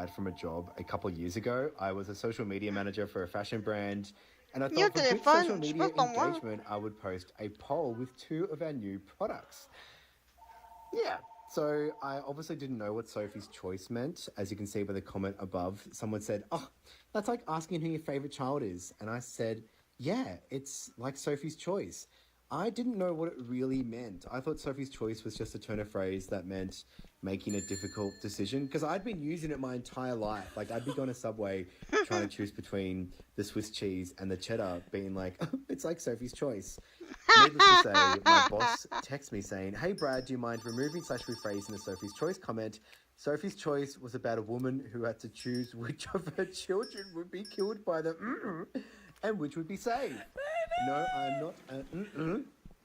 fired from a job a couple of years ago. I was a social media manager for a fashion brand, and I Meu thought for good social telefone, media engagement, I would post a poll with 2 of our new products. Yeah. So I obviously didn't know what Sophie's Choice meant. As you can see by the comment above, someone said, "Oh, that's like asking who your favorite child is." And I said, "Yeah, it's like Sophie's Choice." I didn't know what it really meant. I thought Sophie's Choice was just a turn of phrase that meant making a difficult decision, because I'd been using it my entire life. Like, I'd be going to Subway trying to choose between the Swiss cheese and the cheddar, being like, "Oh, it's like Sophie's Choice." Needless to say, my boss texts me saying, "Hey Brad, do you mind removing / rephrasing the Sophie's Choice comment? Sophie's Choice was about a woman who had to choose which of her children would be killed by the and which would be saved." No, I'm not.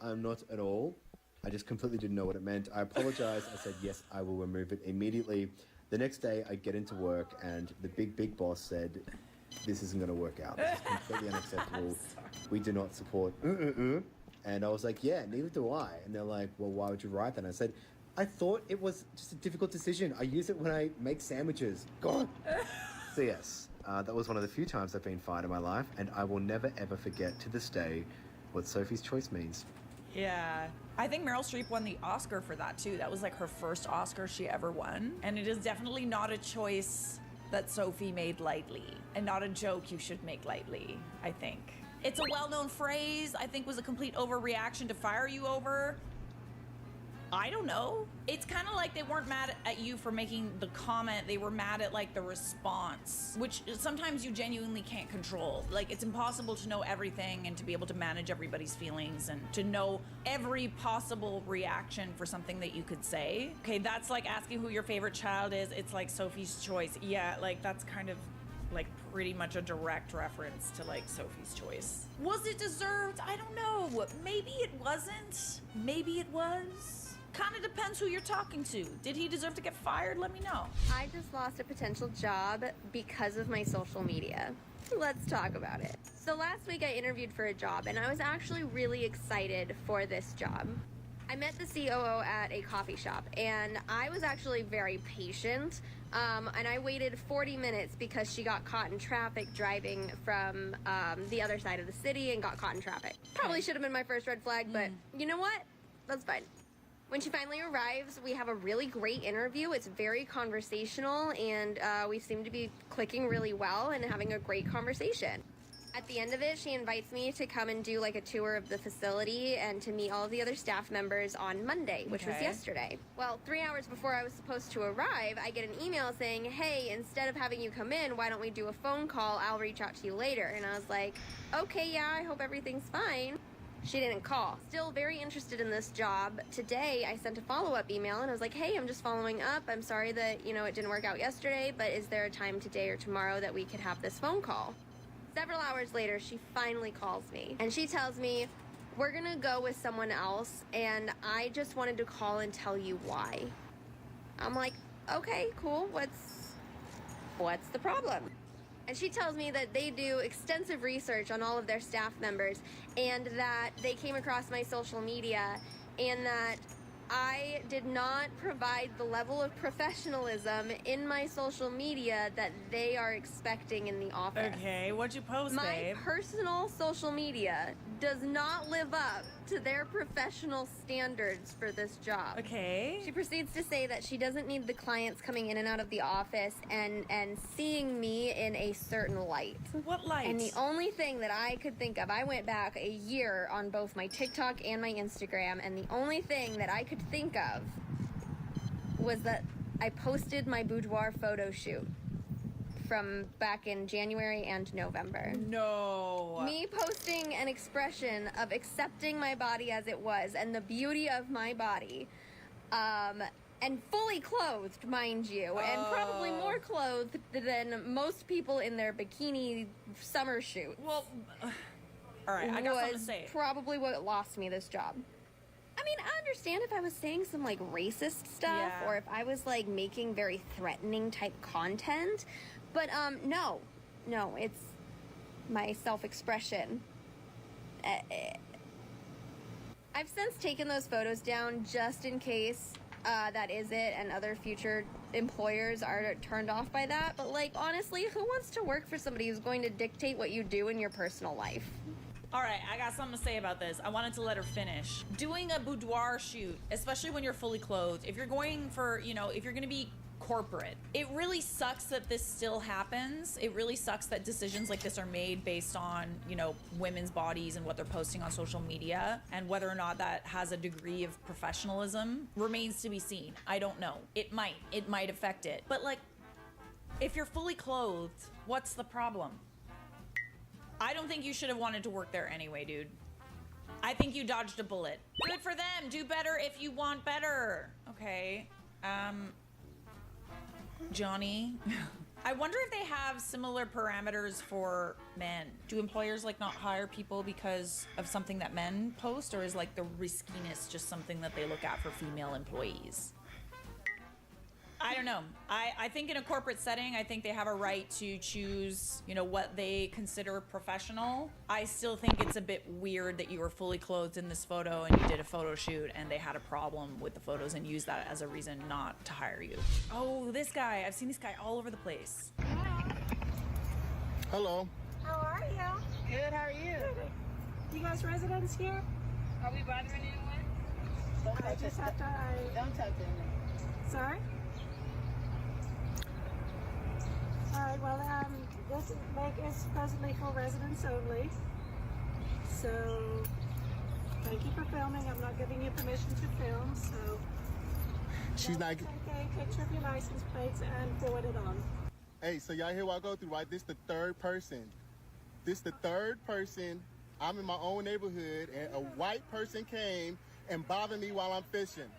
I'm not at all. I just completely didn't know what it meant. I apologized. I said, "Yes, I will remove it immediately." The next day, I get into work, and the big boss said, "This isn't going to work out. This is completely unacceptable. We do not support." And I was like, "Yeah, neither do I." And they're like, "Well, why would you write that?" And I said, "I thought it was just a difficult decision. I use it when I make sandwiches." God. So yes, that was one of the few times I've been fired in my life, and I will never ever forget to this day what Sophie's Choice means. Yeah. I think Meryl Streep won the Oscar for that too. That was like her first Oscar she ever won. And it is definitely not a choice that Sophie made lightly, and not a joke you should make lightly, I think. It's a well-known phrase. I think was a complete overreaction to fire you over. I don't know. It's kind of like they weren't mad at you for making the comment. They were mad at like the response, which sometimes you genuinely can't control. Like, it's impossible to know everything and to be able to manage everybody's feelings and to know every possible reaction for something that you could say. Okay, that's like asking who your favorite child is. It's like Sophie's Choice. Yeah, like that's kind of like pretty much a direct reference to like Sophie's Choice. Was it deserved? I don't know. Maybe it wasn't. Maybe it was. Kind of depends who you're talking to. Did he deserve to get fired? Let me know. I just lost a potential job because of my social media. Let's talk about it. So last week I interviewed for a job, and I was actually really excited for this job. I met the COO at a coffee shop, and I was actually very patient, and I waited 40 minutes because she got caught in traffic driving from the other side of the city and got caught in traffic. Probably should have been my first red flag, but you know what? That's fine. When she finally arrives, we have a really great interview. It's very conversational, and we seem to be clicking really well and having a great conversation. At the end of it, she invites me to come and do like a tour of the facility and to meet all of the other staff members on Monday, which was yesterday. Well, 3 hours before I was supposed to arrive, I get an email saying, "Hey, instead of having you come in, why don't we do a phone call? I'll reach out to you later." And I was like, "Okay, yeah, I hope everything's fine." She didn't call. Still very interested in this job. Today, I sent a follow-up email, and I was like, "Hey, I'm just following up. I'm sorry that, it didn't work out yesterday, but is there a time today or tomorrow that we could have this phone call?" Several hours later, she finally calls me, and she tells me, "We're gonna go with someone else, and I just wanted to call and tell you why." I'm like, "Okay, cool. What's the problem?" And she tells me that they do extensive research on all of their staff members, and that they came across my social media, and that I did not provide the level of professionalism in my social media that they are expecting in the office. Okay, what'd you post, My babe? personal social media does not live up to their professional standards for this job. Okay. She proceeds to say that she doesn't need the clients coming in and out of the office and seeing me in a certain light. What light? And the only thing that I could think of, I went back a year on both my TikTok and my Instagram, and the only thing that I could think of was that I posted my boudoir photo shoot from back in January and November. No. Me posting an expression of accepting my body as it was and the beauty of my body, and fully clothed, mind you, and probably more clothed than most people in their bikini summer shoot. Well, all right, I got something to say. Probably what lost me this job. I mean, I understand if I was saying some like racist stuff, or if I was like making very threatening type content, but no, it's my self-expression. I've since taken those photos down just in case that is it, and other future employers are turned off by that, but like honestly, who wants to work for somebody who's going to dictate what you do in your personal life? All right, I got something to say about this. I wanted to let her finish. Doing a boudoir shoot, especially when you're fully clothed, if you're going for, if you're gonna be corporate, it really sucks that this still happens. It really sucks that decisions like this are made based on, women's bodies and what they're posting on social media, and whether or not that has a degree of professionalism remains to be seen. I don't know. It might affect it. But like, if you're fully clothed, what's the problem? I don't think you should have wanted to work there anyway, dude. I think you dodged a bullet. Good for them. Do better if you want better. Okay. Johnny. I wonder if they have similar parameters for men. Do employers like not hire people because of something that men post, or is like the riskiness just something that they look at for female employees? I don't know. I think in a corporate setting, I think they have a right to choose, what they consider professional. I still think it's a bit weird that you were fully clothed in this photo and you did a photo shoot and they had a problem with the photos and used that as a reason not to hire you. Oh, this guy. I've seen this guy all over the place. Hello. How are you? Good, how are you? You guys residents here? Are we bothering anyone? I just have to... Don't touch anything. Sorry? All right, well, this lake is supposedly for residents only. So, thank you for filming. I'm not giving you permission to film, so... She's not... Take a picture of your license plates and forward it on. Hey, so y'all hear what I go through, right? This the third person. I'm in my own neighborhood, and a white person came and bothered me while I'm fishing.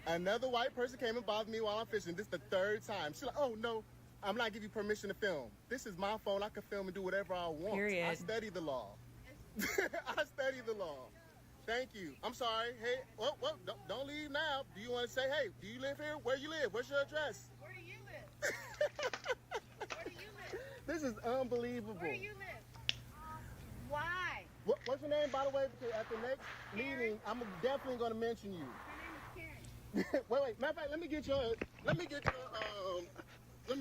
Another white person came and bothered me while I'm fishing. This the third time. She's like, oh, no, I'm not giving you permission to film. This is my phone. I can film and do whatever I want. Period. I study the law. I study the law. Thank you. I'm sorry. Hey, don't leave now. Do you want to say, hey, do you live here? Where you live? What's your address? Where do you live? Where do you live? This is unbelievable. Where do you live? Why? What's your name, by the way? Because at the next meeting, I'm definitely going to mention you. My name is Karen. wait. Matter of fact, let me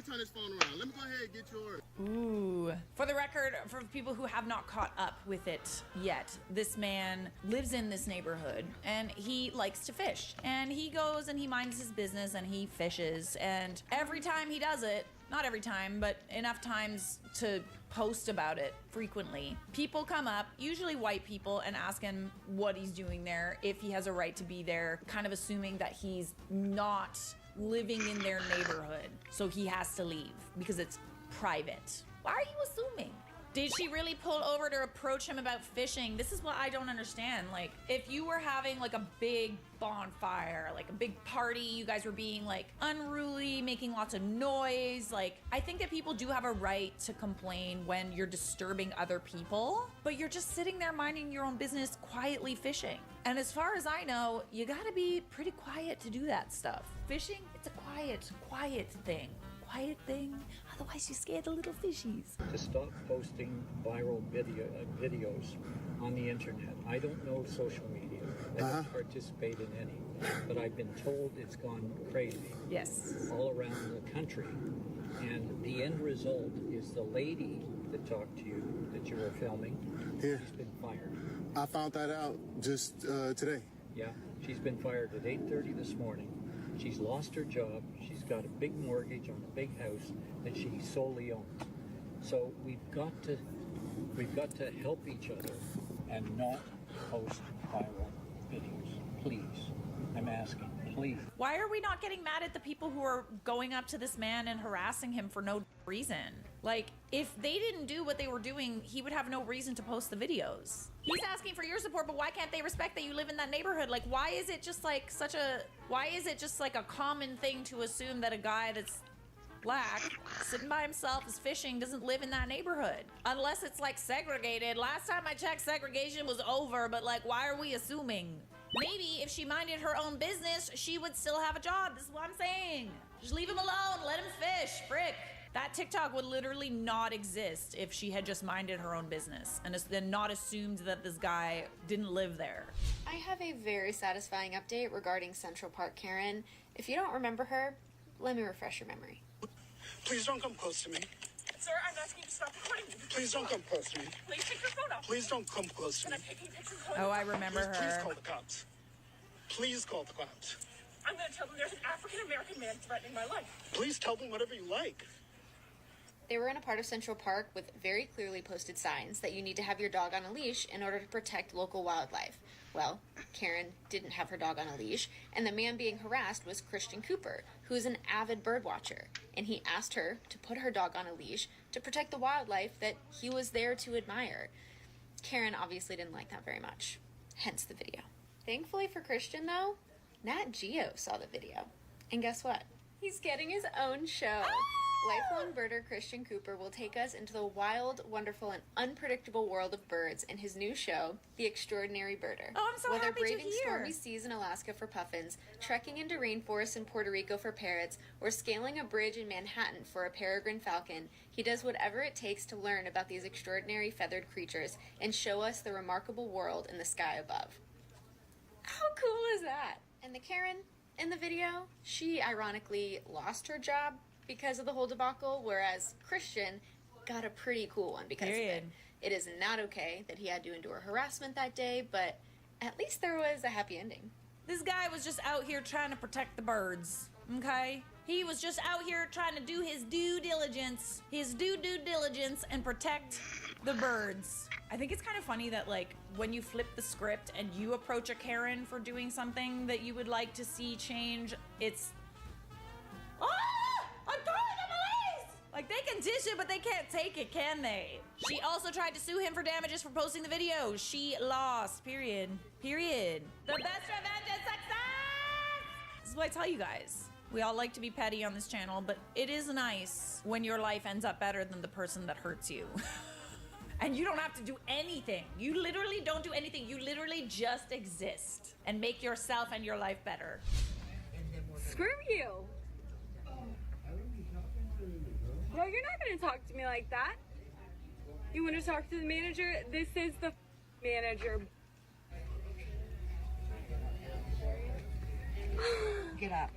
turn this phone around. Let me go ahead and get yours. Ooh. For the record, for people who have not caught up with it yet, this man lives in this neighborhood and he likes to fish. And he goes and he minds his business and he fishes. And every time he does it, not every time, but enough times to post about it frequently, people come up, usually white people, and ask him what he's doing there, if he has a right to be there, kind of assuming that he's not living in their neighborhood, so he has to leave because it's private. Why are you assuming? Did she really pull over to approach him about fishing? This is what I don't understand. Like, if you were having like a big bonfire, like a big party, you guys were being like unruly, making lots of noise, like, I think that people do have a right to complain when you're disturbing other people, but you're just sitting there minding your own business, quietly fishing. And as far as I know, you gotta be pretty quiet to do that stuff. Fishing, it's a quiet thing. Quiet thing, otherwise you scare the little fishies. To stop posting viral videos on the internet. I don't know social media. I don't participate in any, but I've been told it's gone crazy. Yes. All around the country. And the end result is the lady that talked to you, that you were filming, Yeah. she's been fired. I found that out just today. Yeah, she's been fired at 8:30 this morning. She's lost her job. She's got a big mortgage on a big house that she solely owns. So we've got to help each other and not post viral videos. Please. I'm asking, please. Why are we not getting mad at the people who are going up to this man and harassing him for no reason? Like, if they didn't do what they were doing, he would have no reason to post the videos. He's asking for your support, but why can't they respect that you live in that neighborhood? Like, why is it just like a common thing to assume that a guy that's black, sitting by himself, is fishing, doesn't live in that neighborhood? Unless it's like segregated. Last time I checked, segregation was over, but like, why are we assuming? Maybe if she minded her own business, she would still have a job. This is what I'm saying. Just leave him alone, let him fish, frick. That TikTok would literally not exist if she had just minded her own business and then not assumed that this guy didn't live there. I have a very satisfying update regarding Central Park Karen. If you don't remember her, let me refresh your memory. Please don't come close to me. Sir, I'm asking you to stop recording me. Please don't come close to me. Please take your phone off. Please don't come close to And me. I'm taking pictures. Oh, I remember Please her. call the cops. Please call the cops. I'm going to tell them there's an African American man threatening my life. Please tell them whatever you like. They were in a part of Central Park with very clearly posted signs that you need to have your dog on a leash in order to protect local wildlife. Well, Karen didn't have her dog on a leash, and the man being harassed was Christian Cooper, who is an avid bird watcher, and he asked her to put her dog on a leash to protect the wildlife that he was there to admire. Karen obviously didn't like that very much, hence the video. Thankfully for Christian, though, Nat Geo saw the video. And guess what? He's getting his own show. Lifelong birder Christian Cooper will take us into the wild, wonderful, and unpredictable world of birds in his new show, The Extraordinary Birder. Oh, I'm so Whether happy to braving hear. stormy seas in Alaska for puffins, trekking into rainforests in Puerto Rico for parrots, or scaling a bridge in Manhattan for a peregrine falcon, he does whatever it takes to learn about these extraordinary feathered creatures and show us the remarkable world in the sky above. How cool is that? And the Karen in the video, she ironically lost her job because of the whole debacle, whereas Christian got a pretty cool one because of it. It is not okay that he had to endure harassment that day, but at least there was a happy ending. This guy was just out here trying to protect the birds, okay? He was just out here trying to do his due diligence, and protect the birds. I think it's kind of funny that, like, when you flip the script and you approach a Karen for doing something that you would like to see change, it's, I'm calling the police! Like, they can dish it, but they can't take it, can they? She also tried to sue him for damages for posting the video. She lost, period. Period. The best revenge is success! This is what I tell you guys. We all like to be petty on this channel, but it is nice when your life ends up better than the person that hurts you. And you don't have to do anything. You literally don't do anything. You literally just exist and make yourself and your life better. Screw you. No, you're not going to talk to me like that. You want to talk to the manager? This is the manager. Get up.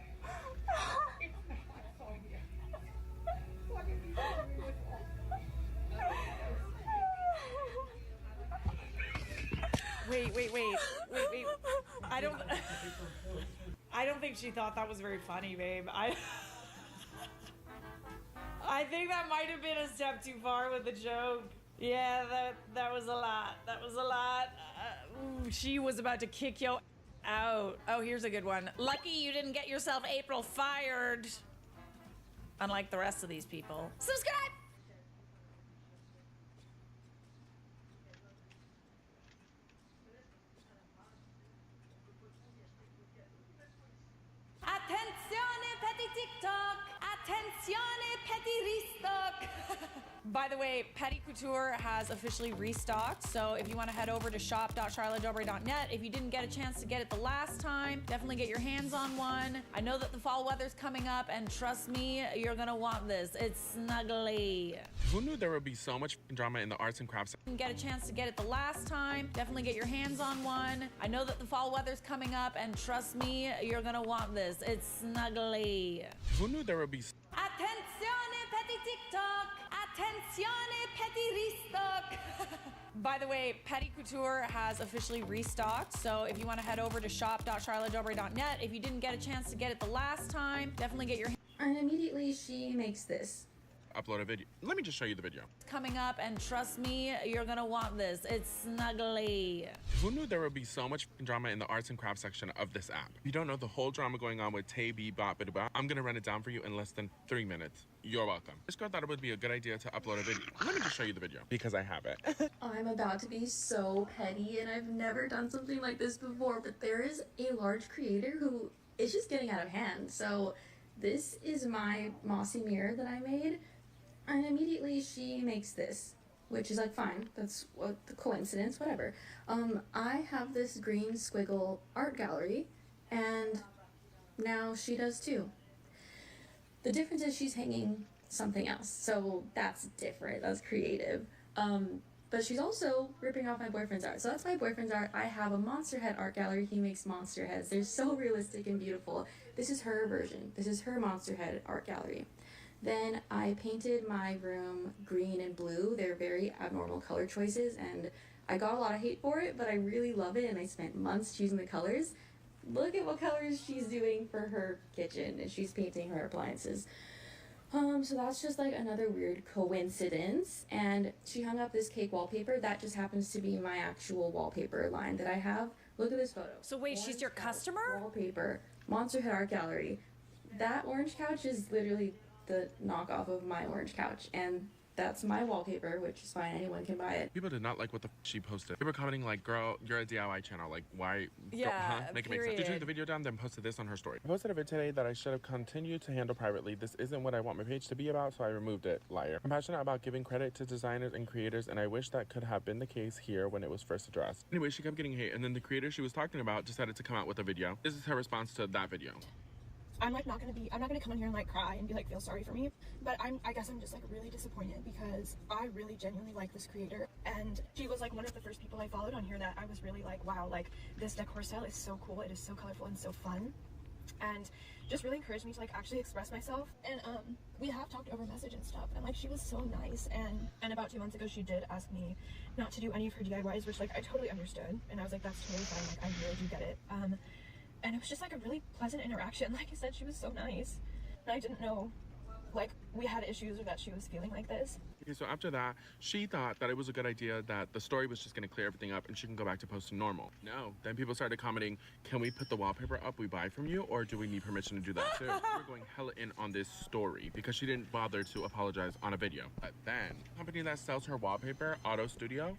Wait. I don't think she thought that was very funny, babe. I think that might have been a step too far with the joke. Yeah, that was a lot. That was a lot. She was about to kick you out. Oh, here's a good one. Lucky you didn't get yourself April fired. Unlike the rest of these people. Subscribe! Attenzione petty TikTok! Attenzione petty restock! By the way, Petty Couture has officially restocked, so if you want to head over to shop.charlottedobre.net, if you didn't get a chance to get it the last time, definitely get your hands on one. I know that the fall weather's coming up, and trust me, you're gonna want this. It's snuggly. Who knew there would be so much drama in the arts and crafts? Didn't get a chance to get it the last time, definitely get your hands on one. I know that the fall weather's coming up, and trust me, you're gonna want this. It's snuggly. Who knew there would be Attenzione petty TikTok! Attenzione petty restock! By the way, Petty Couture has officially restocked, so if you want to head over to shop.charlottedobre.net, if you didn't get a chance to get it the last time, definitely get your And immediately she makes this. upload a video? Let me just show you the video. coming up, and trust me, you're gonna want this. It's snuggly. Who knew there would be so much drama in the arts and crafts section of this app? If you don't know the whole drama going on with Tay B Bop Bida Bop, I'm gonna run it down for you in less than 3 minutes. You're welcome. This girl thought it would be a good idea to upload a video. Let me just show you the video because I have it. I'm about to be so petty, and I've never done something like this before, but there is a large creator who is just getting out of hand. So this is my mossy mirror that I made, and immediately she makes this, which is like, fine, that's what the coincidence, whatever. I have this green squiggle art gallery, and now she does too. The difference is she's hanging something else, so that's different, that's creative. But she's also ripping off my boyfriend's art. So that's my boyfriend's art. I have a monster head art gallery. He makes monster heads. They're so realistic and beautiful. This is her version. This is her monster head art gallery. Then I painted my room green and blue. They're very abnormal color choices, and I got a lot of hate for it, but I really love it, and I spent months choosing the colors. Look at what colors she's doing for her kitchen, and she's painting her appliances. So that's just like another weird coincidence. And she hung up this cake wallpaper. That just happens to be my actual wallpaper line that I have. Look at this photo. So wait, she's your customer? Wallpaper. Monster Head Art Gallery. That orange couch is literally the knockoff of my orange couch. And that's my wallpaper, which is fine. Anyone can buy it. People did not like what the she posted. They were commenting like, girl, you're a DIY channel. Like, why? Yeah, Make it make sense. She took the video down, then posted this on her story. I posted a vid today that I should have continued to handle privately. This isn't what I want my page to be about, so I removed it. Liar. I'm passionate about giving credit to designers and creators, and I wish that could have been the case here when it was first addressed. Anyway, she kept getting hate, and then the creator she was talking about decided to come out with a video. This is her response to that video. I'm not gonna come in here and like cry and be like, feel sorry for me, but I guess I'm just like really disappointed because I really genuinely like this creator, and she was like one of the first people I followed on here that I was really like, wow, like this decor style is so cool, it is so colorful and so fun, and just really encouraged me to like actually express myself. And we have talked over message and stuff, and like she was so nice, and about 2 months ago she did ask me not to do any of her DIYs, which like I totally understood, and I was like, that's totally fine, like I really do get it. And it was just like a really pleasant interaction. Like I said, she was so nice. And I didn't know like we had issues or that she was feeling like this. Okay, so after that, she thought that it was a good idea that the story was just going to clear everything up and she can go back to posting normal. No. Then people started commenting, can we put the wallpaper up we buy from you, or do we need permission to do that too? We're going hella in on this story because she didn't bother to apologize on a video. But then, the company that sells her wallpaper, Auto Studio,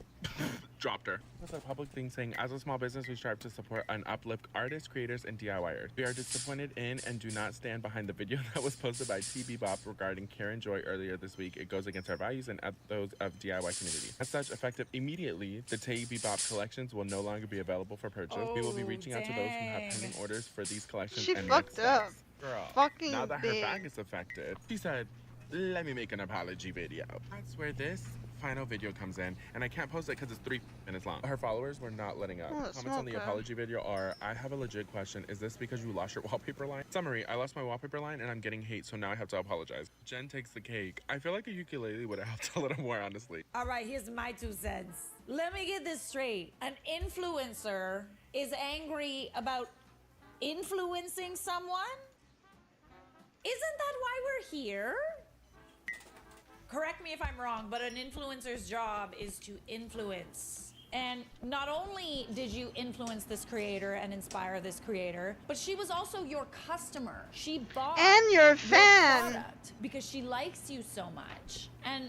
dropped her. That's a public thing saying, as a small business, we strive to support and uplift artists, creators, and DIYers. We are disappointed in and do not stand behind the video that was posted by TB Bop regarding Karen Joy earlier this week. It goes against our values and those of DIY community. As such, effective immediately, the TB Bop collections will no longer be available for purchase. We will be reaching out to those who have pending orders for these collections. She and fucked up. Girl, Fucking now that big. her bag is affected, she said, let me make an apology video. That's where this final video comes in, and I can't post it because it's 3 minutes long. Her followers were not letting up. Comments on the apology video are, I have a legit question. Is this because you lost your wallpaper line? Summary, I lost my wallpaper line and I'm getting hate, so now I have to apologize. Jen takes the cake. I feel like a ukulele would have helped a little more, honestly. All right, here's my 2 cents. Let me get this straight. An influencer is angry about influencing someone? Isn't that why we're here? Correct me if I'm wrong, but an influencer's job is to influence. And not only did you influence this creator and inspire this creator, but she was also your customer. She bought And your fan. product because she likes you so much. And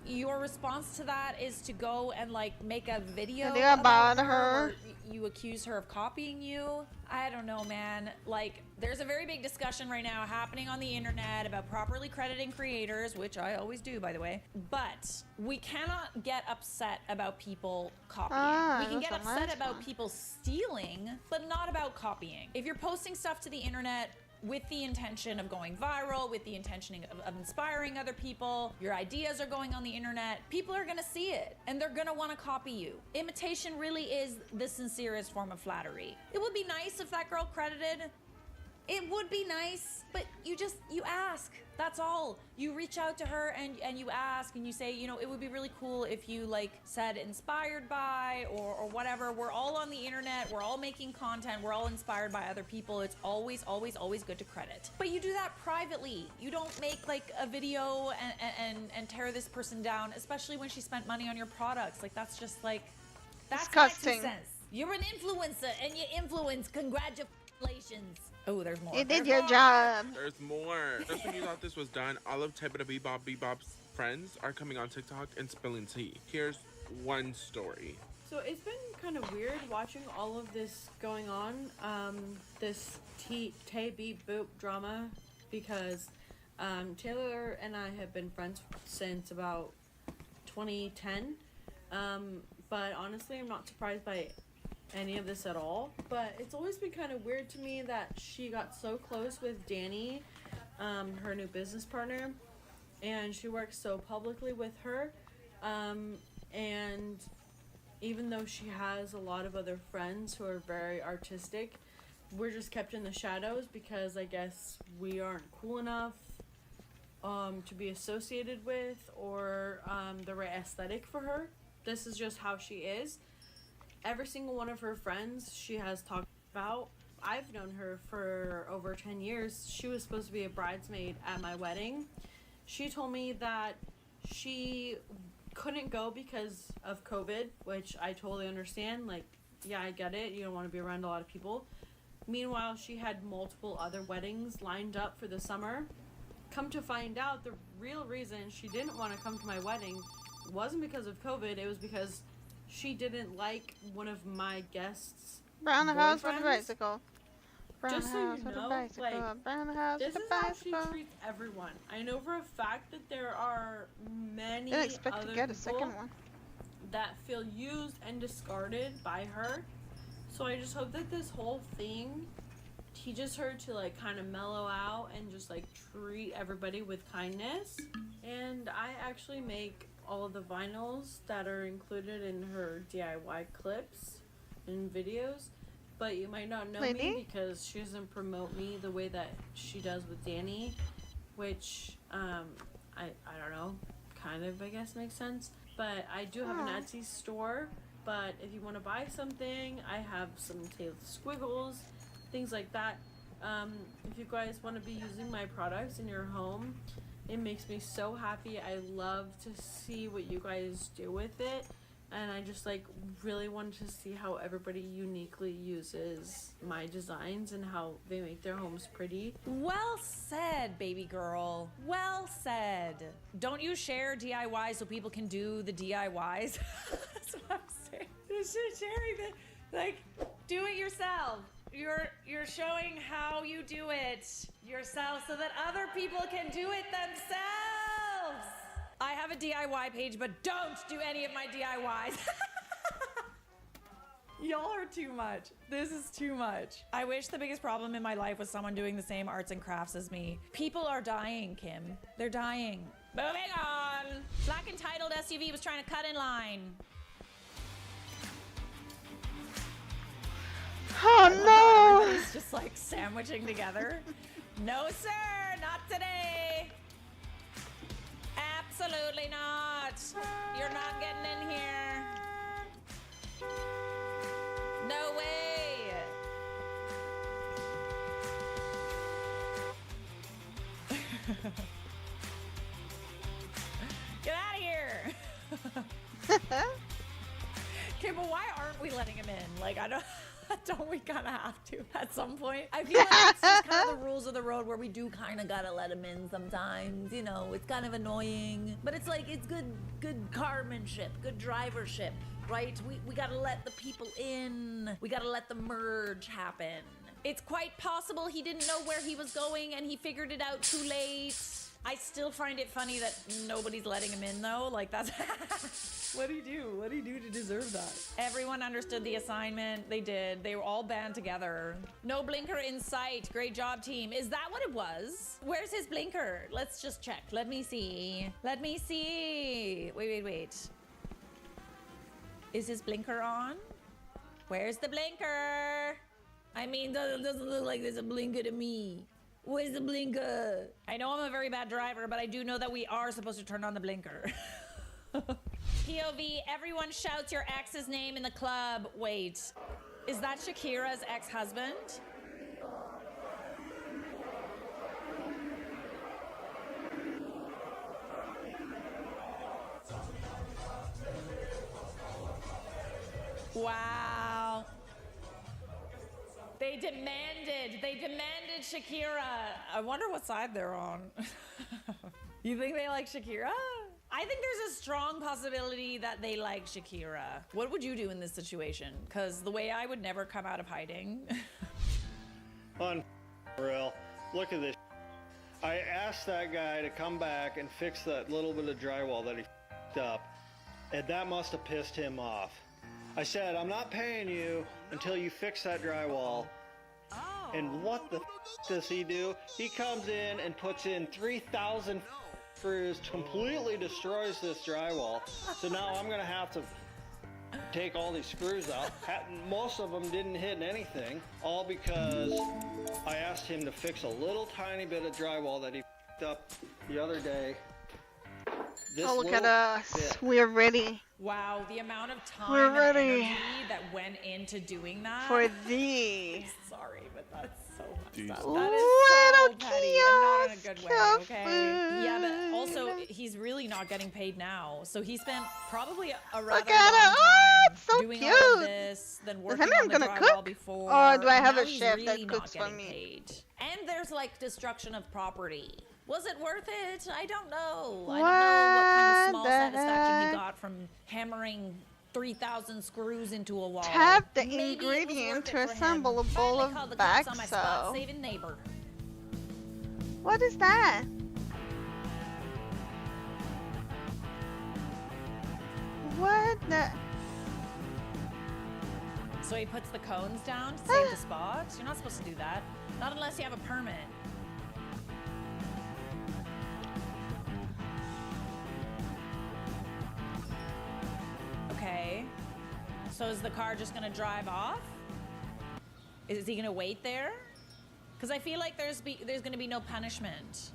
your response to that is to go and like make a video about her, or you accuse her of copying you. I don't know, man. Like, there's a very big discussion right now happening on the internet about properly crediting creators, which I always do, by the way. But we cannot get upset about people copying. We can get upset about people stealing, but not about copying. If you're posting stuff to the internet with the intention of going viral, with the intention of inspiring other people, your ideas are going on the internet, people are gonna see it and they're gonna wanna copy you. Imitation really is the sincerest form of flattery. It would be nice if that girl credited. It would be nice, but you ask. That's all. You reach out to her and you ask and you say, you know, it would be really cool if you like said inspired by or whatever. We're all on the internet. We're all making content. We're all inspired by other people. It's always, always, always good to credit. But you do that privately. You don't make like a video and tear this person down, especially when she spent money on your products. Like that's just like, that's disgusting. my 2 cents. You're an influencer and you influence. Congratulations. Oh, there's more. You did your job. There's more. Just when you thought this was done, all of Tibbida Bebop's friends are coming on TikTok and spilling tea. Here's one story. So it's been kind of weird watching all of this going on, this Tay Beep Boop drama, because Taylor and I have been friends since about 2010, but honestly I'm not surprised by any of this at all. But it's always been kind of weird to me that she got so close with Danny, her new business partner, and she works so publicly with her, And even though she has a lot of other friends who are very artistic, we're just kept in the shadows because I guess we aren't cool enough to be associated with, or the right aesthetic for her. This is just how she is. Every single one of her friends she has talked about. I've known her for over 10 years. She was supposed to be a bridesmaid at my wedding. She told me that she couldn't go because of COVID, which I totally understand. Like, yeah, I get it. You don't want to be around a lot of people. Meanwhile, she had multiple other weddings lined up for the summer. Come to find out, the real reason she didn't want to come to my wedding wasn't because of COVID. It was because she didn't like one of my guests' Brown house with a boyfriends. bicycle. Brown Just so house you with know, a bicycle. like, Brown house this with is a how she bicycle. treats everyone. I know for a fact that there are many Didn't expect other to get a people second one. that feel used and discarded by her. So I just hope that this whole thing teaches her to like kind of mellow out and just like treat everybody with kindness. And I actually make all of the vinyls that are included in her DIY clips and videos. But you might not know me because she doesn't promote me the way that she does with Danny, which I don't know, kind of I guess makes sense. But I do have an Etsy store. But if you want to buy something, I have some tailed squiggles, things like that. If you guys want to be using my products in your home, it makes me so happy. I love to see what you guys do with it. And I just like really wanted to see how everybody uniquely uses my designs and how they make their homes pretty. Well said, baby girl. Well said. Don't you share DIY so people can do the DIYs? That's what I'm saying. Just sharing the, like, do it yourself. You're showing how you do it yourself so that other people can do it themselves. I have a DIY page, but don't do any of my DIYs. Y'all are too much. This is too much. I wish the biggest problem in my life was someone doing the same arts and crafts as me. People are dying, Kim. They're dying. Moving on. Black entitled SUV was trying to cut in line. Oh no! Everybody's just like sandwiching together. No, sir, not today. Absolutely not. You're not getting in here. No way. Get out of here. Okay, but why aren't we letting him in? Like, don't we kind of have to at some point? I feel like it's just kind of the rules of the road where we do kind of gotta let him in sometimes. You know, it's kind of annoying, but it's like, it's good carmanship, good drivership, right? We gotta let the people in. We gotta let the merge happen. It's quite possible he didn't know where he was going and he figured it out too late. I still find it funny that nobody's letting him in though. Like, that's what do you do? What do you do to deserve that? Everyone understood the assignment. They did. They were all band together. No blinker in sight. Great job, team. Is that what it was? Where's his blinker? Let's just check. Let me see. Let me see. Wait. Is his blinker on? Where's the blinker? I mean, doesn't look like there's a blinker to me. Where's the blinker? I know I'm a very bad driver, but I do know that we are supposed to turn on the blinker. POV, everyone shouts your ex's name in the club. Wait, is that Shakira's ex-husband? Wow. They demanded Shakira. I wonder what side they're on. You think they like Shakira? I think there's a strong possibility that they like Shakira. What would you do in this situation? Because the way I would never come out of hiding. Unreal. Look at this. I asked that guy to come back and fix that little bit of drywall that he f***ed up, and that must have pissed him off. I said, I'm not paying you until you fix that drywall. And what the f does he do? He comes in and puts in $3,000 screws, completely destroys this drywall. So now I'm gonna have to take all these screws out. Most of them didn't hit anything, all because I asked him to fix a little tiny bit of drywall that he f***ed up the other day. Oh, look at us. We're ready. Wow, the amount of time We're and ready. energy that went into doing that. For thee. Sorry, but that's so much. Little That is so petty and not in a good way, kiosk okay? Yeah, but also he's really not getting paid now. So he spent probably a rather Look at long it. Oh, time it's so doing cute. all of this, then Does working that mean on I'm the gonna drywall cook? before. Or do I and have now a he's chef really that not cooks for getting me? paid. And there's like destruction of property. Was it worth it? I don't know. I don't know what kind of small What the satisfaction he heck? got from hammering 3,000 screws into a wall. Tap the Maybe it was ingredient worth to it for him. assemble a bowl Finally called of the cops on my backso. spot-saving neighbor. What is that? What the? So he puts the cones down to save the spot. You're not supposed to do that. Not unless you have a permit. Okay. So is the car just gonna drive off? Is he gonna wait there? Because I feel like there's gonna be no punishment.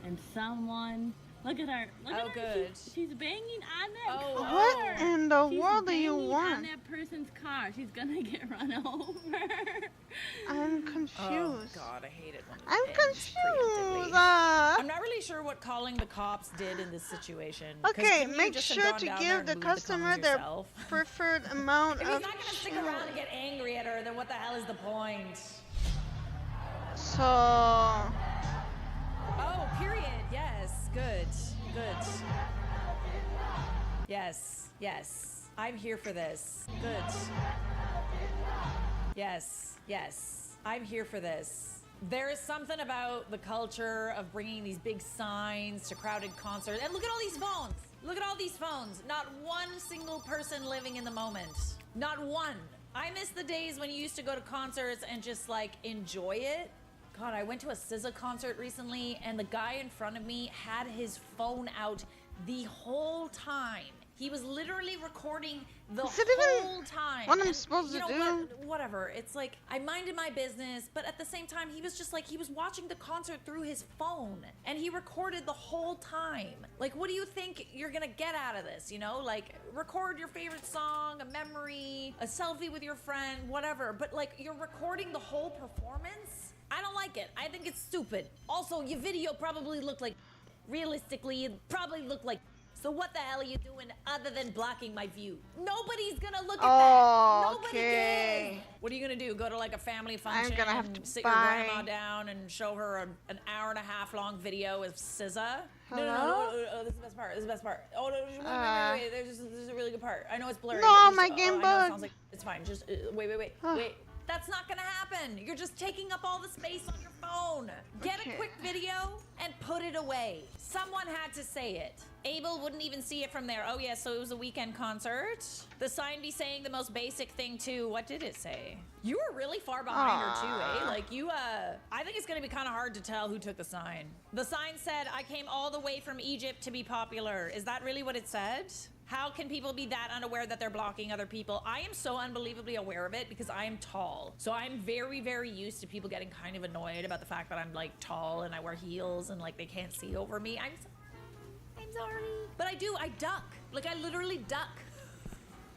And someone, look at her. Look at her. Good. She's banging on that Oh, car. What in the She's world do you banging want? on that person's car. She's gonna get run over. I'm confused. Oh God, I hate it when it I'm ends confused. preemptively. I'm not really sure what calling the cops did in this situation. 'Cause Okay, couldn't you make just have sure gone to down there give and the moved customer cones their yourself? preferred amount If of he's not gonna stick around and get angry at her, then what the hell is the point? So, Oh, period. Yes. Good. Good. Yes. Yes. I'm here for this. Good. Yes. Yes. I'm here for this. There is something about the culture of bringing these big signs to crowded concerts. And look at all these phones. Look at all these phones. Not one single person living in the moment. Not one. I miss the days when you used to go to concerts and just like enjoy it. God, I went to a SZA concert recently and the guy in front of me had his phone out the whole time. He was literally recording the Is it even whole time. what I'm And supposed you to know do? whatever. It's like I minded my business, but at the same time, he was just like he was watching the concert through his phone, and he recorded the whole time. Like, what do you think you're gonna get out of this? You know, like record your favorite song, a memory, a selfie with your friend, whatever. But like, you're recording the whole performance. I don't like it. I think it's stupid. Also, your video probably looked like, realistically, it probably looked like. So what the hell are you doing other than blocking my view? Nobody's gonna look at that. Nobody okay. is. What are you gonna do? Go to like a family function gonna have and to sit buy- your grandma down and show her an hour and a half long video of SZA? Hello? No, this is the best part. This is the best part. Oh, no, wait. There's a really good part. I know it's blurry. No, but just- my game I know it bugged. sounds like it's fine. Just wait. Wait. That's not gonna happen. You're just taking up all the space on your phone. Get a quick video and put it away. Someone had to say it. Abel wouldn't even see it from there. Oh yeah, so it was a weekend concert. The sign be saying the most basic thing too. What did it say? You were really far behind her too, eh? Like you, I think it's gonna be kind of hard to tell who took the sign. The sign said, I came all the way from Egypt to be popular. Is that really what it said? How can people be that unaware that they're blocking other people? I am so unbelievably aware of it because I am tall. So I'm very, very used to people getting kind of annoyed about the fact that I'm like tall and I wear heels and like they can't see over me. I'm sorry. But I duck. Like I literally duck.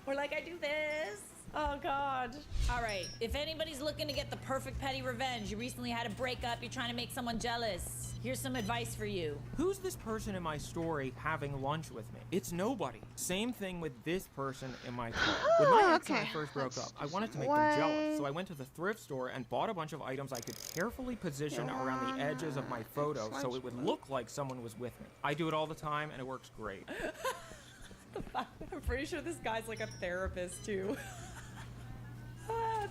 Or like I do this. Oh God. All right, if anybody's looking to get the perfect petty revenge, you recently had a breakup, you're trying to make someone jealous. Here's some advice for you. Who's this person in my story having lunch with me? It's nobody. Same thing with this person in my story. With my ex when I first broke up, I wanted to make them jealous, so I went to the thrift store and bought a bunch of items I could carefully position around the edges of my photo so it would look like someone was with me. I do it all the time and it works great. I'm pretty sure this guy's like a therapist too.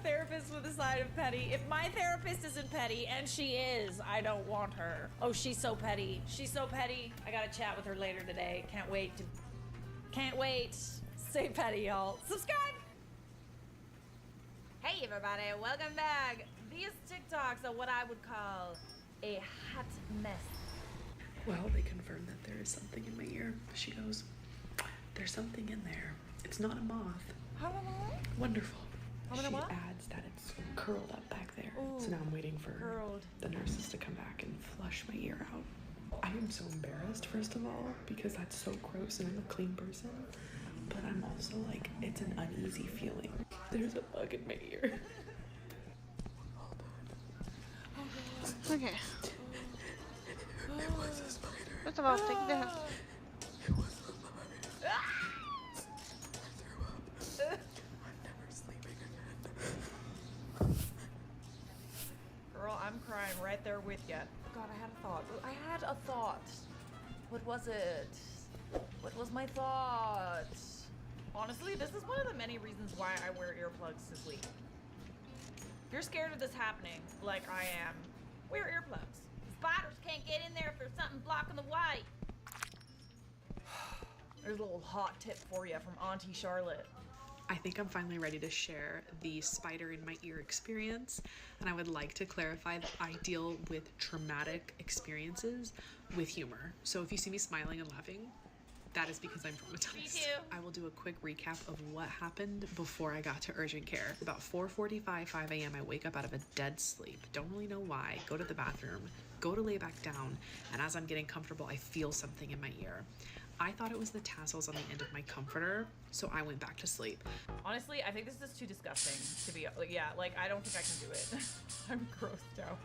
Therapist with a side of petty. If my therapist isn't petty, and she is, I don't want her. Oh, she's so petty. She's so petty. I gotta chat with her later today. Can't wait. Stay petty, y'all. Subscribe! Hey, everybody. Welcome back. These TikToks are what I would call a hot mess. Well, they confirmed that there is something in my ear. She goes, there's something in there. It's not a moth. Wonderful. She adds that it's curled up back there. So now I'm waiting for the nurses to come back and flush my ear out. I am so embarrassed, first of all, because that's so gross and I'm a clean person. But I'm also like, it's an uneasy feeling. There's a bug in my ear. Okay. What's about to take this? Girl, I'm crying right there with you. God, I had a thought. What was it? What was my thought? Honestly, this is one of the many reasons why I wear earplugs to sleep. If you're scared of this happening, like I am, wear earplugs. Spiders can't get in there if there's something blocking the light. There's a little hot tip for you from Auntie Charlotte. I think I'm finally ready to share the spider in my ear experience, and I would like to clarify that I deal with traumatic experiences with humor. So if you see me smiling and laughing, that is because I'm traumatized. Me too. I will do a quick recap of what happened before I got to urgent care. About 4:45, 5 a.m., I wake up out of a dead sleep. Don't really know why. Go to the bathroom, go to lay back down, and as I'm getting comfortable, I feel something in my ear. I thought it was the tassels on the end of my comforter, so I went back to sleep. Honestly, I think this is too disgusting to be, like, I don't think I can do it. I'm grossed out.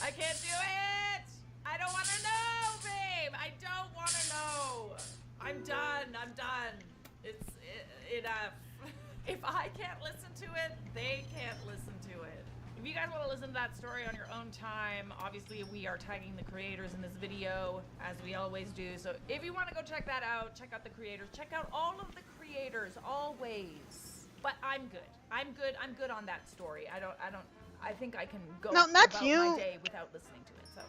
I can't do it! I don't want to know, babe! I don't want to know! I'm done. It's enough. If I can't listen to it, they can't listen to it. If you guys want to listen to that story on your own time, obviously we are tagging the creators in this video, as we always do. So if you want to go check that out, check out the creators, check out all of the creators, always. But I'm good on that story. I think I can go No, that's about you. my day without listening to it, so.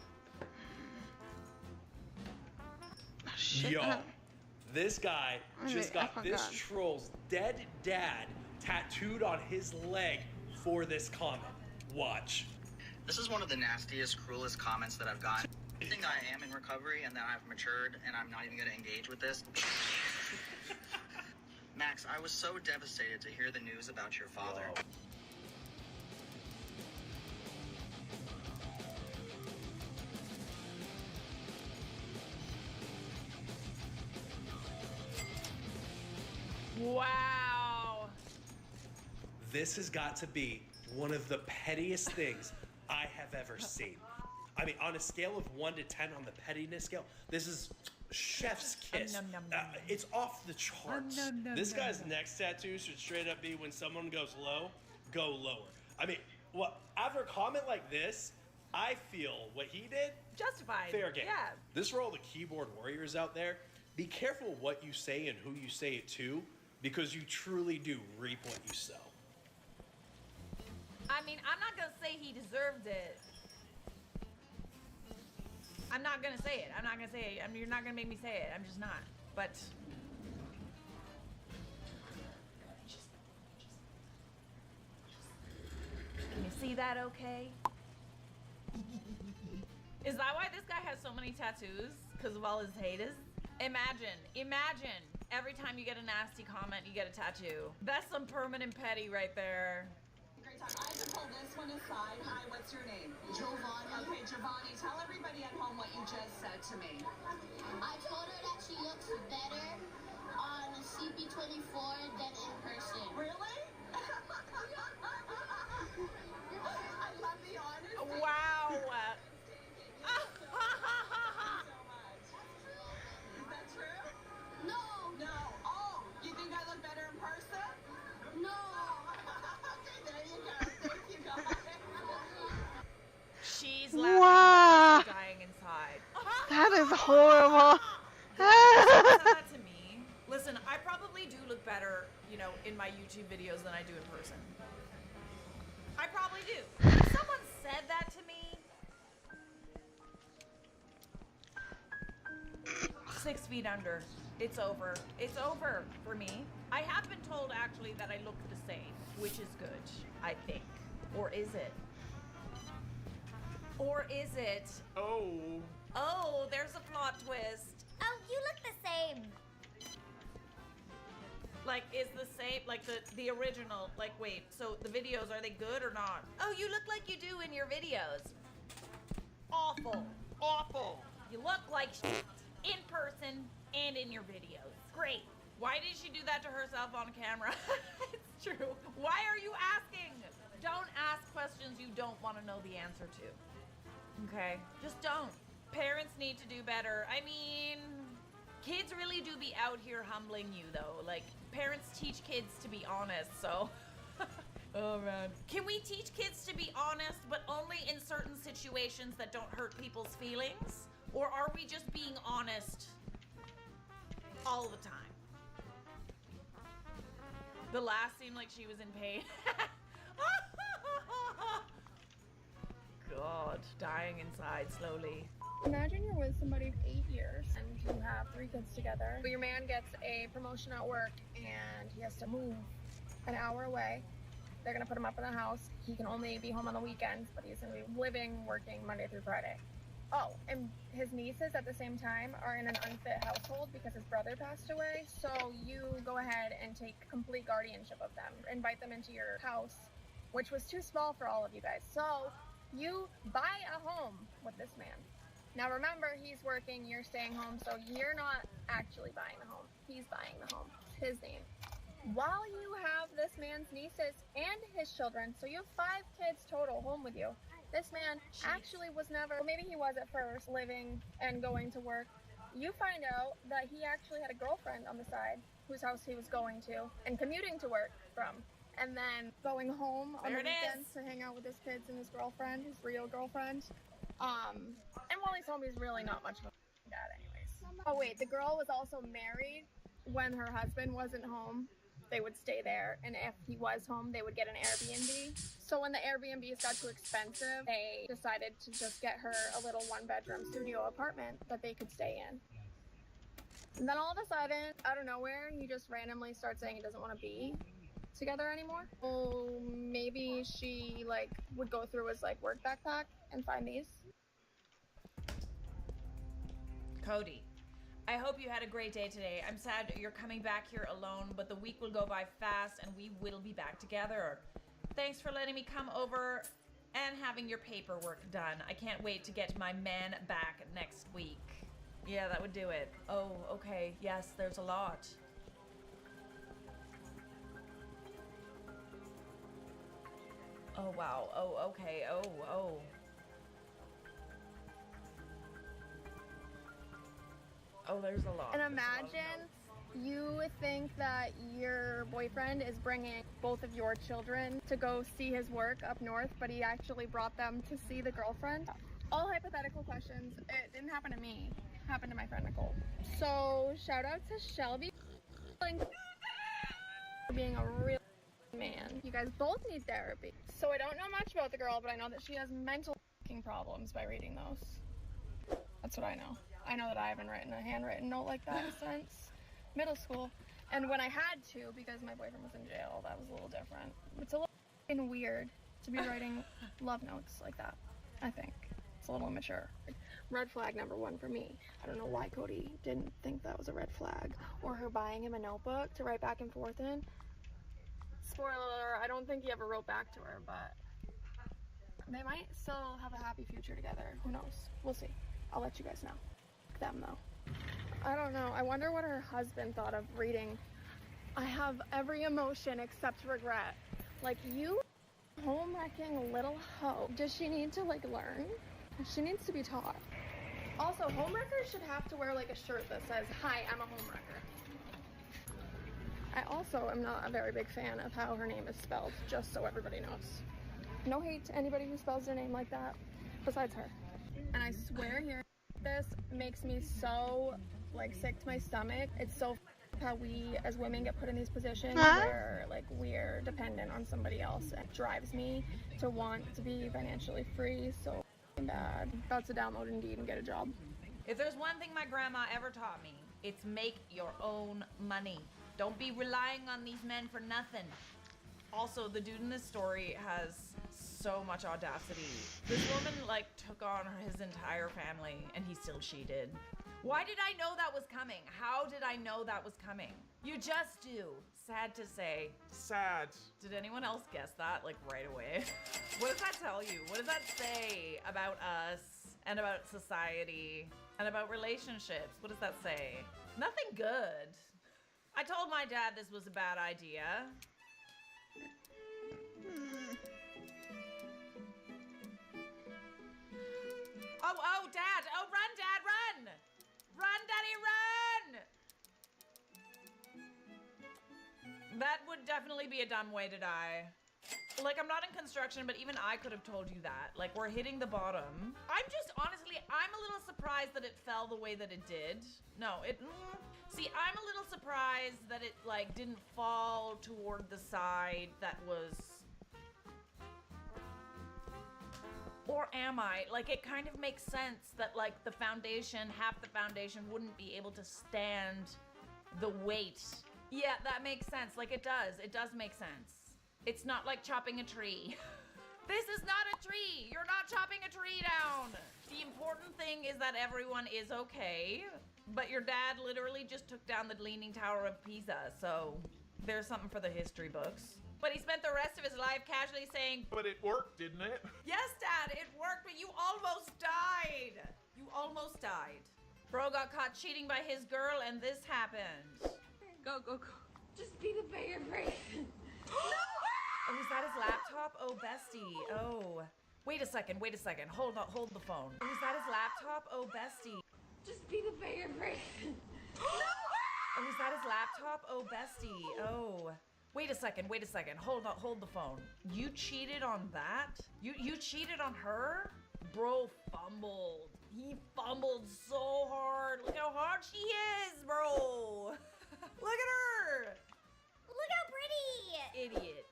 Shit. Yo, this guy just I got this forgot. troll's dead dad tattooed on his leg for this comment. Watch. This is one of the nastiest, cruelest comments that I've gotten. I think I am in recovery and that I've matured and I'm not even going to engage with this. Max, I was so devastated to hear the news about your father. Wow. This has got to be one of the pettiest things I have ever seen. I mean, on a scale of 1 to 10 on the pettiness scale, this is chef's kiss. It's off the charts. This guy's next tattoo should straight up be when someone goes low, go lower. I mean, after a comment like this, I feel what he did, justified. Fair game. Yeah. This for all the keyboard warriors out there. Be careful what you say and who you say it to, because you truly do reap what you sow. I mean, I'm not gonna say he deserved it. I'm not gonna say it. I mean, you're not gonna make me say it. I'm just not. But can you see that okay? Is that why this guy has so many tattoos? Because of all his haters? Imagine every time you get a nasty comment, you get a tattoo. That's some permanent petty right there. Great time. I have to pull this one aside. Hi, what's your name? Giovanni. Okay, Giovanni, tell everybody at home what you just said to me. I told her that she looks better on CP24 than in person. Really? I love the honesty. Wow. Is that true? No. No. Oh, you think I look better in person? No. Okay, there you go. Thank you, guys. She's laughing. Wow. She's dying inside. That is horrible. Said that to me. Listen, I probably do look better, in my YouTube videos than I do in person. I probably do. If someone said that to me, 6 feet under. It's over. It's over for me. I have been told actually that I look the same, which is good, I think. Or is it? Or is it? Oh. Oh, there's a plot twist. Oh, you look the same. Like, is the same, like the original, like, wait, so the videos, are they good or not? Oh, you look like you do in your videos. Awful. Awful. You look like shit in person and in your videos. Great. Why did she do that to herself on camera? It's true. Why are you asking? Don't ask questions you don't want to know the answer to. Okay? Just don't. Parents need to do better. I mean, kids really do be out here humbling you, though. Like, parents teach kids to be honest, so... Oh, man. Can we teach kids to be honest, but only in certain situations that don't hurt people's feelings? Or are we just being honest all the time? The last seemed like she was in pain. God, dying inside slowly. Imagine you're with somebody for 8 years and you have 3 kids together. But your man gets a promotion at work and he has to move an hour away. They're gonna put him up in the house. He can only be home on the weekends, but he's gonna be living, working Monday through Friday. Oh, and his nieces at the same time are in an unfit household because his brother passed away. So you go ahead and take complete guardianship of them, invite them into your house, which was too small for all of you guys. So you buy a home with this man. Now remember, he's working, you're staying home, so you're not actually buying the home. He's buying the home. It's his name. While you have this man's nieces and his children, so you have 5 kids total home with you. This man actually was never, maybe he was at first, living and going to work. You find out that he actually had a girlfriend on the side whose house he was going to and commuting to work from. And then going home on the weekends to hang out with his kids and his girlfriend, his real girlfriend. And while he's home, he's really not much of a dad anyways. Oh wait, the girl was also married when her husband wasn't home. They would stay there, and if he was home, they would get an Airbnb. So when the Airbnbs got too expensive, they decided to just get her a little 1-bedroom studio apartment that they could stay in. And then all of a sudden, out of nowhere, he just randomly starts saying he doesn't want to be together anymore. Oh, maybe she like would go through his like work backpack and find these. Cody, I hope you had a great day today. I'm sad you're coming back here alone, but the week will go by fast and we will be back together. Thanks for letting me come over and having your paperwork done. I can't wait to get my man back next week. Yeah, that would do it. Oh, okay. Yes, there's a lot. Oh, wow. Oh, okay. Oh. Oh, there's a lot. And imagine you think that your boyfriend is bringing both of your children to go see his work up north, but he actually brought them to see the girlfriend. All hypothetical questions. It didn't happen to me. It happened to my friend Nicole. So shout out to Shelby for being a real man. You guys both need therapy. So I don't know much about the girl, but I know that she has mental problems by reading those. That's what I know. I know that I haven't written a handwritten note like that since middle school. And when I had to, because my boyfriend was in jail, that was a little different. It's a little weird to be writing love notes like that, I think. It's a little immature. Red flag number 1 for me. I don't know why Cody didn't think that was a red flag. Or her buying him a notebook to write back and forth in. Spoiler alert, I don't think he ever wrote back to her, but they might still have a happy future together. Who knows? We'll see. I'll let you guys know. Them though. I don't know. I wonder what her husband thought of reading I have every emotion except regret. Like, you home-wrecking little hoe. Does she need to like learn? She needs to be taught. Also, homewreckers should have to wear like a shirt that says, "Hi, I'm a homewrecker." I also am not a very big fan of how her name is spelled, just so everybody knows. No hate to anybody who spells their name like that, besides her. And I swear here, this makes me so like sick to my stomach. It's so how we as women get put in these positions where like we're dependent on somebody else. It drives me to want to be financially free so bad. About to download Indeed and get a job. If there's one thing my grandma ever taught me, it's make your own money. Don't be relying on these men for nothing. Also, the dude in this story has so much audacity. This woman like took on his entire family and he still cheated. Why did I know that was coming? How did I know that was coming? You just do. Sad to say. Sad. Did anyone else guess that like right away? What does that tell you? What does that say about us and about society and about relationships? What does that say? Nothing good. I told my dad this was a bad idea. Oh, Dad! Oh, run, Dad, run! Run, Daddy, run! That would definitely be a dumb way to die. Like, I'm not in construction, but even I could have told you that. Like, we're hitting the bottom. Honestly, I'm a little surprised that it fell the way that it did. No, see, I'm a little surprised that it, like, didn't fall toward the side that was... Or am I? Like, it kind of makes sense that, like, the foundation, half the foundation wouldn't be able to stand the weight. Yeah, that makes sense. Like, it does. It does make sense. It's not like chopping a tree. This is not a tree. You're not chopping a tree down. The important thing is that everyone is okay. But your dad literally just took down the Leaning Tower of Pisa. So there's something for the history books. But he spent the rest of his life casually saying, but it worked, didn't it? Yes, Dad, it worked, but you almost died. You almost died. Bro got caught cheating by his girl and this happened. Go. Just be the bear break. Oh, is that his laptop? Oh, bestie. Oh. Wait a second. Hold the phone. Oh, is that his laptop? Oh, bestie. Just be the bear break. Oh, is that his laptop? Oh, bestie. Oh. Wait a second. Hold the phone. You cheated on that? You cheated on her? Bro fumbled. He fumbled so hard. Look how hard she is, bro. Look at her. Look how pretty. Idiot.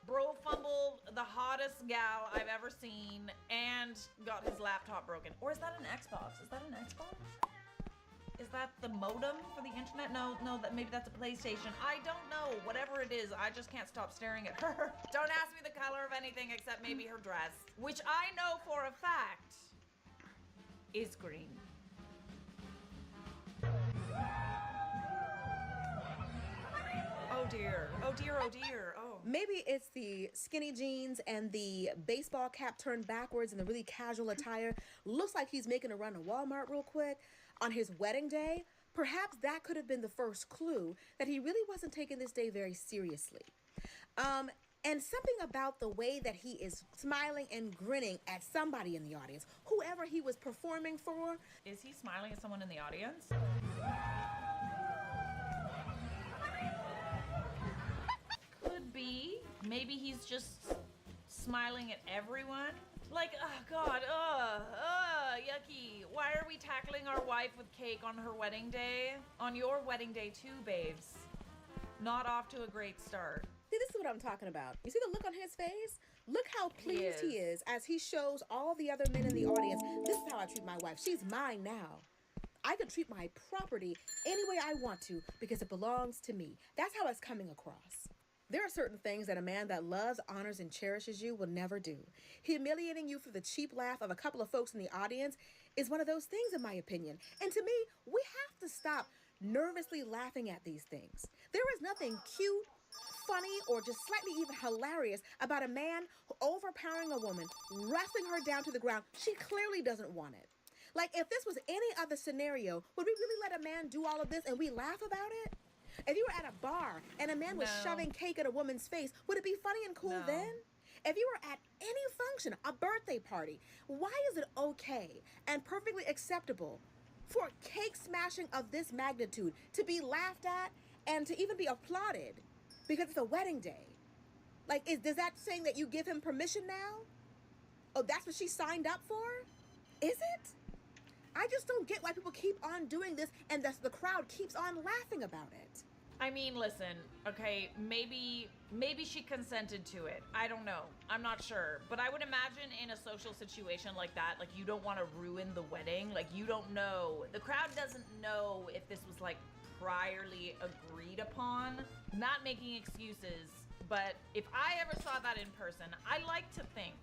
Bro fumbled the hottest gal I've ever seen and got his laptop broken. Or is that an Xbox? Is that the modem for the internet? No, maybe that's a PlayStation. I don't know. Whatever it is, I just can't stop staring at her. Don't ask me the color of anything except maybe her dress, which I know for a fact is green. Oh dear. Maybe it's the skinny jeans and the baseball cap turned backwards and the really casual attire. Looks like he's making a run to Walmart real quick on his wedding day. Perhaps that could have been the first clue that he really wasn't taking this day very seriously. And something about the way that he is smiling and grinning at somebody in the audience, whoever he was performing for. Is he smiling at someone in the audience? Could be. Maybe he's just smiling at everyone. Like, oh God, yucky. Why are we tackling our wife with cake on her wedding day? On your wedding day too, babes. Not off to a great start. See, this is what I'm talking about. You see the look on his face? Look how pleased he is as he shows all the other men in the audience. This is how I treat my wife. She's mine now. I can treat my property any way I want to because it belongs to me. That's how it's coming across. There are certain things that a man that loves, honors, and cherishes you will never do. Humiliating you for the cheap laugh of a couple of folks in the audience is one of those things, in my opinion. And to me, we have to stop nervously laughing at these things. There is nothing cute, funny, or just slightly even hilarious about a man overpowering a woman, wrestling her down to the ground. She clearly doesn't want it. Like, if this was any other scenario, would we really let a man do all of this and we laugh about it? If you were at a bar and a man was shoving cake at a woman's face, would it be funny and cool then? If you were at any function, a birthday party, why is it okay and perfectly acceptable for cake smashing of this magnitude to be laughed at and to even be applauded because it's a wedding day? Like, does that saying that you give him permission now? Oh, that's what she signed up for? Is it? I just don't get why people keep on doing this and the crowd keeps on laughing about it. I mean, listen, okay, maybe she consented to it. I don't know. I'm not sure. But I would imagine in a social situation like that, like, you don't want to ruin the wedding. Like, you don't know. The crowd doesn't know if this was, like, priorly agreed upon. Not making excuses, But if I ever saw that in person, I like to think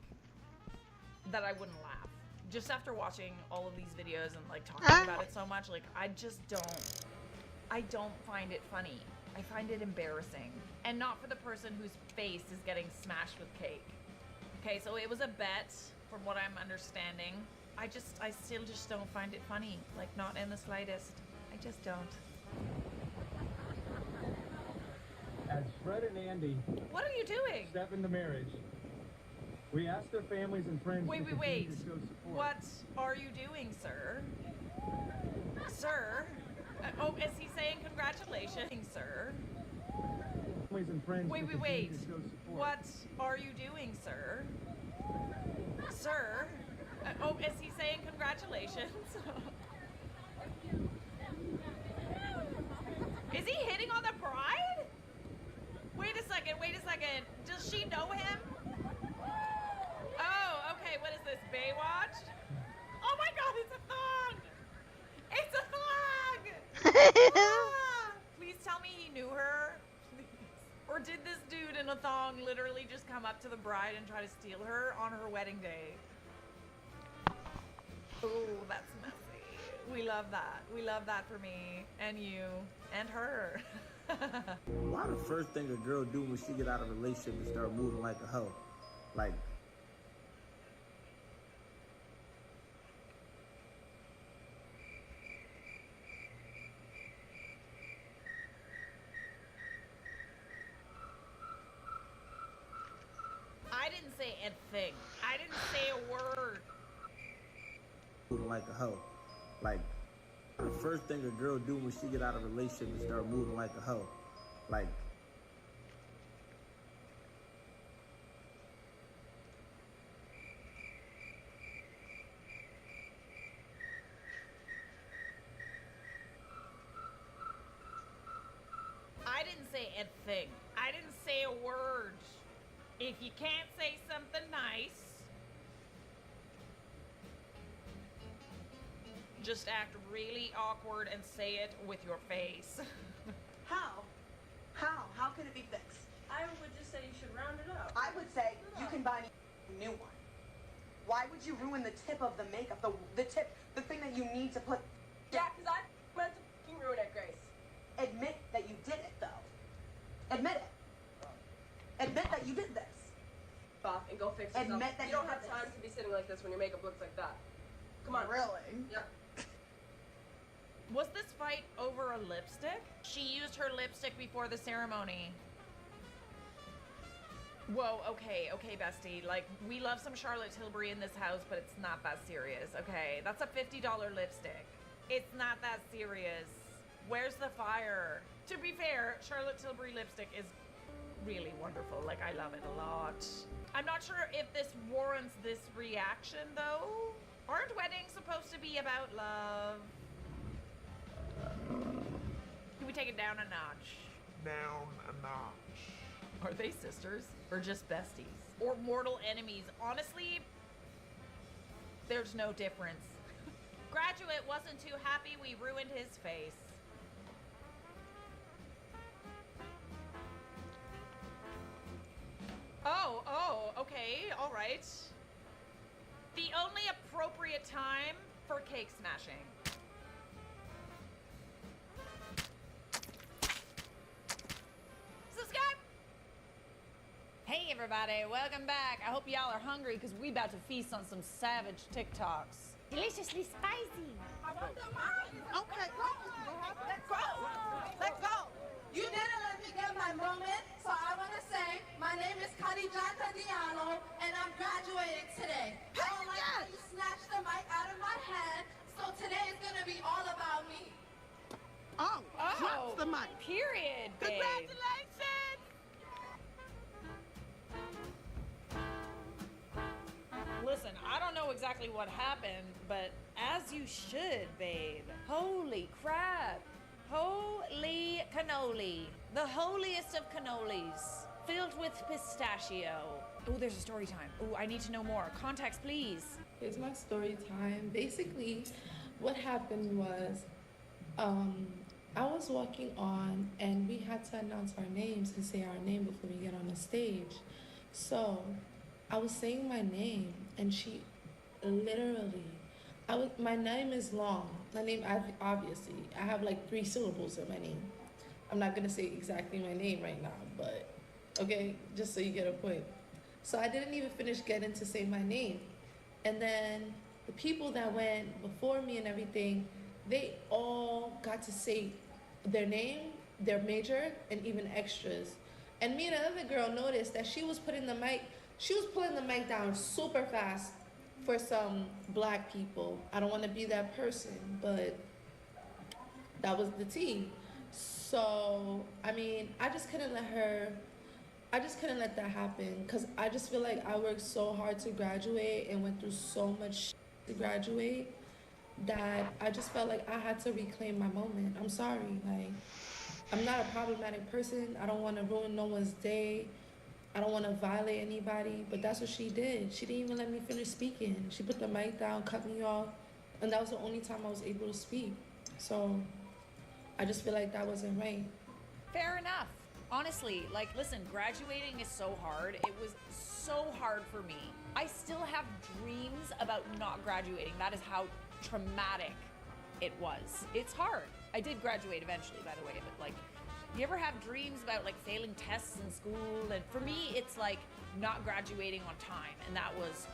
that I wouldn't laugh. Just after watching all of these videos and like talking about it so much, like I don't find it funny. I find it embarrassing. And not for the person whose face is getting smashed with cake. Okay, so it was a bet from what I'm understanding. I still just don't find it funny. Like, not in the slightest. I just don't. As Fred and Andy What are you doing? step into marriage, we ask their families and friends to continue Wait. to show support. What are you doing, sir? Sir? Is he saying congratulations, sir? Families and friends to Wait. continue to show support. What are you doing, sir? Sir? Is he saying congratulations? Is he hitting on the bride? Wait a second. Does she know him? Oh, okay. What is this, Baywatch? Oh my god, it's a thong! It's a thong! Please tell me he knew her. Please. Or did this dude in a thong literally just come up to the bride and try to steal her on her wedding day? Oh, that's messy. We love that. We love that for me and you and her. Why the first thing a girl do when she get out of a relationship is start moving like a hoe? Like, I didn't say a thing. I didn't say a word. moving like a hoe. Like, the first thing a girl do when she get out of a relationship is start moving like a hoe. Like, I didn't say a thing. I didn't say a word. If you can't say something nice, just act really awkward and say it with your face. How? How can it be fixed? I would just say you should round it up. I would say you can buy me a new one. Why would you ruin the tip of the makeup? The tip, the thing that you need to put. Yeah, because I meant to fucking ruin it, Grace. Admit that you did it, though. Admit it. Admit that you did this. Off and go fix yourself. Admit that you don't you have did time this. to be sitting like this when your makeup looks like that. Come on. Really? Yeah. Was this fight over a lipstick? She used her lipstick before the ceremony. Whoa, okay, bestie. Like, we love some Charlotte Tilbury in this house, but it's not that serious, okay? That's a $50 lipstick. It's not that serious. Where's the fire? To be fair, Charlotte Tilbury lipstick is really wonderful. Like, I love it a lot. I'm not sure if this warrants this reaction, though. Aren't weddings supposed to be about love? Can we take it down a notch? Down a notch. Are they sisters? Or just besties? Or mortal enemies? Honestly, there's no difference. Graduate wasn't too happy we ruined his face. Oh, okay, all right. The only appropriate time for cake smashing. Subscribe! Hey everybody, welcome back. I hope y'all are hungry because we about to feast on some savage TikToks. Deliciously spicy. Okay. Let's go. You didn't let me get my moment, so I want to say my name is Khadijata Diallo, and I'm graduating today. I don't like how you snatched the mic out of my hand, so today is going to be all about me. Oh, drops the mic. Period, babe. Congratulations! Listen, I don't know exactly what happened, but as you should, babe. Holy crap. Holy cannoli. The holiest of cannolis. Filled with pistachio. Oh, there's a story time. Oh, I need to know more. Context, please. Here's my story time. Basically, what happened was, I was walking on and we had to announce our names and say our name before we get on the stage. So I was saying my name and she literally, my name is long. My name, obviously, I have like 3 syllables in my name. I'm not gonna say exactly my name right now, but okay, just so you get a point. So I didn't even finish getting to say my name. And then the people that went before me and everything, they all got to say their name, their major, and even extras. And me and another girl noticed that she was pulling the mic down super fast for some black people. I don't want to be that person, but that was the tea. So, I mean, I just couldn't let that happen, because I just feel like I worked so hard to graduate and went through so much to graduate that I just felt like I had to reclaim my moment. I'm sorry, like, I'm not a problematic person. I don't want to ruin no one's day. I don't want to violate anybody, but that's what she did. She didn't even let me finish speaking. She put the mic down, cut me off, and that was the only time I was able to speak. So I just feel like that wasn't right. Fair enough. Honestly, like, listen, graduating is so hard. It was so hard for me. I still have dreams about not graduating. That is how traumatic it was. It's hard. I did graduate eventually, by the way, but like, you ever have dreams about like failing tests in school? And for me, it's like not graduating on time, and that was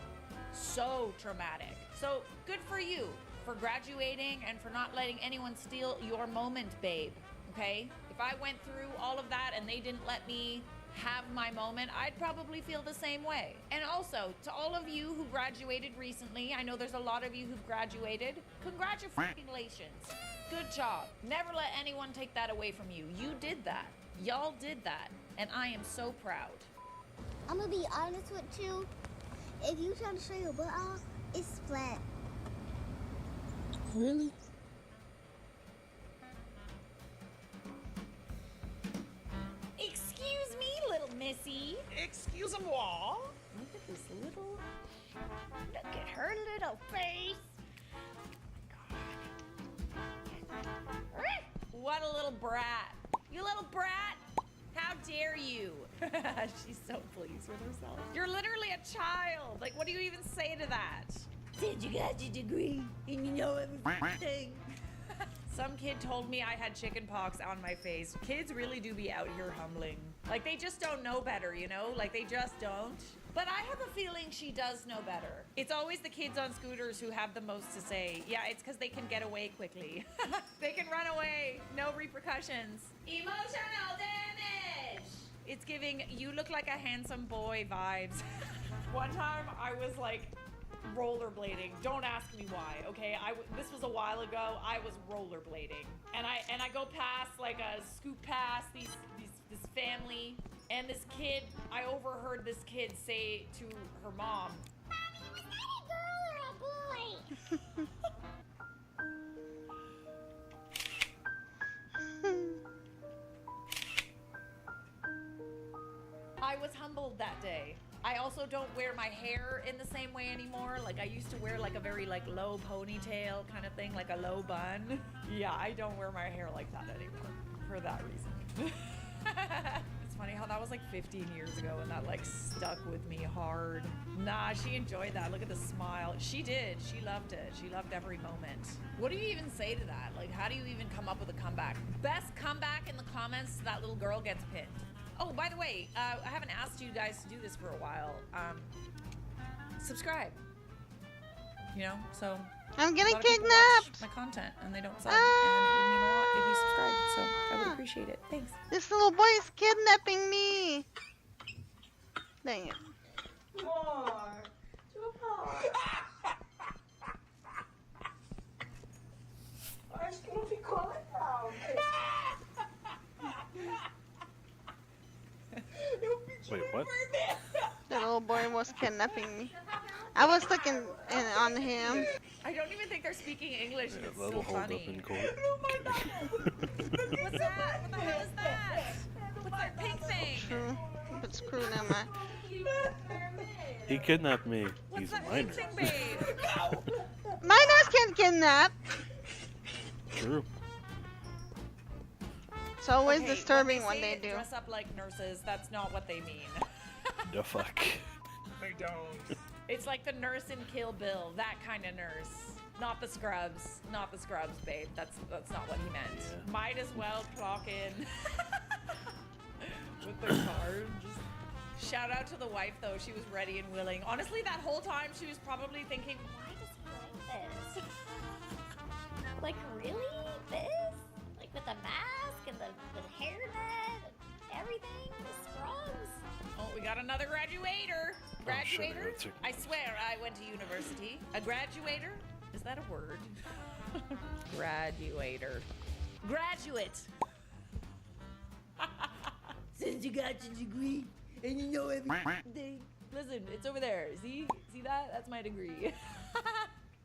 so traumatic. So good for you for graduating and for not letting anyone steal your moment, babe, okay? If I went through all of that and they didn't let me have my moment, I'd probably feel the same way. And also, to all of you who graduated recently, I know there's a lot of you who've graduated, congratulations. Good job. Never let anyone take that away from you. You did that. Y'all did that. And I am so proud. I'm gonna be honest with you. If you try to show your butt off, it's flat. Really? Excuse me, little missy. Excuse-moi. Look at this little... Look at her little face. What a little brat. You little brat. How dare you? She's so pleased with herself. You're literally a child. Like, what do you even say to that? Said you got your degree and you know everything. Some kid told me I had chicken pox on my face. Kids really do be out here humbling. Like, they just don't know better, you know? Like, they just don't. But I have a feeling she does know better. It's always the kids on scooters who have the most to say. Yeah, it's because they can get away quickly. They can run away. No repercussions. Emotional damage! It's giving you look like a handsome boy vibes. One time I was like rollerblading. Don't ask me why, okay? This was a while ago. I was rollerblading. And I go past, like a scoop past this family. And this kid, I overheard this kid say to her mom, "Mommy, was that a girl or a boy?" I was humbled that day. I also don't wear my hair in the same way anymore. Like, I used to wear like a very like low ponytail kind of thing, like a low bun. Yeah, I don't wear my hair like that anymore for that reason. It's funny how that was like 15 years ago and that like stuck with me hard. Nah, she enjoyed that. Look at the smile. She did. She loved it. She loved every moment. What do you even say to that? Like, how do you even come up with a comeback? Best comeback in the comments, that little girl gets pinned. Oh, by the way, I haven't asked you guys to do this for a while. Subscribe. You know, so I'm getting kidnapped. My content, and they don't sub, and it would mean a lot if you subscribe. So I would appreciate it. Thanks. This little boy is kidnapping me. Dang it. Wait, what? The little boy was kidnapping me. I was looking on him. I don't even think they're speaking English. Yeah, It's that'll so hold funny. up in court. What's that? What the hell is that? What's that pink thing? True. But screw them, man. He kidnapped me. He's a minor. Thing, babe? Minors can't kidnap. True. It's always Okay, disturbing when say they do. Dress up like nurses. That's not what they mean. The fuck? They don't. It's like the nurse in Kill Bill, that kind of nurse. Not the scrubs. Not the scrubs, babe. That's not what he meant. Yeah. Might as well clock in. With the card. Just shout out to the wife though. She was ready and willing. Honestly, that whole time she was probably thinking, why does he like this? Like, really? This? Like with the mask and the hairnet and everything? The scrubs? Oh, we got another graduator. Graduator? that's a- I swear I went to university. A graduator? Is that a word? Graduator. Graduate. Since you got your degree and you know everything. Listen, it's over there. See that? That's my degree.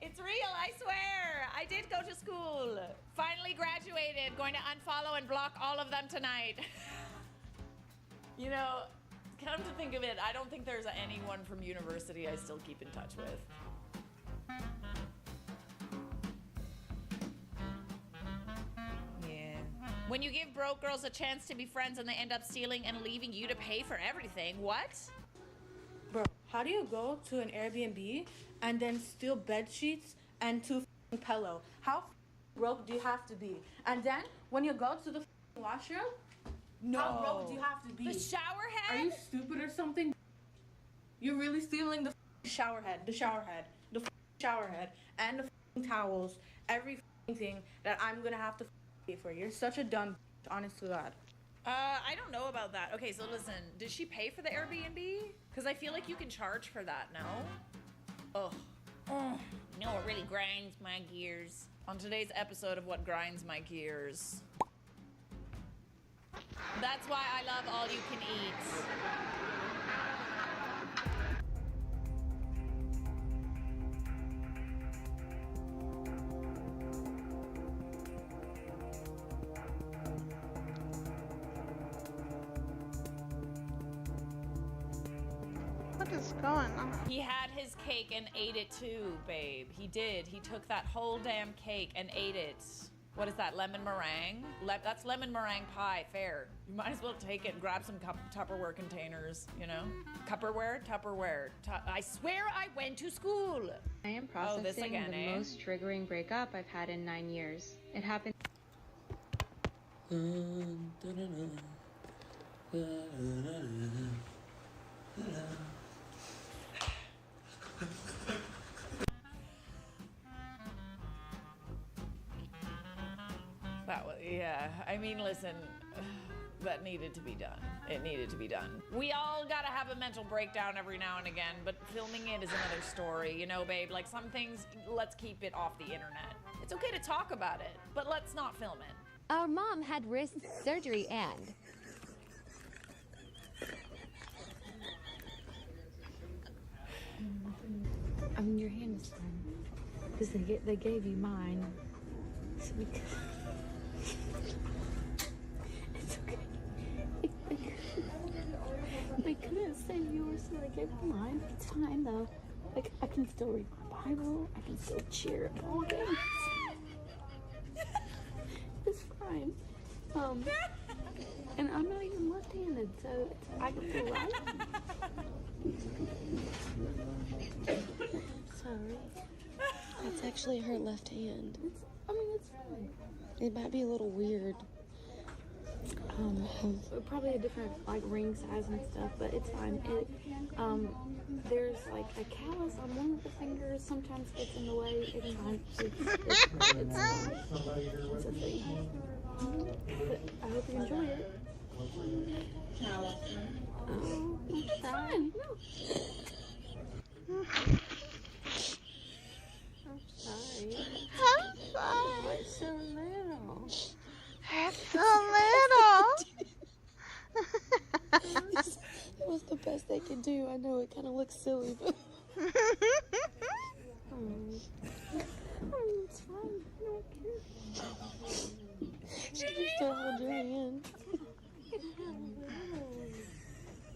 It's real, I swear. I did go to school. Finally graduated. Going to unfollow and block all of them tonight. You know, come to think of it, I don't think there's anyone from university I still keep in touch with. Yeah. When you give broke girls a chance to be friends and they end up stealing and leaving you to pay for everything, what? Bro, how do you go to an Airbnb and then steal bed sheets and 2 pillow? How broke do you have to be? And then when you go to the washroom, how broke do you have to be? The shower head? Are you stupid or something? You're really stealing the shower head, the shower head, the shower head, and the towels, every thing that I'm gonna have to pay for. You're such a dumb, honest to God. I don't know about that. Okay, so listen, did she pay for the Airbnb? Because I feel like you can charge for that, no? Ugh. You know what really grinds my gears? On today's episode of What Grinds My Gears. That's why I love all you can eat. What is going on? He had his cake and ate it too, babe. He did. He took that whole damn cake and ate it. What is that, lemon meringue? That's lemon meringue pie, fair. You might as well take it and grab some Tupperware containers, you know? Tupperware? I swear I went to school. I am Oh, this processing again, the eh? most triggering breakup I've had in 9 years. It happened. That was, yeah. I mean, listen, that needed to be done. It needed to be done. We all gotta have a mental breakdown every now and again, but filming it is another story, you know, babe? Like, some things, let's keep it off the internet. It's okay to talk about it, but let's not film it. Our mom had wrist surgery and... I mean, your hand is fine. Because they gave you mine. So it's okay. They couldn't save yours, so they gave me mine. It's fine, though. Like, I can still read my Bible. I can still cheer at ball games. It's fine. And I'm not even left-handed, so I can feel right. Sorry. That's actually her left hand. It's fine. It might be a little weird. Probably a different like ring size and stuff, but it's fine. There's like a callus on one of the fingers. Sometimes gets in the way. It's fine. It's a thing. But I hope you enjoy it. Oh, it's fine. No. I'm sorry. It's so little. It's so little. It was the best they could do. I know it kind of looks silly, but It's fine. I don't care. she can still hold your hand. Oh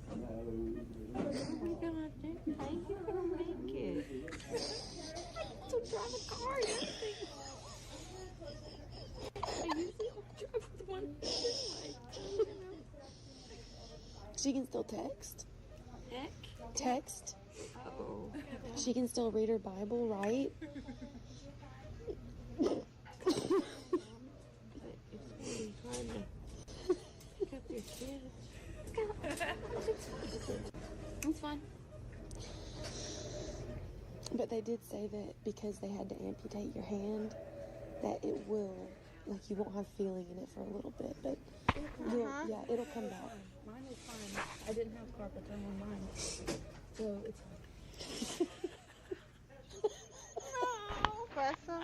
my God, you're gonna make it. To drive a car and everything. I usually drive with one hand. She can still text. Heck? Text. Uh-oh. She can still read her Bible, right? It's fine. But they did say that because they had to amputate your hand, that it will, like, you won't have feeling in it for a little bit, but yeah, it'll come back. Mine is fine. I didn't have carpets on mine, so it's fine. Oh, bless him.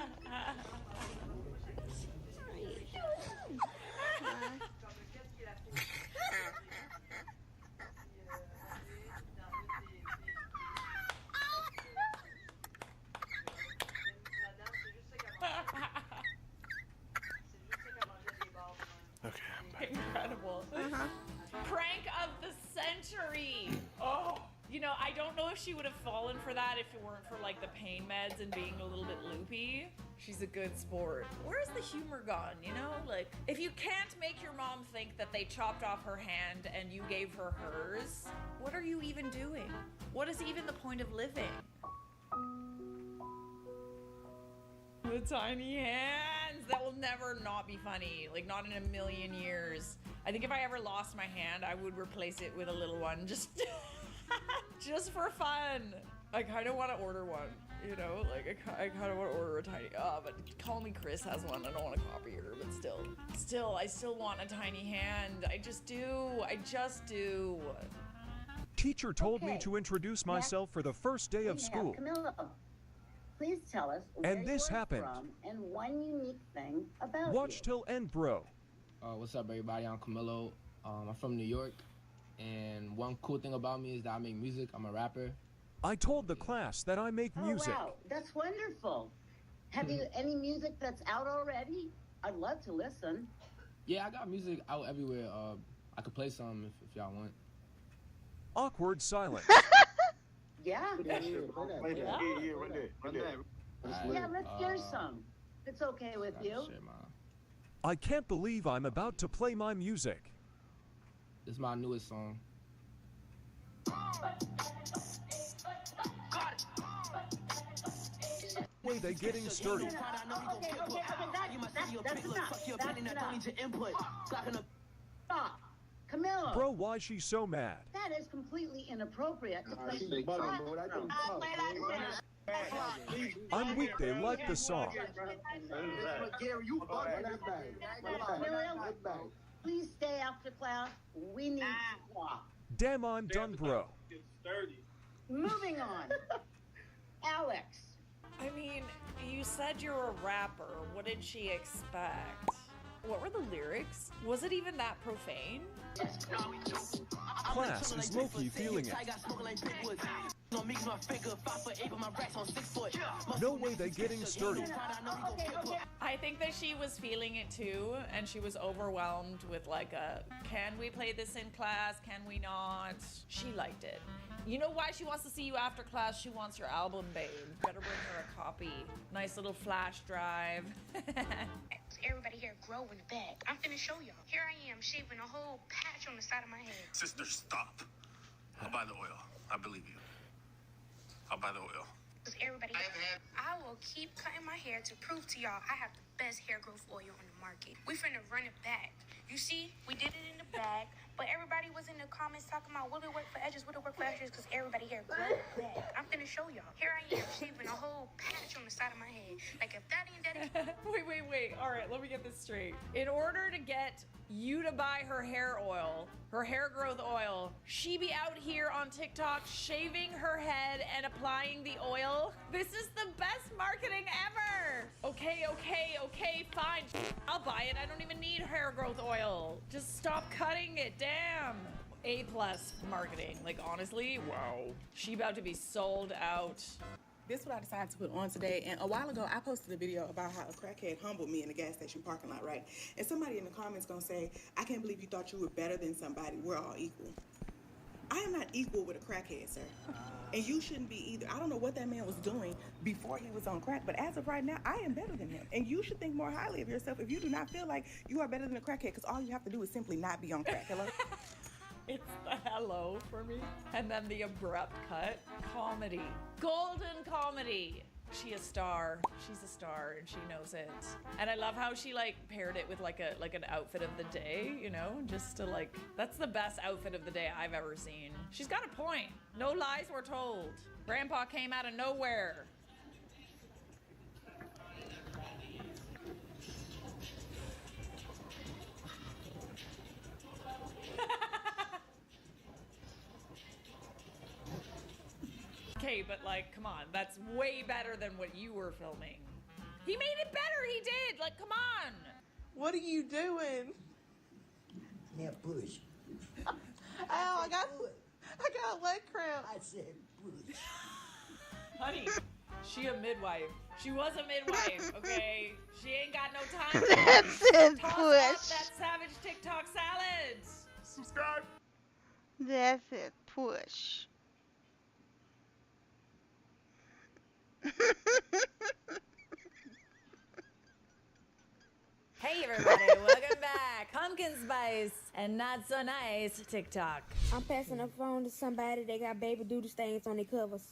Okay, I'm back. Incredible. Prank of the century. Oh, you know, I don't know if she would have fallen for that if it weren't for like the pain meds and being a little bit loopy. She's a good sport. Where's the humor gone, you know? Like, if you can't make your mom think that they chopped off her hand and you gave her hers, what are you even doing? What is even the point of living? The tiny hands. That will never not be funny. Like, not in a million years. I think if I ever lost my hand, I would replace it with a little one. Just for fun. I kind of want to order one. You know, like, I kind of want to order a tiny... but Call Me Chris has one. I don't want to copy her, but still, I still want a tiny hand. I just do. Teacher told me to introduce myself for the first day of school. Camilla, please tell us where And this you are happened. from and one unique thing about Watch you. till end, bro. What's up, everybody? I'm Camilo. I'm from New York, and one cool thing about me is that I make music. I'm a rapper. I told the class that I make music. Oh, wow, that's wonderful. Have you any music that's out already? I'd love to listen. Yeah, I got music out everywhere. I could play some if y'all want. Awkward silence. Yeah. Yeah, Yeah, let's hear some. If it's okay with you. I can't believe I'm about to play my music. This is my newest song. Way they getting sturdy. Okay, that's enough. Stop. Camilla. Bro, why she so mad? That is completely inappropriate to play I'm weak, they like the song. Please stay after class. We need to talk. Damn, I'm done, bro. Moving on. Alex. I mean, you said you're a rapper. What did she expect? What were the lyrics? Was it even that profane? Class is low-key feeling it. No way they getting sturdy. I think that she was feeling it too, and she was overwhelmed with like can we play this in class? Can we not? She liked it. You know why she wants to see you after class? She wants your album, babe. Better bring her a copy. Nice little flash drive. Everybody here grow in the bag. I'm finna show y'all. Here I am shaving a whole patch on the side of my head. Sister, stop. I'll buy the oil. I believe you. I'll buy the oil. Everybody, I will keep cutting my hair to prove to y'all I have the best hair growth oil on the market. We finna run it back. You see, we did it in the bag, but everybody was in the comments talking about will it work for edges, will it work for edges, because everybody here grow back. I'm finna show y'all. Here I am shaving a whole patch on the side of my head. Like if that ain't that. Wait. All right, let me get this straight. In order to get you to buy her hair oil, her hair growth oil, she be out here on TikTok shaving her head and applying the oil. This is the best marketing ever. Okay, fine. I'll buy it. I don't even need hair growth oil. Just stop cutting it. Damn. A+ marketing. Like, honestly, wow. She about to be sold out. This is what I decided to put on today, and a while ago I posted a video about how a crackhead humbled me in the gas station parking lot, right? And somebody in the comments gonna say, I can't believe you thought you were better than somebody. We're all equal. I am not equal with a crackhead, sir. And you shouldn't be either. I don't know what that man was doing before he was on crack, but as of right now, I am better than him. And you should think more highly of yourself if you do not feel like you are better than a crackhead, because all you have to do is simply not be on crack. Hello? It's the hello for me. And then the abrupt cut. Comedy. Golden comedy. She's a star. She's a star and she knows it. And I love how she like paired it with like an outfit of the day, you know, just to like, that's the best outfit of the day I've ever seen. She's got a point. No lies were told. Grandpa came out of nowhere. Okay, but like, come on, that's way better than what you were filming. He made it better, he did, like, come on. What are you doing? Now push. Ow, I got a leg cramp. I said push. Honey, she a midwife. She was a midwife, okay? She ain't got no time for That's it, Toss push. up that savage TikTok salad. Subscribe. That's it. Push. Hey everybody, welcome back. Pumpkin Spice and Not So Nice TikTok. I'm passing the phone to somebody. They got baby doodle stains on their covers.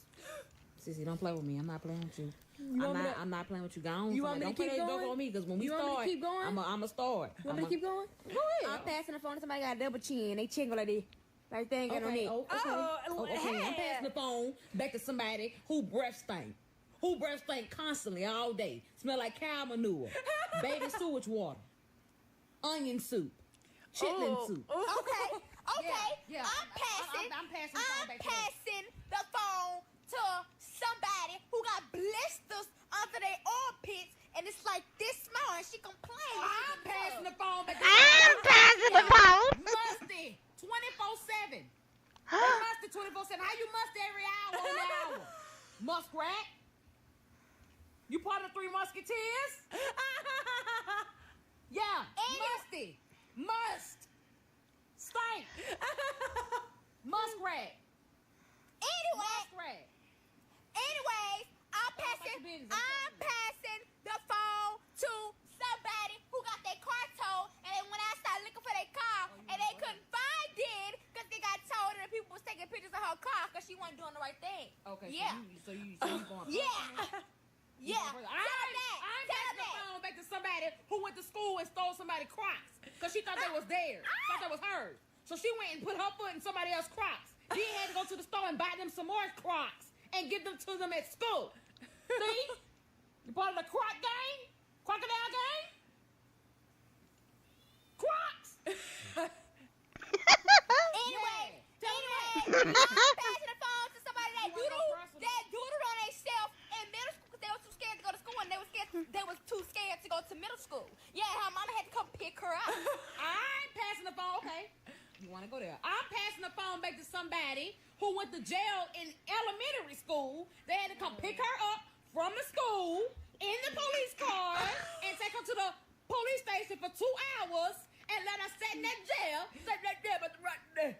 Sissy, don't play with me. I'm not playing with you. You want me to- I'm not playing with you. Go on. You want me to Don't play keep that going? joke on me, because when we You want me to start, keep going? I'm a start. You want me to keep going? Go ahead. I'm passing the phone to somebody got a double chin. They chingle like this. Like they ain't got no Okay, neck. okay. I'm passing the phone back to somebody who breath stink. Who breath stink constantly all day. Smell like cow manure. Baby sewage water. Onion soup. Chitlin soup. Okay. Yeah. I'm passing. I'm passing the phone to somebody who got blisters under their armpits, and it's like this small, and she complains. I'm passing the phone back to I'm passing the phone. Musty 24/7. They musty 24/7. How you musty every hour on the hour? Muskrat. You part of the Three Musketeers? Yeah. Musty. Must. Stink. Muskrat. Muskrat. Anyways, I'm passing the phone to somebody who got their car towed, and they went outside looking for their car, and they couldn't find it because they got told, and the people was taking pictures of her car because she wasn't doing the right thing. Okay, Yeah. so you going Yeah. Yeah. I'm passing the phone back to somebody who went to school and stole somebody's Crocs because she thought they was theirs. Thought that was hers. So she went and put her foot in somebody else's Crocs. Then had to go to the store and buy them some more Crocs and give them to them at school. See? You part of the Croc gang? Crocodile gang? Crocs! Anyway, I'm passing the phone to somebody that doodled on themselves in middle school because they were too scared to go to school, and they was too scared to go to middle school. Yeah, her mama had to come pick her up. I'm passing the phone. Okay. You want to go there? I'm passing the phone back to somebody who went to jail in elementary school. They had to come pick her up from the school in the police car and take her to the police station for 2 hours and let her sit in that jail. Sit that jail, about to rot to death.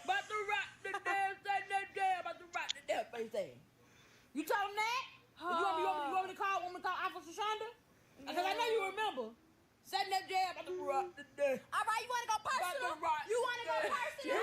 About to rot to death. Sit in that jail, about to rot to death. They say. You told them that? You want me to call Officer Shonda? Because I know you remember. Setting that jab at the rock to death. All right, you want to go personal? You want to go personal?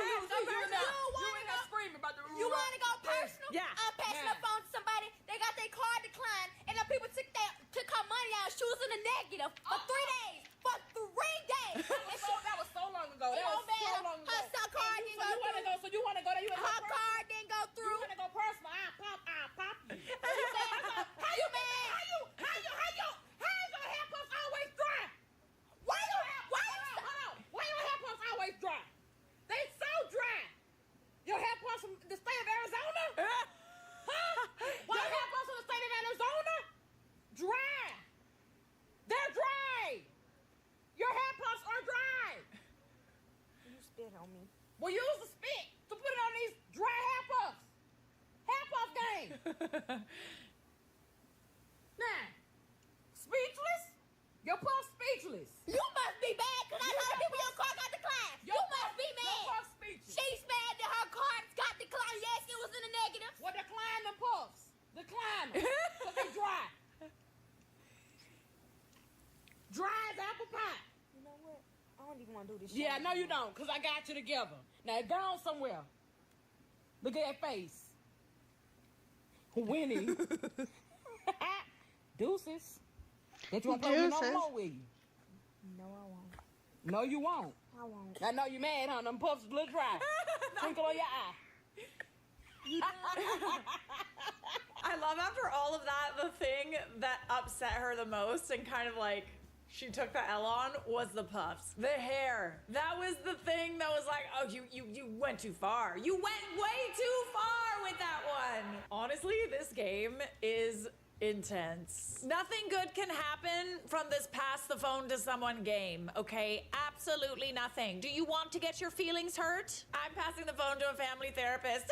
You want to go personal? Yeah. I'm passing the phone to somebody. They got their card declined, and the people took her money out. She was in the negative for 3 days. For 3 days. That was so long ago. That was so long ago. Her card didn't go through. So you want to go there? Her card didn't go through. You want to go personal? I'll pop you. How you mad? How is your hair puffs always dry? Why your hair puffs always dry? They so dry. Your hair puffs from the state of Arizona? Why your hair puffs from the state of Arizona? Dry. They're dry. Your hair puffs are dry. You spit on me. Well, use the spit to put it on these dry hair puffs. Hair puff game. Nah. Speechless? Your puff speechless. You must be mad because I told people your car got declined. You must be mad. Your puff speechless. She's mad that her car got declined. Yes, it was in the negative. Well, decline the puffs. Decline them. Because they dry. Dry as apple pie. You know what? I don't don't even want to do this. Yeah, no, you don't, because I got you together. Now, go on somewhere. Look at that face. Winnie. Deuces. That you won't play with me no more, will you? No, I won't. No, you won't. I won't. I know you mad, huh? Them puffs a little dry. Twinkle on your eye. I love after all of that, the thing that upset her the most and kind of like she took the L on was the puffs. The hair. That was the thing that was like, oh, you went too far. You went way too far with that one. Honestly, this game is intense. Nothing good can happen from this pass the phone to someone game, okay? Absolutely nothing. Do you want to get your feelings hurt? I'm passing the phone to a family therapist.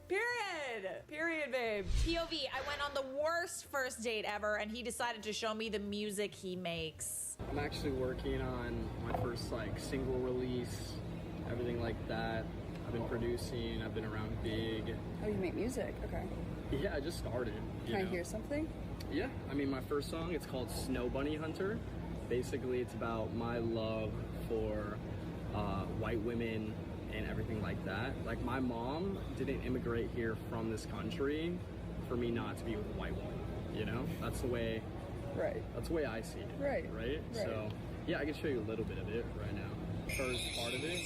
Period, babe. POV, I went on the worst first date ever and he decided to show me the music he makes. I'm actually working on my first like single release, everything like that. I've been producing, I've been around big. Oh, you make music? Okay. Yeah, I just started. Can I hear something? Yeah, I mean my first song, it's called Snow Bunny Hunter. Basically it's about my love for white women and everything like that. Like my mom didn't immigrate here from this country for me not to be with a white woman, you know? That's the way that's the way I see it. Right? So yeah, I can show you a little bit of it right now. First part of it,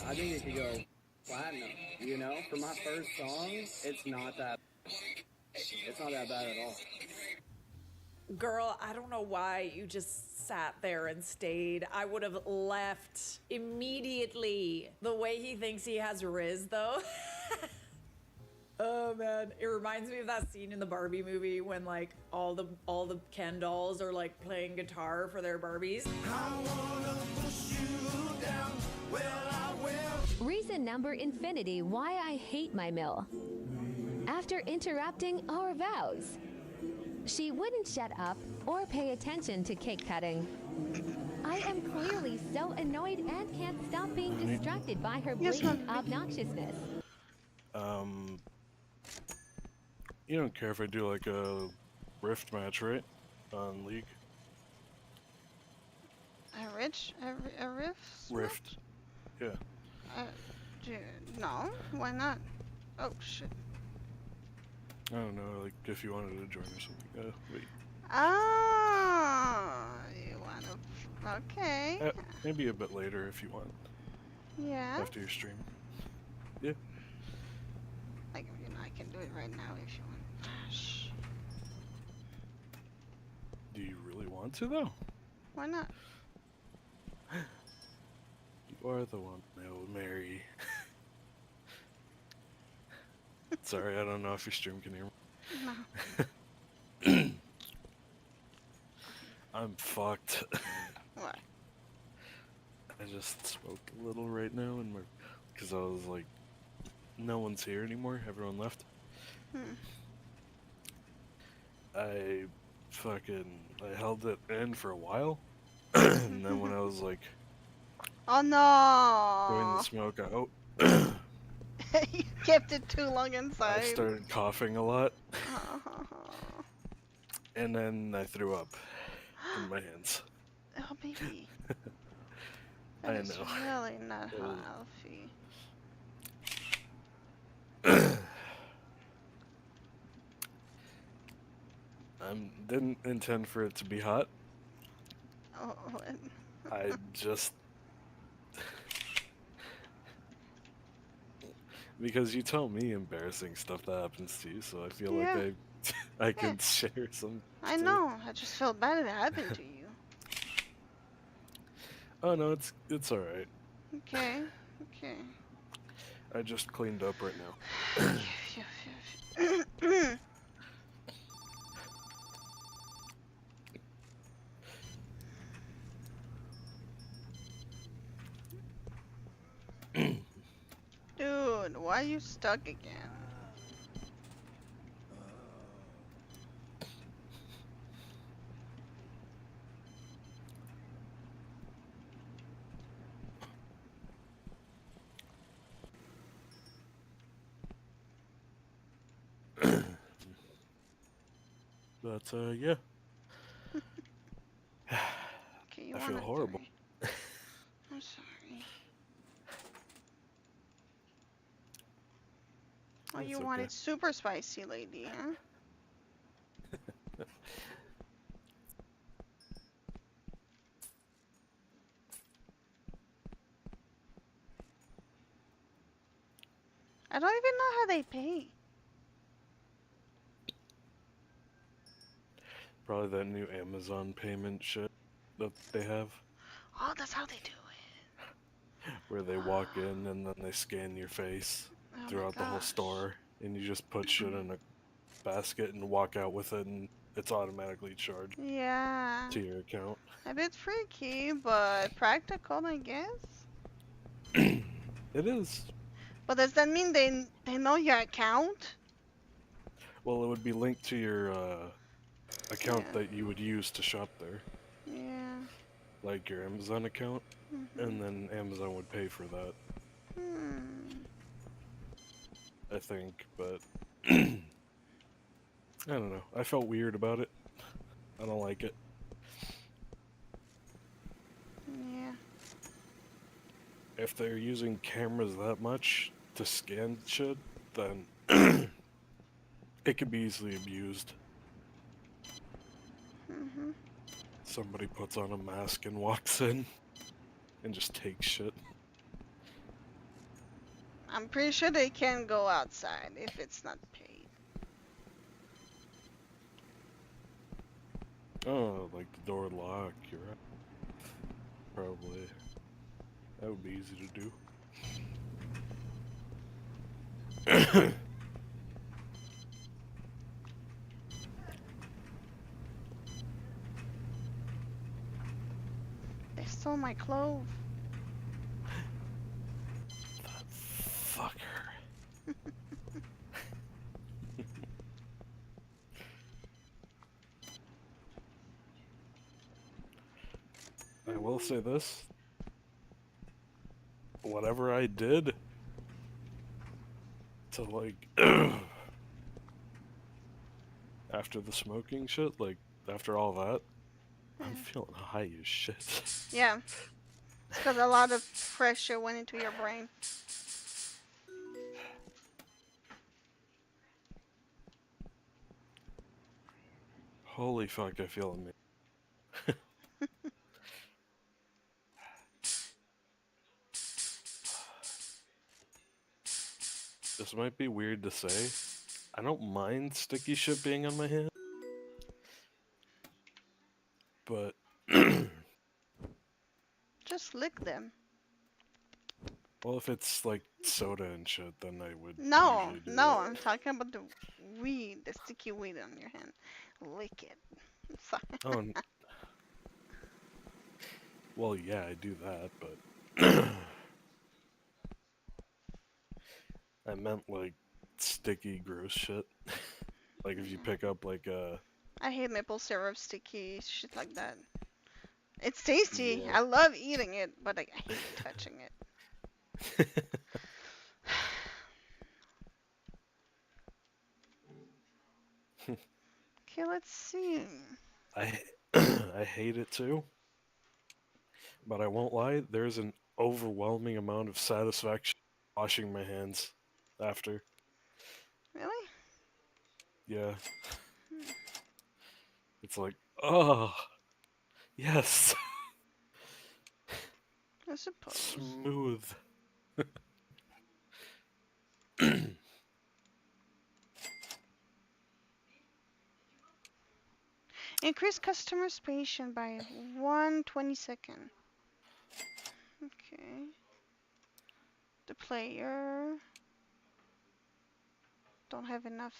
I think it could go platinum, you know? For my first song, it's not that bad at all. Girl, I don't know why you just sat there and stayed. I would have left immediately. The way he thinks he has Riz, though. Oh man, it reminds me of that scene in the Barbie movie when like all the Ken dolls are like playing guitar for their Barbies. I wanna push you down. Well, I will. Reason number infinity why I hate my mill. After interrupting our vows, she wouldn't shut up or pay attention to cake cutting. I am clearly so annoyed and can't stop being distracted by her blatant obnoxiousness. You don't care if I do like a Rift match, right? On League? A rift? Rift. Yeah. No, why not? Oh shit. I don't know, like if you wanted to join or something. Wait. Oh, you wanna? Okay. Maybe a bit later if you want. Yeah. After your stream. Yeah. Like, you know, I can do it right now if you want. Shh. Do you really want to though? Why not? You are the one I will marry. Sorry, I don't know if your stream can hear me. No. I'm fucked. What? I just smoked a little right now, and because I was like, no one's here anymore. Everyone left. I held it in for a while, and then when I was like, oh no! going to smoke out. You kept it too long inside. I started coughing a lot. And then I threw up in my hands. Oh, baby. I That is know. really not healthy. Didn't intend for it to be hot. Oh, I just... Because you tell me embarrassing stuff that happens to you, so I feel like I can share some. I know. I just felt bad it happened to you. Oh no, it's all right. Okay. Okay. I just cleaned up right now. Dude, why are you stuck again? But yeah. I feel wanna horrible. I'm sorry. Oh, It's you okay. want it super spicy, lady, huh? I don't even know how they pay. Probably that new Amazon payment shit that they have, Oh, that's how they do it. where they walk in and then they scan your face Oh my throughout the whole gosh. store, and you just put shit in a basket and walk out with it, and it's automatically charged Yeah. to your account. A bit freaky, but practical, I guess. It is. But does that mean they know your account? Well, it would be linked to your account that you would use to shop there, Yeah. like your Amazon account, and then Amazon would pay for that, I think, but I don't know. I felt weird about it. I don't like it. Yeah. If they're using cameras that much to scan shit, then it could be easily abused. Somebody puts on a mask and walks in and just takes shit. I'm pretty sure they can go outside if it's not paid. Oh, like the door lock, you're right. Probably. That would be easy to do. They stole my clove. Fucker. I will say this. Whatever I did to, like, after the smoking shit, like, after all that, I'm feeling high as shit. Yeah. It's because a lot of pressure went into your brain. Holy fuck, I feel amazing. This might be weird to say. I don't mind sticky shit being on my hand. But Just lick them. well, if it's like soda and shit, then I would. No, usually do no, that. I'm talking about the weed, the sticky weed on your hand. Lick it. Sorry. Oh, well, yeah, I do that, but I meant like sticky, gross shit. Like if you pick up like a. I hate maple syrup, sticky, shit like that. It's tasty. Yeah. I love eating it, but I hate touching it. Okay, let's see. I hate it too. But I won't lie, there's an overwhelming amount of satisfaction washing my hands after. Really? Yeah. It's like, oh, yes. I suppose. Smooth. Increase customer's patience by 1/22. Okay. The player don't have enough.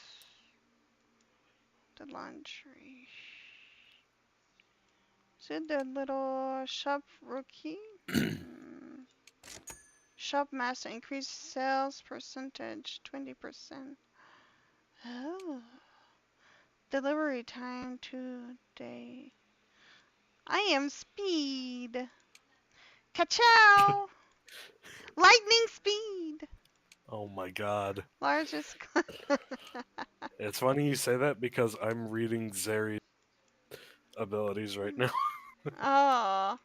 The laundry. Is it the little shop rookie? Shop master increase sales percentage 20%. Oh. Delivery time today. I am speed. Ka-chow! Lightning speed. Oh my god. Largest. It's funny you say that because I'm reading Zeri's abilities right now. Oh.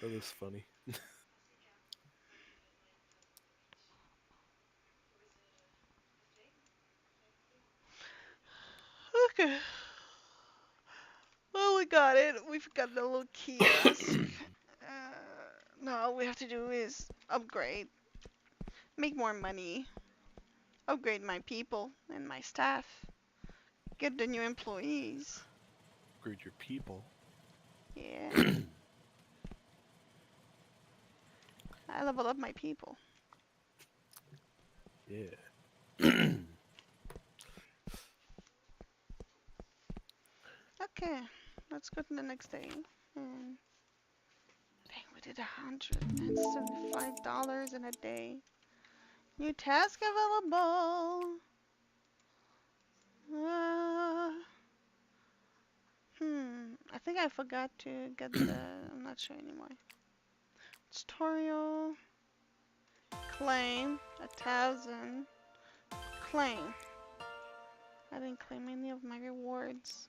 That is funny. Okay. Well, we got it. We've got the little kiosk. Now all we have to do is upgrade, make more money, upgrade my people and my staff, get the new employees. Upgrade your people. Yeah. I level up my people. Yeah. Okay, let's go to the next day. And dang, we did $175 in a day. New task available. I think I forgot to get the. I'm not sure anymore. Tutorial. Claim 1,000. Claim. I didn't claim any of my rewards.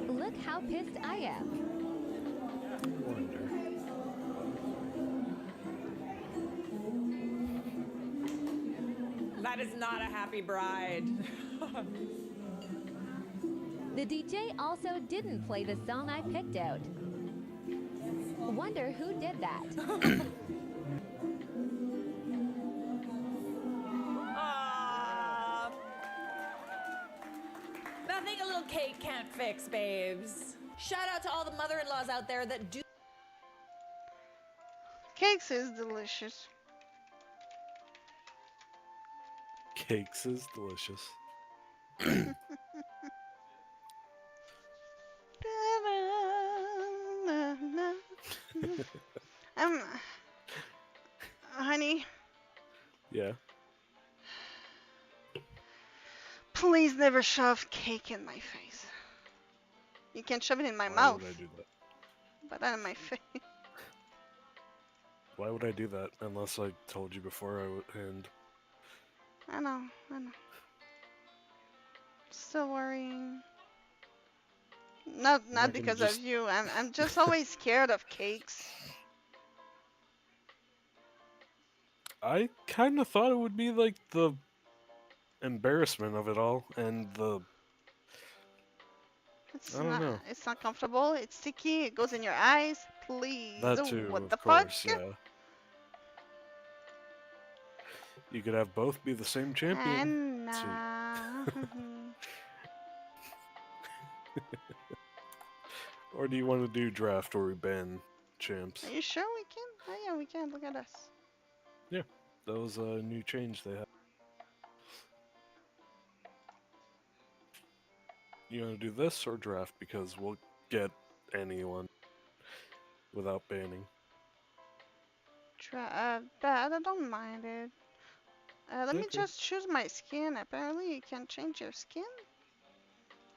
Look how pissed I am. That is not a happy bride. The DJ also didn't play the song I picked out. Wonder who did that. Aww. Nothing a little cake can't fix, babes. Shout out to all the mother-in-laws out there that do. Cakes is delicious. Cakes is delicious. Honey, Yeah. please never shove cake in my face. You can shove it in my Why mouth, would I do that? but not in my face. Why would I do that unless I told you before I would? And I know. Still worrying. Not gonna because just- of you. I'm just always scared of cakes. I kind of thought it would be like the embarrassment of it all and the. It's I don't not. know. It's not comfortable. It's sticky. It goes in your eyes. Please. That too, What of the course, fuck? yeah. You could have both be the same champion. Anna. Or do you want to do draft or we ban champs? Are you sure we can? Oh yeah, we can. Look at us. Yeah, that was a new change they had. You want to do this or draft? Because we'll get anyone without banning. That I don't mind it. Let me Okay. just choose my skin. Apparently, you can change your skin.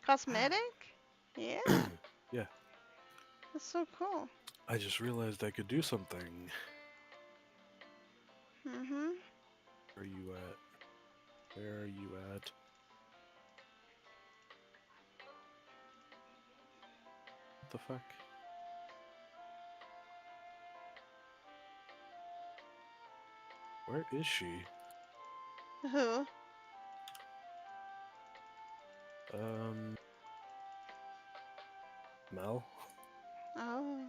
Cosmetic? Yeah, Yeah, that's so cool. I just realized I could do something. Mhm. Where are you at? Where are you at? What the fuck? Where is she? Who? Mel? Oh.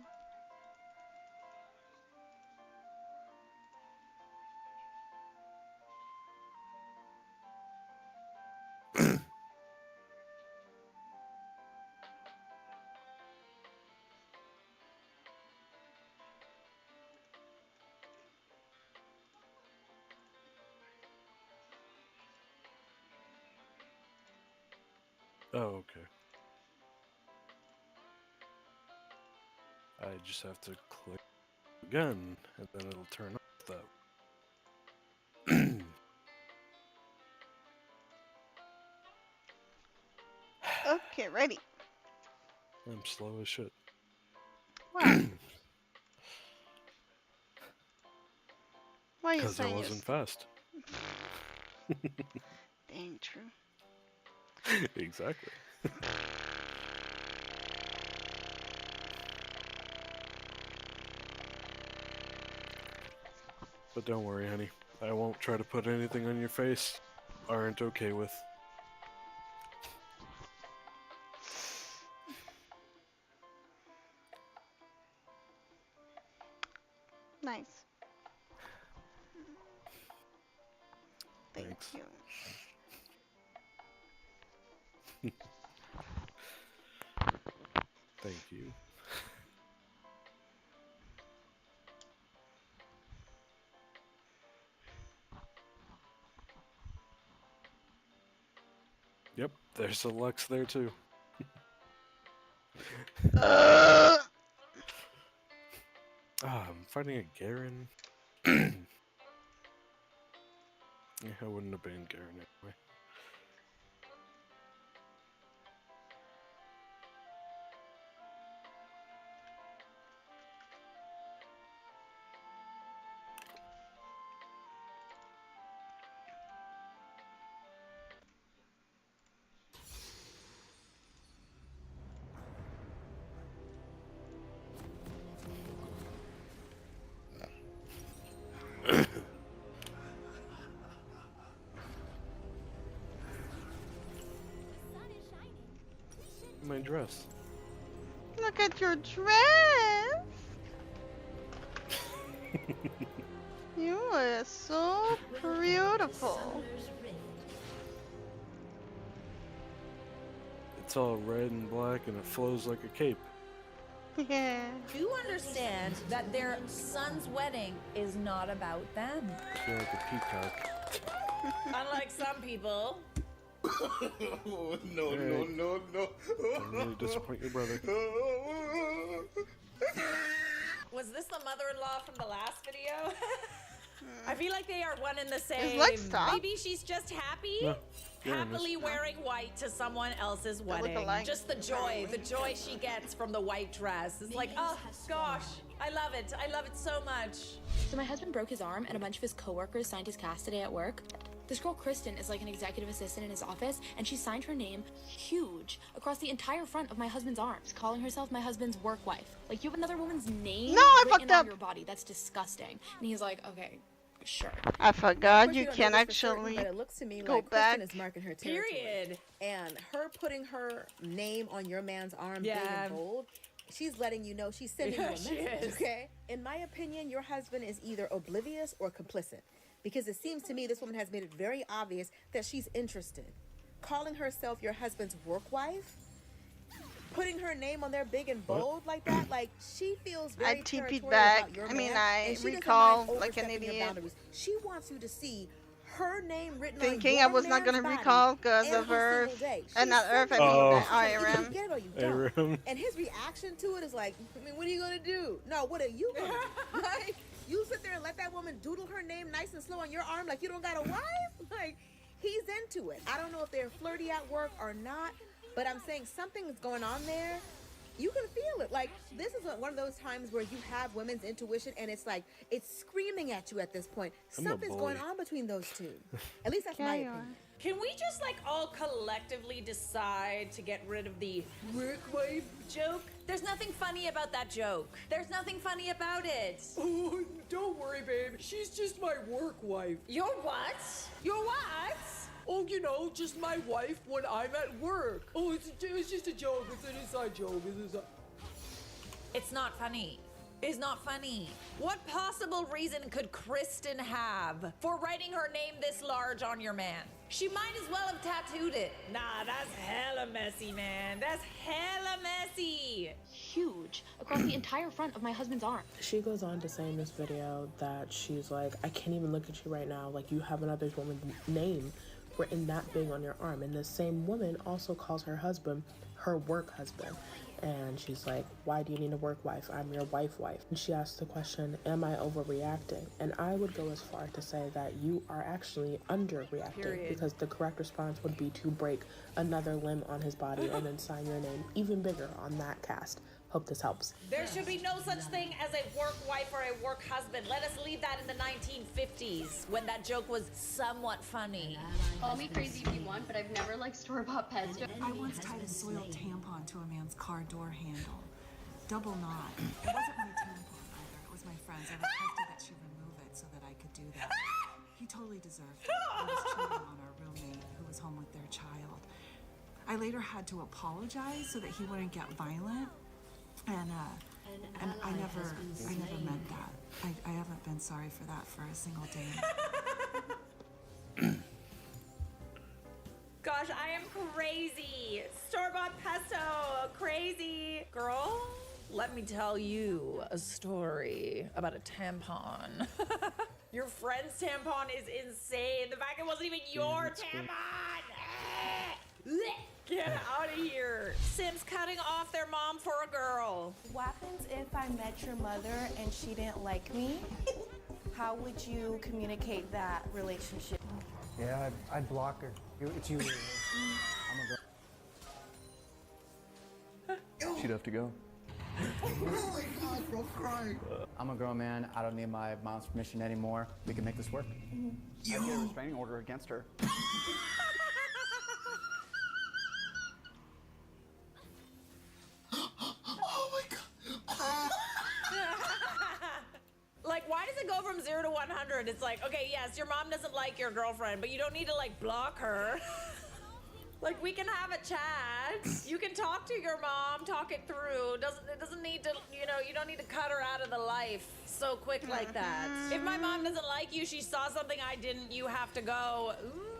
Oh, okay. I just have to click again, and then it'll turn off that. Okay, ready. I'm slow as shit. Why? Why are you Because I saying wasn't fast. Dang true. Exactly. But don't worry, honey. I won't try to put anything on your face aren't okay with. Nice. Thanks. You. Thank you. Yep, there's a Lux there too. I'm fighting a Garen. Yeah, I wouldn't have been Garen anyway. My dress. Look at your dress. You are so beautiful. It's all red and black and it flows like a cape. Yeah. Do you understand that their son's wedding is not about them? I feel like a peacock. Unlike some people. No, no, no, no. Don't really disappoint your brother. Was this the mother-in-law from the last video? I feel like they are one and the same. Lex stop? Maybe she's just happy, No, Garen happily is. wearing white to someone else's look wedding. alike. Just the joy she gets from the white dress. It's like, oh gosh, I love it. I love it so much. So my husband broke his arm and a bunch of his coworkers signed his cast today at work. This girl, Kristen, is like an executive assistant in his office, and she signed her name huge across the entire front of my husband's arms, calling herself my husband's work wife. Like, you have another woman's name written fucked on up. your body. That's disgusting. And he's like, okay, sure. I forgot Of course you don't can know this for certain, actually but it looks to me go like back. Kristen is marking her territory. Period. And her putting her name on your man's arm big Yeah. and bold, she's letting you know, she's sending Yeah, you a she message, is. okay? In my opinion, your husband is either oblivious or complicit. Because it seems to me this woman has made it very obvious that she's interested. Calling herself your husband's work wife, putting her name on there big and bold like that, like she feels very I TP'd territorial back. about your I mean, man, I and she doesn't recall mind like an overstepping your idiot. boundaries. She wants you to see her name written Thinking on I your was not man's gonna body recall because of every Earth. single day. And not She's Earth, I sending mean you that. IRM. You get it or you don't. ARM. And his reaction to it is like, I mean, what are you gonna do? No, what are you gonna do? Like, you sit there and let that woman doodle her name nice and slow on your arm like you don't got a wife? Like, he's into it. I don't know if they're flirty at work or not, but I'm saying something is going on there. You can feel it. Like, this is one of those times where you have women's intuition and it's like, it's screaming at you at this point. I'm a Something's going boy. on between those two. At least that's my opinion. Can we just like all collectively decide to get rid of the work wife joke? There's nothing funny about that joke. There's nothing funny about it. Oh, don't worry, babe. She's just my work wife. Your what? Your what? Oh, you know, just my wife when I'm at work. Oh, it's just a joke. It's an inside joke. It's not funny. It's not funny. What possible reason could Kristen have for writing her name this large on your man? She might as well have tattooed it. Nah, that's hella messy, man. That's hella messy. Huge across the entire front of my husband's arm. She goes on to say in this video that she's like, I can't even look at you right now. Like, you have another woman's name were in that big on your arm. And the same woman also calls her husband her work husband. And she's like, why do you need a work wife? I'm your wife. And she asks the question, am I overreacting? And I would go as far to say that you are actually underreacting. Period. Because the correct response would be to break another limb on his body and then sign your name even bigger on that cast. Hope this helps. There should be no such thing as a work wife or a work husband. Let us leave that in the 1950s when that joke was somewhat funny. Call me crazy if you want, but I've never liked store-bought pesto. I once tied a soiled tampon to a man's car door handle. Double knot. It wasn't my tampon either. It was my friend's. I requested that she remove it so that I could do that. He totally deserved it. He was cheating on our roommate who was home with their child. I later had to apologize so that he wouldn't get violent. And I never meant that. I haven't been sorry for that for a single day. Gosh, I am crazy. Store-bought pesto, crazy. Girl, let me tell you a story about a tampon. Your friend's tampon is insane. The fact it wasn't even your tampon. Get out of here. Sims cutting off their mom for a girl. What happens if I met your mother and she didn't like me? How would you communicate that relationship? Yeah, I'd block her. It's you. She'd have to go. Oh my God, bro, crying. I'm a grown man. I don't need my mom's permission anymore. We can make this work. I get a restraining order against her. Like, why does it go from 0 to 100? It's like, okay, yes, your mom doesn't like your girlfriend, but you don't need to, like, block her. Like, we can have a chat. You can talk to your mom, talk it through. It doesn't need to, you know, you don't need to cut her out of the life so quick like that. If my mom doesn't like you, she saw something I didn't, you have to go.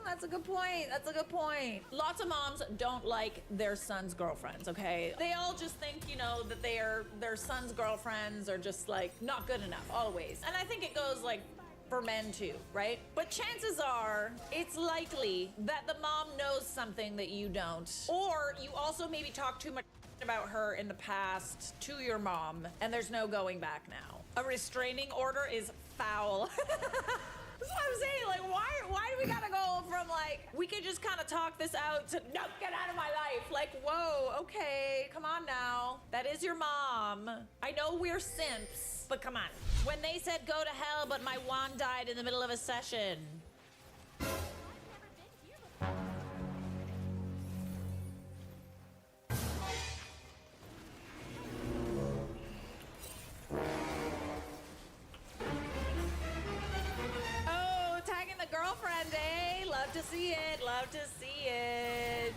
That's a good point. That's a good point. Lots of moms don't like their son's girlfriends, okay? They all just think, you know, that their son's girlfriends are just, like, not good enough, always. And I think it goes, like, for men too, right? But chances are, it's likely that the mom knows something that you don't. Or you also maybe talk too much about her in the past to your mom, and there's no going back now. A restraining order is foul. That's what I'm saying, like, why do we gotta go from, like, we could just kind of talk this out to, no, get out of my life. Like, whoa, okay, come on now. That is your mom. I know we're simps, but come on. When they said go to hell, but my wand died in the middle of a session. Oh, tagging the girlfriend, eh? Love to see it, love to see it.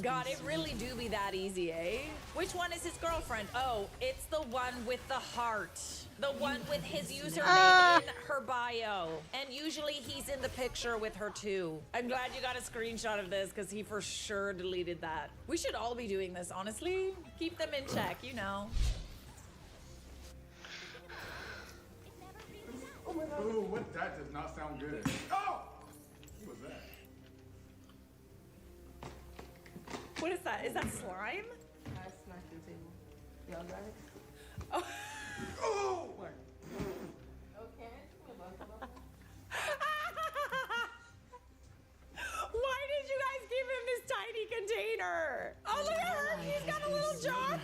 God, it really do be that easy, eh? Which one is his girlfriend? Oh, it's the one with the heart. The one with his username in her bio. And usually he's in the picture with her too. I'm glad you got a screenshot of this because he for sure deleted that. We should all be doing this, honestly. Keep them in check, you know. Ooh, what? That does not sound good. Oh! What was that? What is that? Is that slime? I smacked the table. Y'all got it? Oh. Oh! Okay. Why did you guys give him this tiny container? Oh, look at her. She's got a little jar.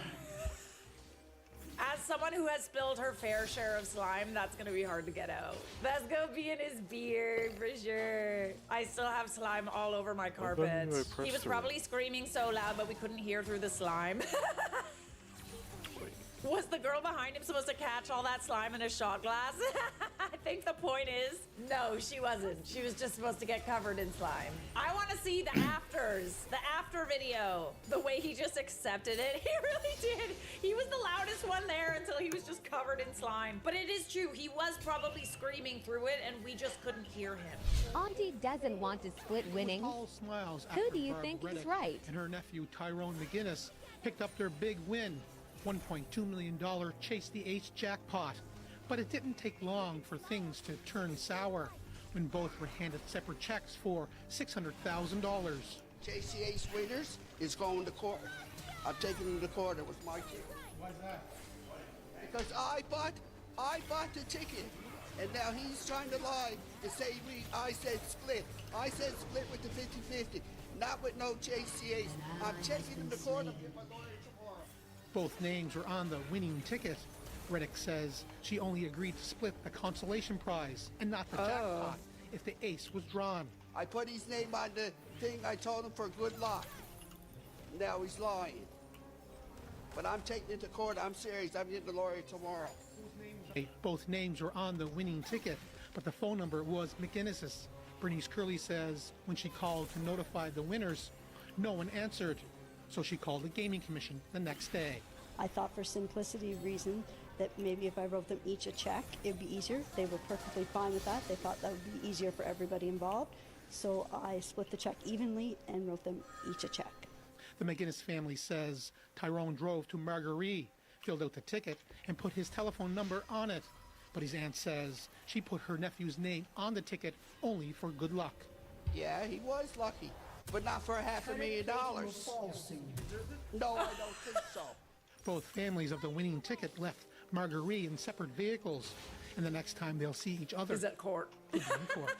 As someone who has spilled her fair share of slime, that's gonna be hard to get out. That's gonna be in his beard for sure. I still have slime all over my carpet. He was probably screaming so loud, but we couldn't hear through the slime. Was the girl behind him supposed to catch all that slime in a shot glass? I think the point is, no, she wasn't. She was just supposed to get covered in slime. I want to see the afters, the after video. The way he just accepted it. He really did. He was the loudest one there until he was just covered in slime. But it is true. He was probably screaming through it and we just couldn't hear him. Auntie doesn't want to split winnings. All smiles Who after do you Barb think Reddick is right? and her nephew Tyrone McGinnis picked up their big win. $1.2 million Chase the Ace jackpot. But it didn't take long for things to turn sour. when both were handed separate checks for $600,000. JCA Winners is going to court. I'm taking him to court. It was my kid. Why's that? Because I bought the ticket, and now he's trying to lie and say I said split. I said split with the 50-50, not with no JCAs. I'm taking him to court. I'll get my lawyer tomorrow. Both names were on the winning ticket. Reddick says she only agreed to split the consolation prize and not the jackpot if the ace was drawn. I put his name on the thing. I told him for good luck. Now he's lying. But I'm taking it to court. I'm serious. I'm getting the lawyer tomorrow. Both names were on the winning ticket, but the phone number was McGinnis's. Bernice Curley says when she called to notify the winners, no one answered. So she called the Gaming Commission the next day. I thought for simplicity reason that maybe if I wrote them each a check, it'd be easier. They were perfectly fine with that. They thought that would be easier for everybody involved. So I split the check evenly and wrote them each a check. The McGinnis family says Tyrone drove to Marguerite, filled out the ticket, and put his telephone number on it. But his aunt says she put her nephew's name on the ticket only for good luck. Yeah, he was lucky, but not for $500,000. No, I don't think so. Both families of the winning ticket left Marguerite in separate vehicles, and the next time they'll see each other is at court. Is in court.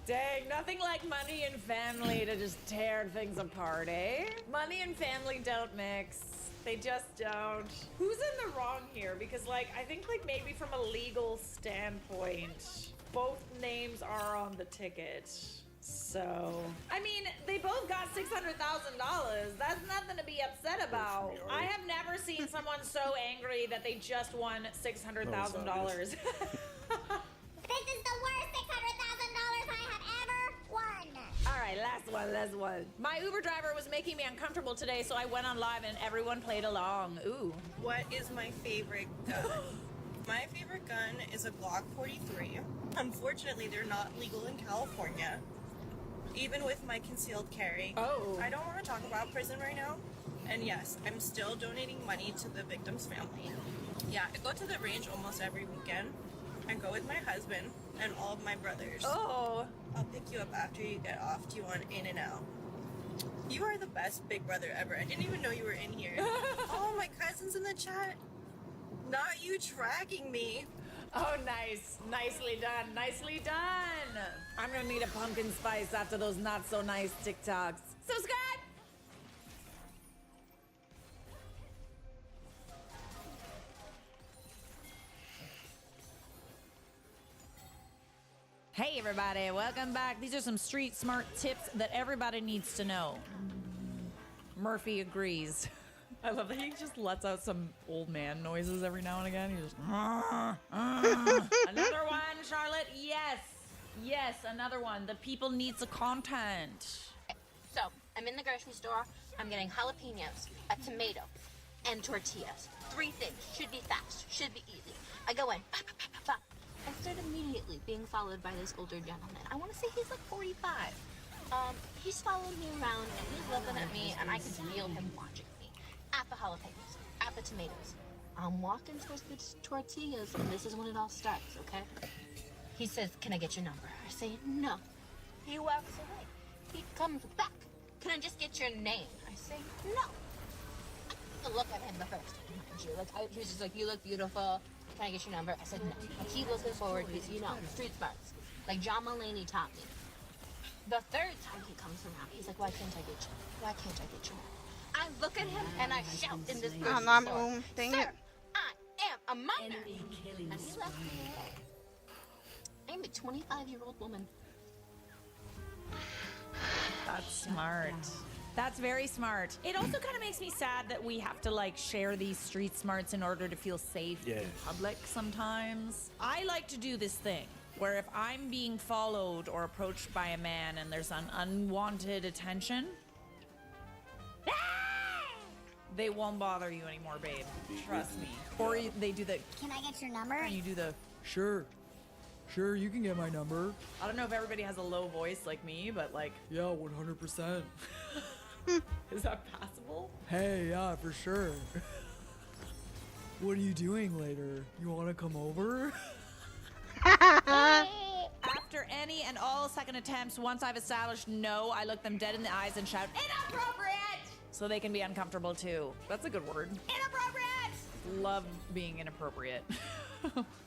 Dang, nothing like money and family to just tear things apart, eh? Money and family don't mix. They just don't. Who's in the wrong here? Because, like, I think, like, maybe from a legal standpoint, both names are on the ticket. So, I mean, they both got $600,000. That's nothing to be upset about. I have never seen someone so angry that they just won $600,000. This is the worst $600,000 I have ever won. All right, last one. My Uber driver was making me uncomfortable today, so I went on live and everyone played along. Ooh. What is my favorite gun? My favorite gun is a Glock 43. Unfortunately, they're not legal in California. Even with my concealed carry. Oh. I don't want to talk about prison right now. And yes, I'm still donating money to the victim's family. Yeah, I go to the range almost every weekend. I go with my husband and all of my brothers. Oh. I'll pick you up after you get off. Do you want in and out? You are the best big brother ever. I didn't even know you were in here. Oh, my cousin's in the chat. Not you tracking me. Oh, nice. Nicely done. Nicely done. I'm gonna need a pumpkin spice after those not so nice TikToks. Subscribe! Hey everybody, welcome back. These are some street smart tips that everybody needs to know. Murphy agrees. I love that he just lets out some old man noises every now and again. He just Another one, Charlotte. Yes, another one. The people need the content. So, I'm in the grocery store. I'm getting jalapenos, a tomato, and tortillas. 3 things. Should be fast. Should be easy. I go in. I start immediately being followed by this older gentleman. I want to say he's like 45. He's following me around and he's looking at me and I can feel him watching me. At the jalapenos, at the tomatoes. I'm walking towards the tortillas and this is when it all starts, okay? He says, "Can I get your number?" I say, "No." He walks away. He comes back. "Can I just get your name?" I say, "No." I look at him the first time, mind you. Like, he was just like, "You look beautiful. Can I get your number?" I said, "No." I keep looking forward because, you know, street smarts. Like John Mulaney taught me. The third time he comes around, he's like, "Why can't I get you? Why can't I get you?" I look at him and I shout in this grocery store, "Sir, I am a minor." And he left me alone. I'm a 25-year-old woman. That's smart. That's very smart. It also kind of makes me sad that we have to like share these street smarts in order to feel safe in public sometimes. I like to do this thing where if I'm being followed or approached by a man and there's an unwanted attention, they won't bother you anymore, babe. Trust me. Or they do the, "Can I get your number?" and you do the, Sure, you can get my number. I don't know if everybody has a low voice like me, but like, Yeah, 100%. is that passable? Hey, yeah, for sure. What are you doing later? You want to come over? I any and all second attempts. Once I've established no, I look them dead in the eyes and shout, inappropriate! So they can be uncomfortable too. That's a good word. Inappropriate! Love being inappropriate.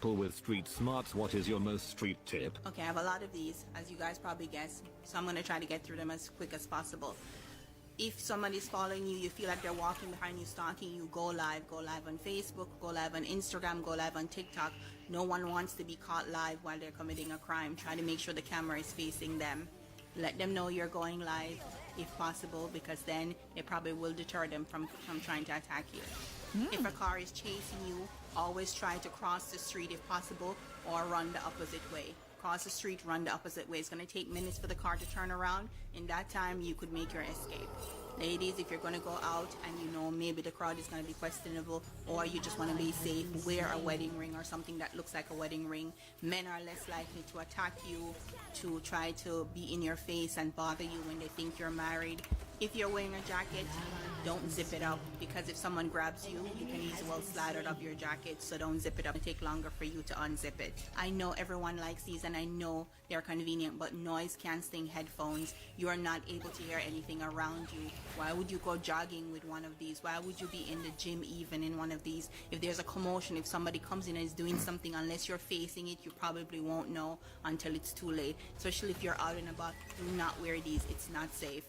Pull with street smarts, what is your most street tip? Okay, I have a lot of these, as you guys probably guessed, so I'm going to try to get through them as quick as possible. If somebody's following you, you feel like they're walking behind you, stalking you, go live on Facebook, go live on Instagram, go live on TikTok. No one wants to be caught live while they're committing a crime. Try to make sure the camera is facing them. Let them know you're going live if possible, because then it probably will deter them from trying to attack you. If a car is chasing you, always try to cross the street if possible, or run the opposite way. Cross the street, run the opposite way. It's going to take minutes for the car to turn around. In that time, you could make your escape. Ladies, if you're going to go out and you know maybe the crowd is going to be questionable, or you just want to be safe, wear a wedding ring or something that looks like a wedding ring. Men are less likely to attack you, to try to be in your face and bother you when they think you're married. If you're wearing a jacket, don't zip it up, because if someone grabs you, you can easily slide out of your jacket, so don't zip it up. It'll take longer for you to unzip it. I know everyone likes these and I know they're convenient, but noise cancelling headphones, you are not able to hear anything around you. Why would you go jogging with one of these? Why would you be in the gym even in one of these? If there's a commotion, if somebody comes in and is doing something, unless you're facing it, you probably won't know until it's too late. Especially if you're out and about, do not wear these. It's not safe.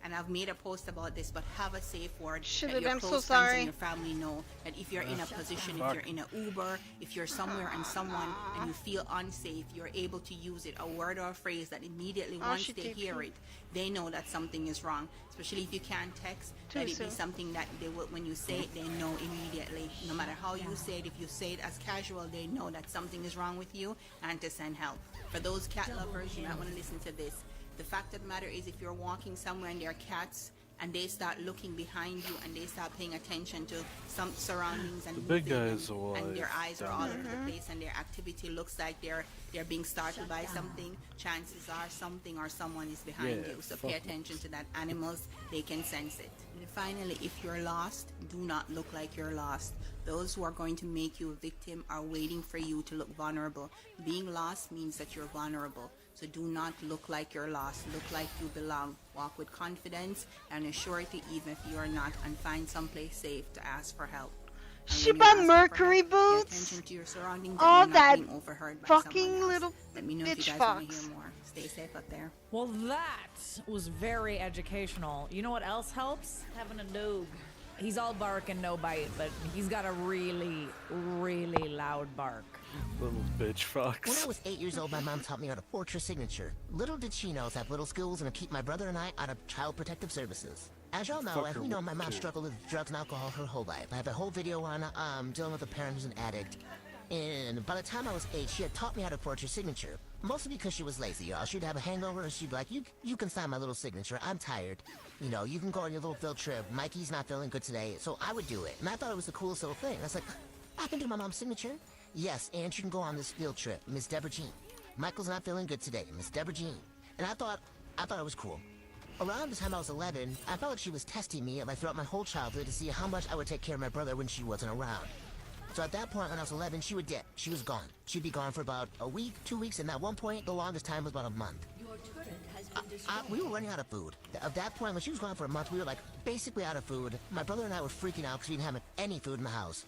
And I've made a post about this, but have a safe word that your close friends and your family know that if you're in a position, if you're in an Uber, if you're somewhere and someone and you feel unsafe, you're able to use it, a word or a phrase that immediately once they hear it, they know that something is wrong. Especially if you can't text, let it be something that they will, when you say it, they know immediately. No matter how you say it, if you say it as casual, they know that something is wrong with you and to send help. For those cat lovers, you might want to listen to this. The fact of the matter is, if you're walking somewhere and there are cats and they start looking behind you and they start paying attention to some surroundings and big guys and their eyes are all over the place and their activity looks like they're being startled by something, chances are something or someone is behind you. So pay attention to that. Animals, they can sense it. And finally, if you're lost, do not look like you're lost. Those who are going to make you a victim are waiting for you to look vulnerable. Being lost means that you're vulnerable. So do not look like you're lost. Look like you belong. Walk with confidence and assurity, even if you are not, and find someplace safe to ask for help. She bought Mercury boots. All that fucking little bitch fox. Stay safe up there. Well, that was very educational. You know what else helps? Having a dog. He's all bark and no bite, but he's got a really, really loud bark. Little bitch fox. When I was 8 years old, my mom taught me how to forge her signature. Little did she know to have little schools and to keep my brother and I out of Child Protective Services. As y'all know, as we know, my mom struggled with drugs and alcohol her whole life. I have a whole video on dealing with a parent who's an addict. And by the time I was 8, she had taught me how to forge her signature. Mostly because she was lazy, y'all. She'd have a hangover and she'd be like, you can sign my little signature. I'm tired. You know, you can go on your little field trip. Mikey's not feeling good today. So I would do it. And I thought it was the coolest little thing. I was like, I can do my mom's signature. Yes, and you can go on this field trip, Miss Deborah Jean. Michael's not feeling good today, Miss Deborah Jean. And I thought it was cool. Around the time I was 11, I felt like she was testing me throughout my whole childhood to see how much I would take care of my brother when she wasn't around. So at that point, when I was 11, she would dip. She was gone. She'd be gone for about a week, 2 weeks, and at one point, the longest time was about a month. Your turret has been destroyed. We were running out of food. At that point, when she was gone for a month, we were basically out of food. My brother and I were freaking out because we didn't have any food in the house.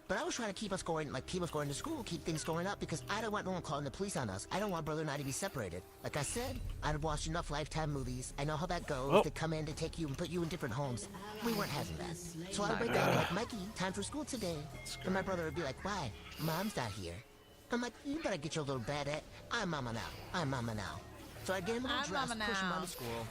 But I was trying to keep us going to school, keep things going up, because I don't want no one calling the police on us. I don't want brother and I to be separated. Like I said, I'd watched enough Lifetime movies. I know how that goes. They come in to take you and put you in different homes. We weren't having that. So I would wake up like, Mikey, time for school today. And my brother would be like, why? Mom's not here. I'm like, you better get your little bad at. I'm mama now. So I'd get him a little dress, push him out of school.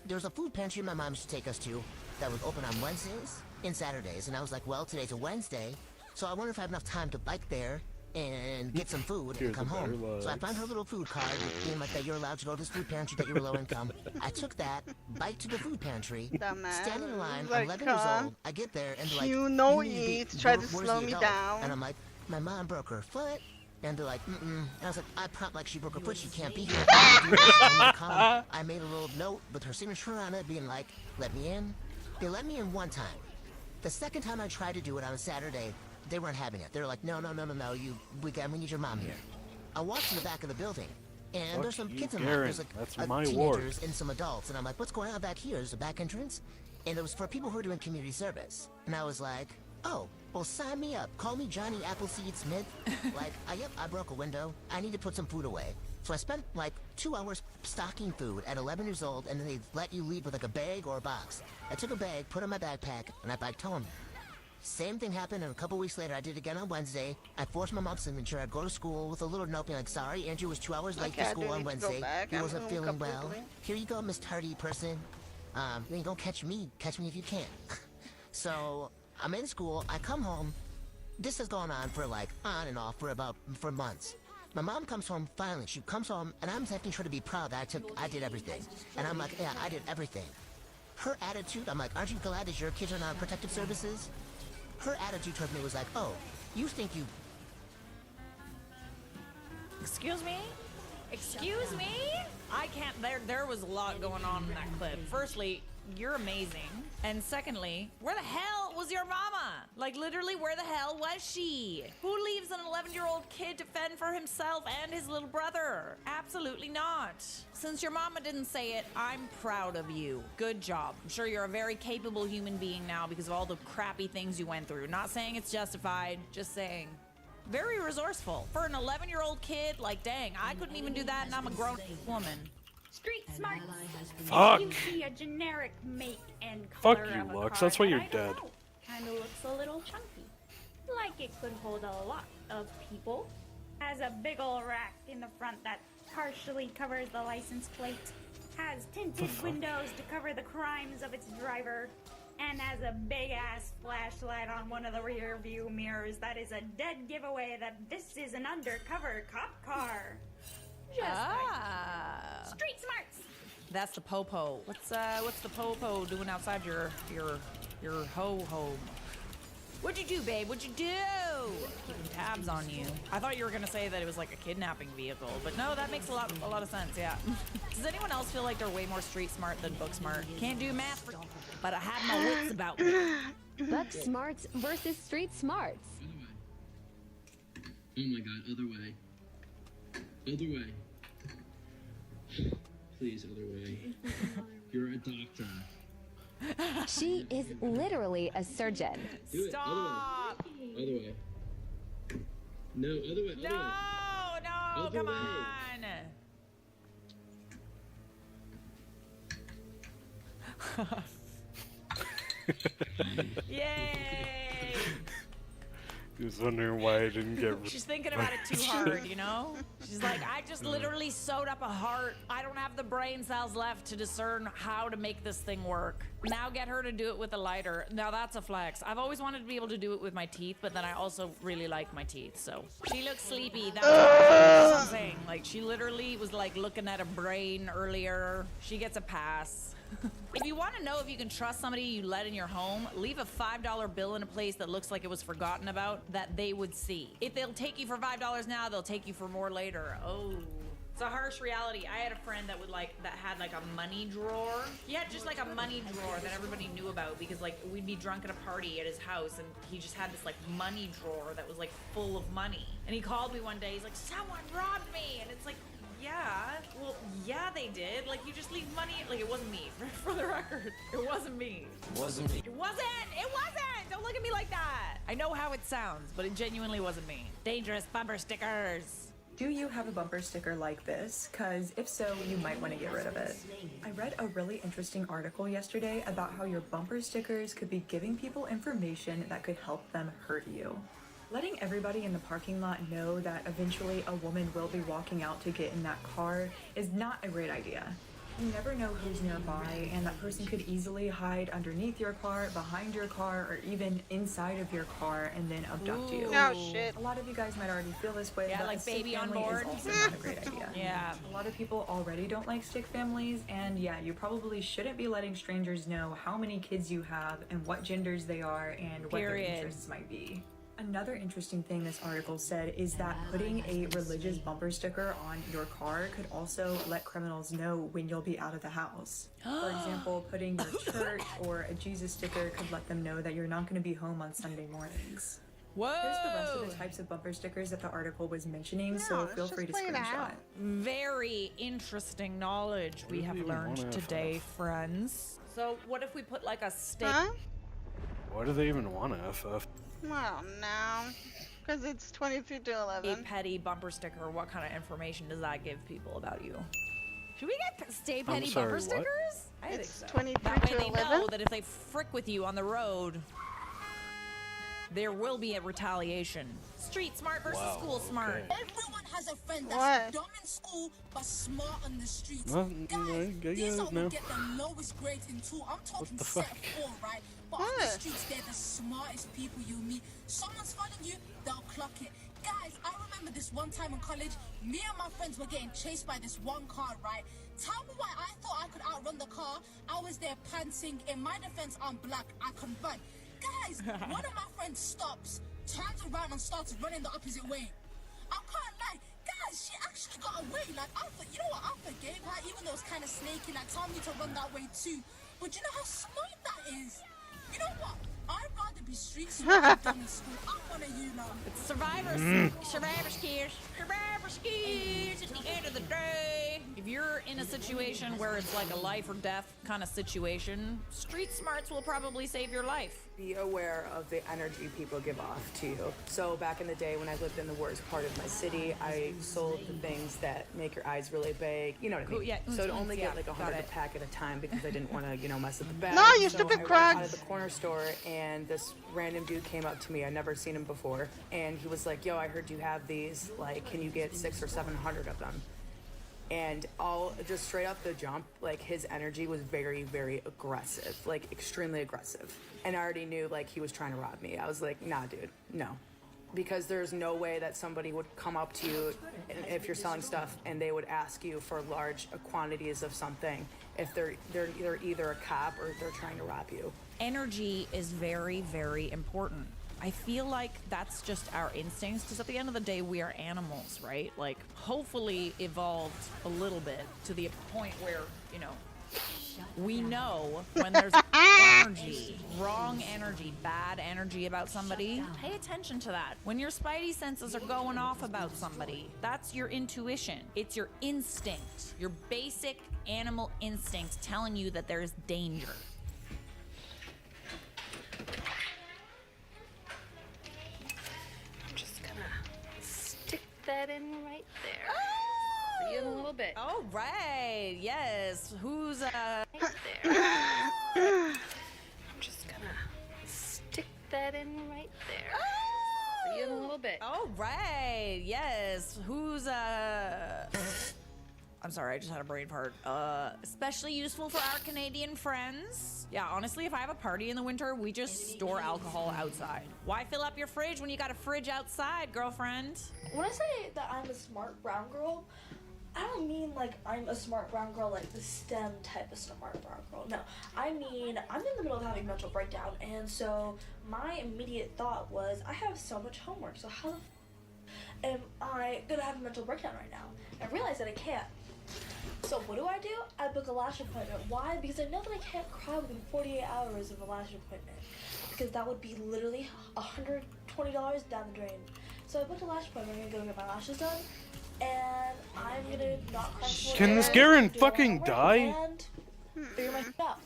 There was a food pantry my mom used to take us to that was open on Wednesdays and Saturdays. And I was like, well, today's a Wednesday. So I wonder if I have enough time to bike there and get some food and come home. So I found her little food card, being like that you're allowed to go to this food pantry, that you're low income. I took that, bike to the food pantry, stand in line, I'm 11 years old. I get there and they're like, you know you try to slow me down. And I'm like, my mom broke her foot. And they're like, And I was like, I prompt like she broke her foot, she can't be here. I made a little note with her signature on it, being like, let me in. They let me in one time. The second time I tried to do it on a Saturday, they weren't having it. They were like, no, we need your mom here. I walked to the back of the building. And Fuck there's some you, kids in there. Garen. There's like That's teenagers my ward. and some adults. And I'm like, what's going on back here? Is there a back entrance? And it was for people who are doing community service. And I was like, oh, well, sign me up. Call me Johnny Appleseed Smith. Like, yep, I broke a window. I need to put some food away. So I spent like 2 hours stocking food at 11 years old, and then they let you leave with like a bag or a box. I took a bag, put it in my backpack, and I biked home. Same thing happened, and a couple weeks later, I did it again on Wednesday. I forced my mom's signature. I'd go to school with a little note being like, sorry, Andrew was 2 hours late Okay, to I school do on need to go Wednesday. back. He I'm wasn't home feeling well. completely. Here you go, Miss Tardy person. You ain't gonna catch me. Catch me if you can. So, I'm in school. I come home. This has gone on for like, on and off for months. My mom comes home finally. She comes home, and I'm having her to be proud that I did everything. And I'm like, yeah, I did everything. Her attitude, I'm like, aren't you glad that your kids are not protective services? Her attitude towards me was like, oh, you think you... Excuse me? Excuse me? I can't, there was a lot going on in that clip. Firstly, you're amazing. And secondly, where the hell was your mama? Like, literally, where the hell was she? Who leaves an 11-year-old kid to fend for himself and his little brother? Absolutely not. Since your mama didn't say it, I'm proud of you. Good job. I'm sure you're a very capable human being now because of all the crappy things you went through. Not saying it's justified, just saying. Very resourceful. For an 11-year-old kid, like, dang, I couldn't even do that and I'm a grown woman. Street Smart. Fuck. You see a generic make and color Fuck you, of a Lux. car That's why that you're I don't dead. know. Kinda looks a little chunky. Like it could hold a lot of people. Has a big ol' rack in the front that partially covers the license plate. Has tinted windows to cover the crimes of its driver. And has a big ass flashlight on one of the rear view mirrors that is a dead giveaway that this is an undercover cop car. Just like Street Smarts. That's the popo. What's the popo doing outside your ho home? What'd you do, babe? What'd you do? Keeping tabs on you. I thought you were gonna say that it was like a kidnapping vehicle, but no, that makes a lot of sense. Yeah. Does anyone else feel like they're way more street smart than book smart? Can't do math, but I have my wits about me. Book smarts versus street smarts. Oh my god, other way. Other way. Please, other way. You're a doctor. She is literally a surgeon. Do it. Stop! Other way. No, other way. No, no, Other come way. on. Yay! He was wondering why I didn't get. She's thinking about it too hard, you know? She's like, I just literally sewed up a heart. I don't have the brain cells left to discern how to make this thing work. Now get her to do it with a lighter. Now that's a flex. I've always wanted to be able to do it with my teeth, but then I also really like my teeth, so. She looks sleepy. That's what I'm saying. Like, she literally was like looking at a brain earlier. She gets a pass. If you want to know if you can trust somebody you let in your home, leave a $5 bill in a place that looks like it was forgotten about that they would see. If they'll take you for $5 now, they'll take you for more later. Oh. It's a harsh reality. I had a friend that had like a money drawer. He had just like a money drawer that everybody knew about because like we'd be drunk at a party at his house and he just had this like money drawer that was like full of money. And he called me one day, he's like, someone robbed me. And it's like, yeah, well, yeah, they did. Like, you just leave money. Like, it wasn't me, for the record. It wasn't me. Wasn't me. It wasn't! It wasn't! Don't look at me like that! I know how it sounds, but it genuinely wasn't me. Dangerous bumper stickers. Do you have a bumper sticker like this? Cause if so, you might want to get rid of it. I read a really interesting article yesterday about how your bumper stickers could be giving people information that could help them hurt you. Letting everybody in the parking lot know that eventually a woman will be walking out to get in that car is not a great idea. You never know who's nearby, and that person could easily hide underneath your car, behind your car, or even inside of your car and then abduct you. Oh, shit. A lot of you guys might already feel this way, Yeah, but like a stick baby on family board. is also not a great idea. Yeah. A lot of people already don't like stick families, and yeah, you probably shouldn't be letting strangers know how many kids you have and what genders they are and what their Period. interests might be. Another interesting thing this article said is that putting a religious bumper sticker on your car could also let criminals know when you'll be out of the house. For example, putting your church or a Jesus sticker could let them know that you're not going to be home on Sunday mornings. Whoa! Here's the rest of the types of bumper stickers that the article was mentioning, so feel free to screenshot. Very interesting knowledge we have learned today, friends. So what if we put like a stick? Why do they even want to FF? Well, no. Because it's 23 to 11. A petty bumper sticker. What kind of information does that give people about you? Should we get stay I'm petty sorry, bumper what? stickers? I think It's so. 23 That way to they 11? know that if they frick with you on the road, there will be a retaliation. Street smart versus school smart. Everyone has a friend What? that's dumb in school but smart on the streets. Well, These are no. who get the lowest grades in school. I'm talking the set fuck? 4, right? But on the streets, they're the smartest people you meet. Someone's following you, they'll clock it. Guys, I remember this one time in college, me and my friends were getting chased by this one car, right? Tell me why I thought I could outrun the car. I was there pantsing. In my defense, I'm black. I can run. Guys, one of my friends stops, turns around and starts running the opposite way. I can't lie. Guys, she actually got away. Like, you know what? I forgave her, even though it was kind of snaky. Like, tell me to run that way too. But you know how smart that is? You know what? I'd rather be street smart than dumb in school. I'm one of you now. It's survivor skills. Survivor skills at the end of the day. If you're in a situation where it's like a life or death kind of situation, street smarts will probably save your life. Be aware of the energy people give off to you. So back in the day when I lived in the worst part of my city, I sold the things that make your eyes really big. You know what I mean? Cool, yeah. So to only Yeah, get like got 100 a it. pack at a time because I didn't want to, mess with the bag. No, you so stupid I went Crocs. out of the corner store and this random dude came up to me. I'd never seen him before. And he was like, yo, I heard you have these. Like, can you get 600 or 700 of them? And all just straight up the jump, like his energy was very, very aggressive, like extremely aggressive. And I already knew like he was trying to rob me. I was like, nah, dude, no. Because there's no way that somebody would come up to you if you're selling stuff and they would ask you for large quantities of something if they're either a cop or they're trying to rob you. Energy is very, very important. I feel like that's just our instincts because at the end of the day, we are animals, right? Like, hopefully evolved a little bit to the point where, we know when there's energy, wrong energy, bad energy about somebody. Pay attention to that. When your spidey senses are going off about somebody, that's your intuition. It's your instinct, your basic animal instinct telling you that there's danger. That in right there. See you in a little bit. All right. Yes. Who's right there. I'm just gonna stick that in right there. See you in a little bit. All right. Yes. Who's I'm sorry, I just had a brain fart. Especially useful for our Canadian friends. Yeah, honestly, if I have a party in the winter, we just store alcohol outside. Why fill up your fridge when you got a fridge outside, girlfriend? When I say that I'm a smart brown girl, I don't mean like I'm a smart brown girl like the STEM type of smart brown girl. No, I mean I'm in the middle of having a mental breakdown, and so my immediate thought was I have so much homework, so how the am I gonna have a mental breakdown right now? I realized that I can't. So what do? I book a lash appointment. Why? Because I know that I can't cry within 48 hours of a lash appointment. Because that would be literally $120 down the drain. So I booked a lash appointment. I'm gonna go get my lashes done. And I'm gonna not cry for 48 Can this hours, Garen do fucking my die? And figure my shit out.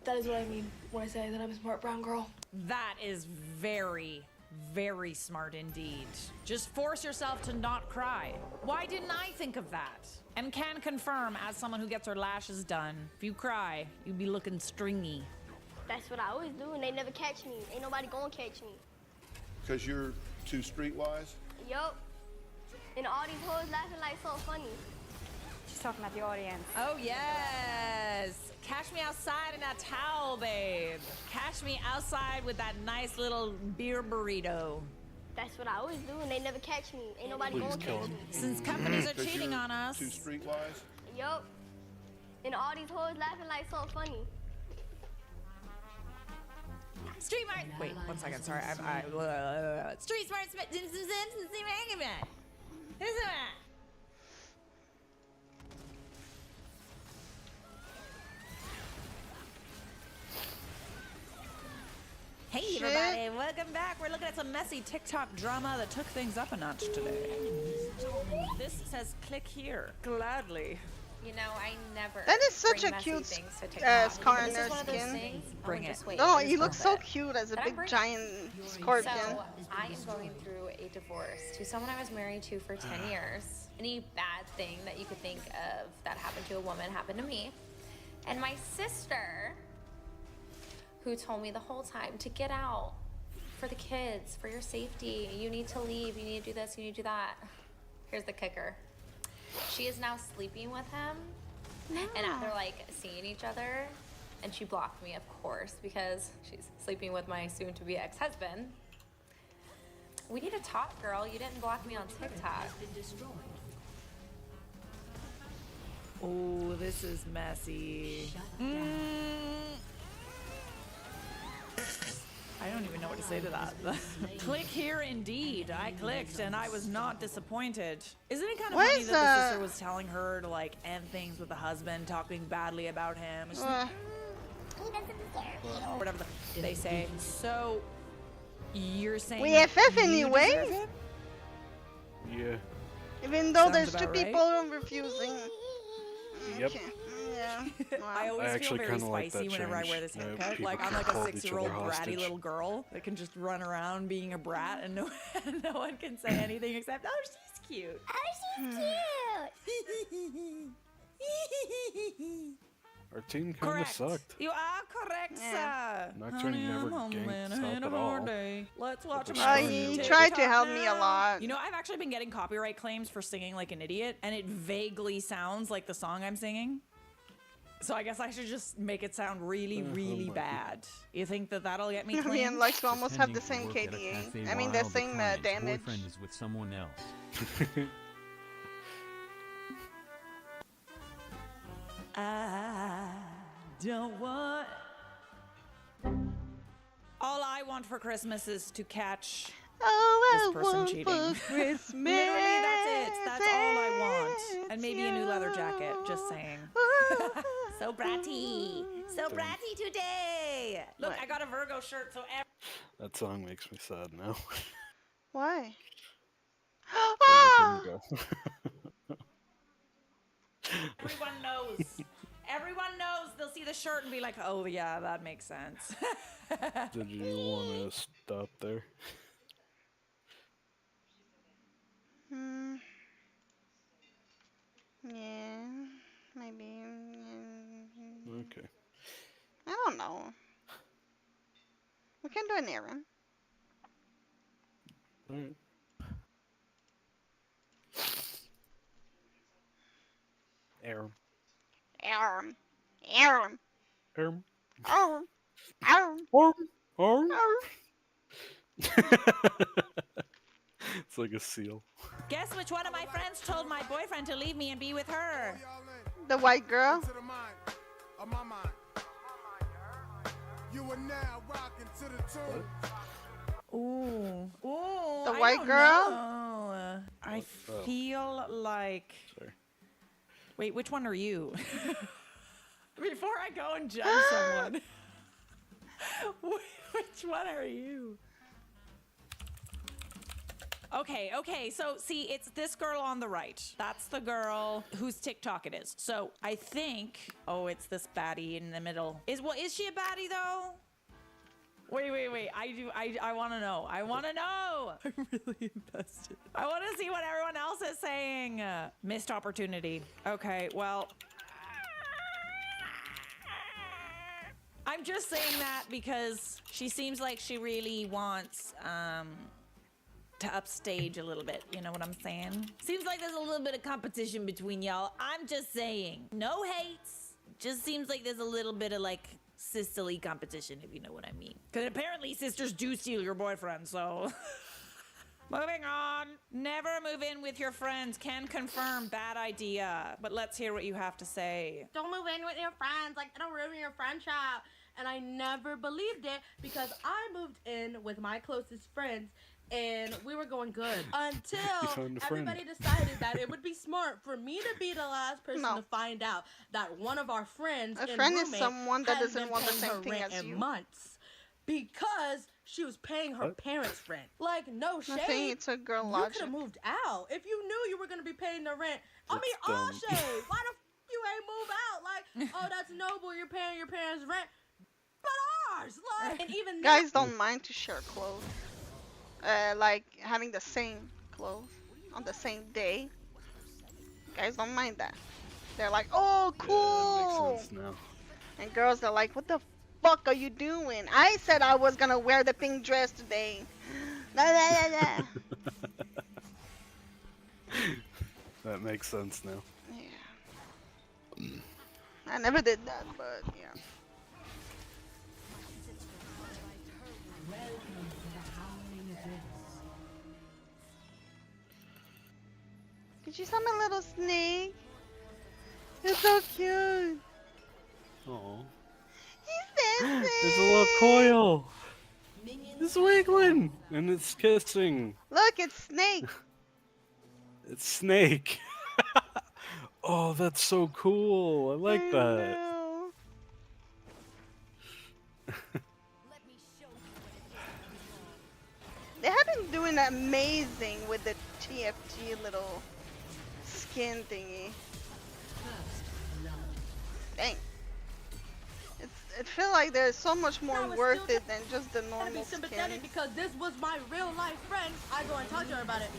That is what I mean when I say that I'm a smart brown girl. That is very, very smart indeed. Just force yourself to not cry. Why didn't I think of that? And can confirm, as someone who gets her lashes done, if you cry, you'd be looking stringy. That's what I always do, and they never catch me. Ain't nobody gonna catch me. Because you're too streetwise? Yup. And all these hoes laughing like so funny. She's talking about the audience. Oh, yes. Catch me outside in that towel, babe. Catch me outside with that nice little beer burrito. That's what I always do, and they never catch me. Ain't nobody Please gonna kill catch him. me. Since companies are cheating on us. Too streetwise? Yup. And all these hoes laughing like so funny. Street Smart. Wait, 1 second. Sorry. Street Smart. Hey everybody, welcome back. We're looking at some messy TikTok drama that took things up a notch today. This says click here. Gladly. You know, I never. That is such bring a messy cute things to TikTok. scar This in is her one of those skin. things- Bring just it. wait, No, just you look worth so it. cute as a Did I big bring- giant scorpion. So, I am going through a divorce to someone I was married to for 10 years. Any bad thing that you could think of that happened to a woman happened to me. And my sister, who told me the whole time to get out for the kids, for your safety. You need to leave. You need to do this. You need to do that. Here's the kicker. She is now sleeping with him. And now they're like seeing each other. And she blocked me, of course, because she's sleeping with my soon-to-be ex-husband. We need to talk, girl. You didn't block me on TikTok. Oh, this is messy. I don't even know what to say to that. Click here indeed. I clicked and I was not disappointed. Isn't it kind of funny that the sister was telling her to like end things with the husband, talking badly about him? It's like, He doesn't deserve you. whatever they say. So you're saying We that FF you anyway. deserve him? Yeah. Even though Sounds there's two about right. people refusing. Yep. Okay. Yeah. I always feel actually very kinda like spicy that whenever I change. wear this You know, haircut. people Like I'm can like a hold each 6-year-old other bratty hostage. little girl that can just run around being a brat and no, no one can say anything except, oh, she's cute. Oh, she's cute. Our team kind of Correct. sucked. You are correct, sir. Nocturne Honey, never I'm home, ganked man. I top had a at hard all. day. Let's watch But a they're movie. still He doing tried to TikTok help me a now. lot. You know, I've actually been getting copyright claims for singing like an idiot, and it vaguely sounds like the song I'm singing. So I guess I should just make it sound really, really bad. You think that that'll get me Me claimed? and Lex almost have the Pretending same to work at a cafe KDA. I mean, the while same client's damage. boyfriend is with someone else. I don't want. All I want for Christmas is to catch Oh, this person want cheating. for Christmas. Literally, that's it. That's all I want. And maybe a new leather jacket. Just saying. So bratty. So bratty today. Look, I got a Virgo shirt, so That song makes me sad now. Why? There we go. everyone knows. Everyone knows. They'll see the shirt and be like, oh, yeah, that makes sense. Did you want to stop there? Yeah, maybe. Okay. I don't know. We can do an errand. Alright. Aram. Errand. Errand. Aram. Errand. Errand. Aram. It's like a seal. Guess which one of my friends told my boyfriend to leave me and be with her? The white girl. You are now rocking to the tune. Ooh. Ooh. The I white don't girl? know. I Oh. feel like. Sorry. Wait, which one are you? Before I go and judge someone, which one are you? Okay, so see, it's this girl on the right. That's the girl whose TikTok it is. So I think, oh, it's this baddie in the middle. Is she a baddie though? Wait, I want to know. I'm really invested. I want to see what everyone else is saying. Missed opportunity. Okay, well, I'm just saying that because she seems like she really wants, to upstage a little bit, you know what I'm saying? Seems like there's a little bit of competition between y'all. I'm just saying. No hates. Just seems like there's a little bit of like sisterly competition, if you know what I mean. Because apparently sisters do steal your boyfriend, so. Moving on. Never move in with your friends. Can confirm. Bad idea. But let's hear what you have to say. Don't move in with your friends. Like, it'll ruin your friendship. And I never believed it because I moved in with my closest friends and we were going good until everybody decided that it would be smart for me to be the last person to find out that one of our friends A friend is someone that doesn't want the same thing as you. Months because she was paying her parents' rent. Like, no shade. I think it's a girl You logic. could have moved out if you knew you were gonna be paying the rent. I mean, That's all dumb. shade. Why the you ain't move out? Like, oh, that's noble. You're paying your parents' rent, but ours, like, and even Guys don't mind to share clothes. Like having the same clothes on the same day. Guys don't mind that. They're like, oh, cool. Makes sense now. And girls are like, what the fuck are you doing? I said I was gonna wear the pink dress today. La, la, la, la. That makes sense now. Yeah. I never did that, but yeah. Did you saw my little snake? It's so cute. Oh. He's dancing. There's a little coil. It's wiggling and it's kissing. Look, it's Snake. It's Snake. Oh, that's so cool. I like that. know. They have been doing amazing with the TFT little skin thingy. Dang. It feels like there's so much more was worth still it than just the gotta normal be sympathetic skin. because this was my real life friend. I go and talk to her about it.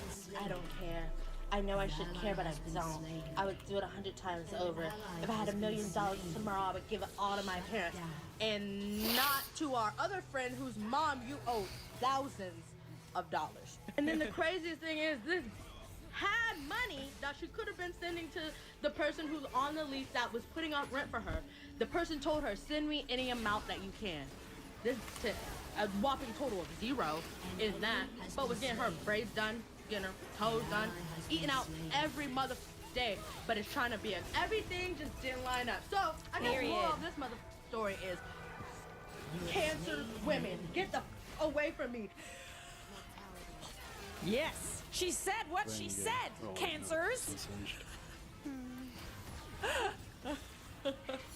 I don't care. I know I should care, but I don't. I would do it 100 times over. If I had $1 million tomorrow, I would give it all to my parents. And not to our other friend whose mom you owe thousands of dollars. And then the craziest thing is this had money that she could have been sending to the person who's on the lease that was putting up rent for her. The person told her, send me any amount that you can. This to a whopping total of 0 is that, but was getting her braids done, getting her toes done, eating out every mother day, but it's trying to be an everything just didn't line up. So I guess the moral of this mother story is cancer women, get the f away from me. Yes, she said what she said. Cancers.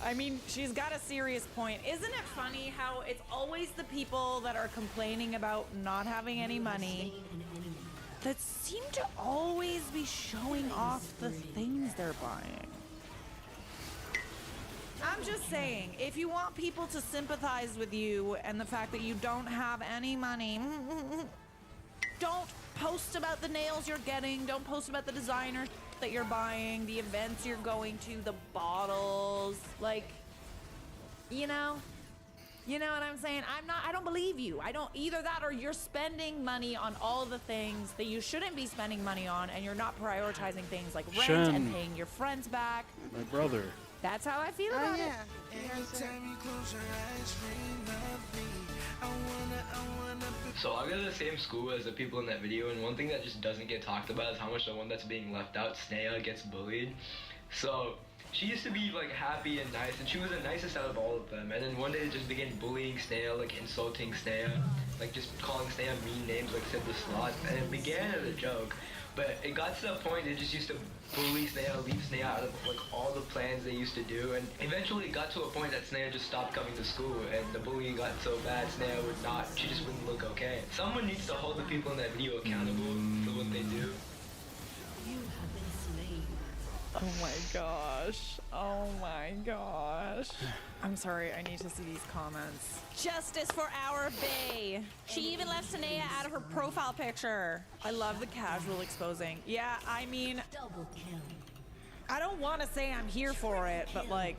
I mean, she's got a serious point. Isn't it funny how it's always the people that are complaining about not having any money that seem to always be showing off the things they're buying? I'm just saying, if you want people to sympathize with you and the fact that you don't have any money, don't post about the nails you're getting, don't post about the designer that you're buying, the events you're going to, the bottles, like, you know what I'm saying? I don't believe you. I don't either that or you're spending money on all the things that you shouldn't be spending money on and you're not prioritizing things like rent Shen. and paying your friends back. My brother. That's how I feel about it. So I go to the same school as the people in that video, and one thing that just doesn't get talked about is how much the one that's being left out, Snea, gets bullied. So she used to be like happy and nice, and she was the nicest out of all of them. And then one day it just began bullying Snea, like insulting Snea, like just calling Snea mean names like Sid the Sloth. And it began as a joke, but it got to the point they just used to bully Snea, leave Snea out of like all the plans they used to do. And eventually it got to a point that Snea just stopped coming to school, and the bullying got so bad Snea would not, she just wouldn't look okay. Someone needs to hold the people in that video accountable for what they do. Oh my gosh. Oh my gosh. I'm sorry, I need to see these comments. Justice for our Bay. She even left Sanaya out of her profile picture. I love the casual exposing. Yeah, I mean, I don't want to say I'm here for it, but like,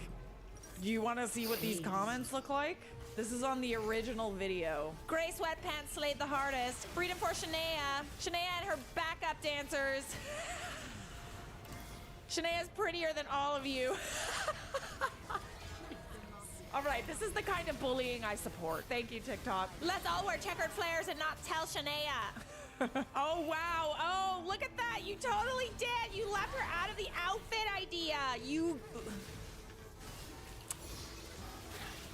do you want to see what these comments look like? This is on the original video. Gray Sweatpants slayed the hardest. Freedom for Shania. Shania and her backup dancers. Shania's prettier than all of you. All right, this is the kind of bullying I support. Thank you, TikTok. Let's all wear checkered flares and not tell Shania. Oh, wow. Oh, look at that. You totally did. You left her out of the outfit idea. You...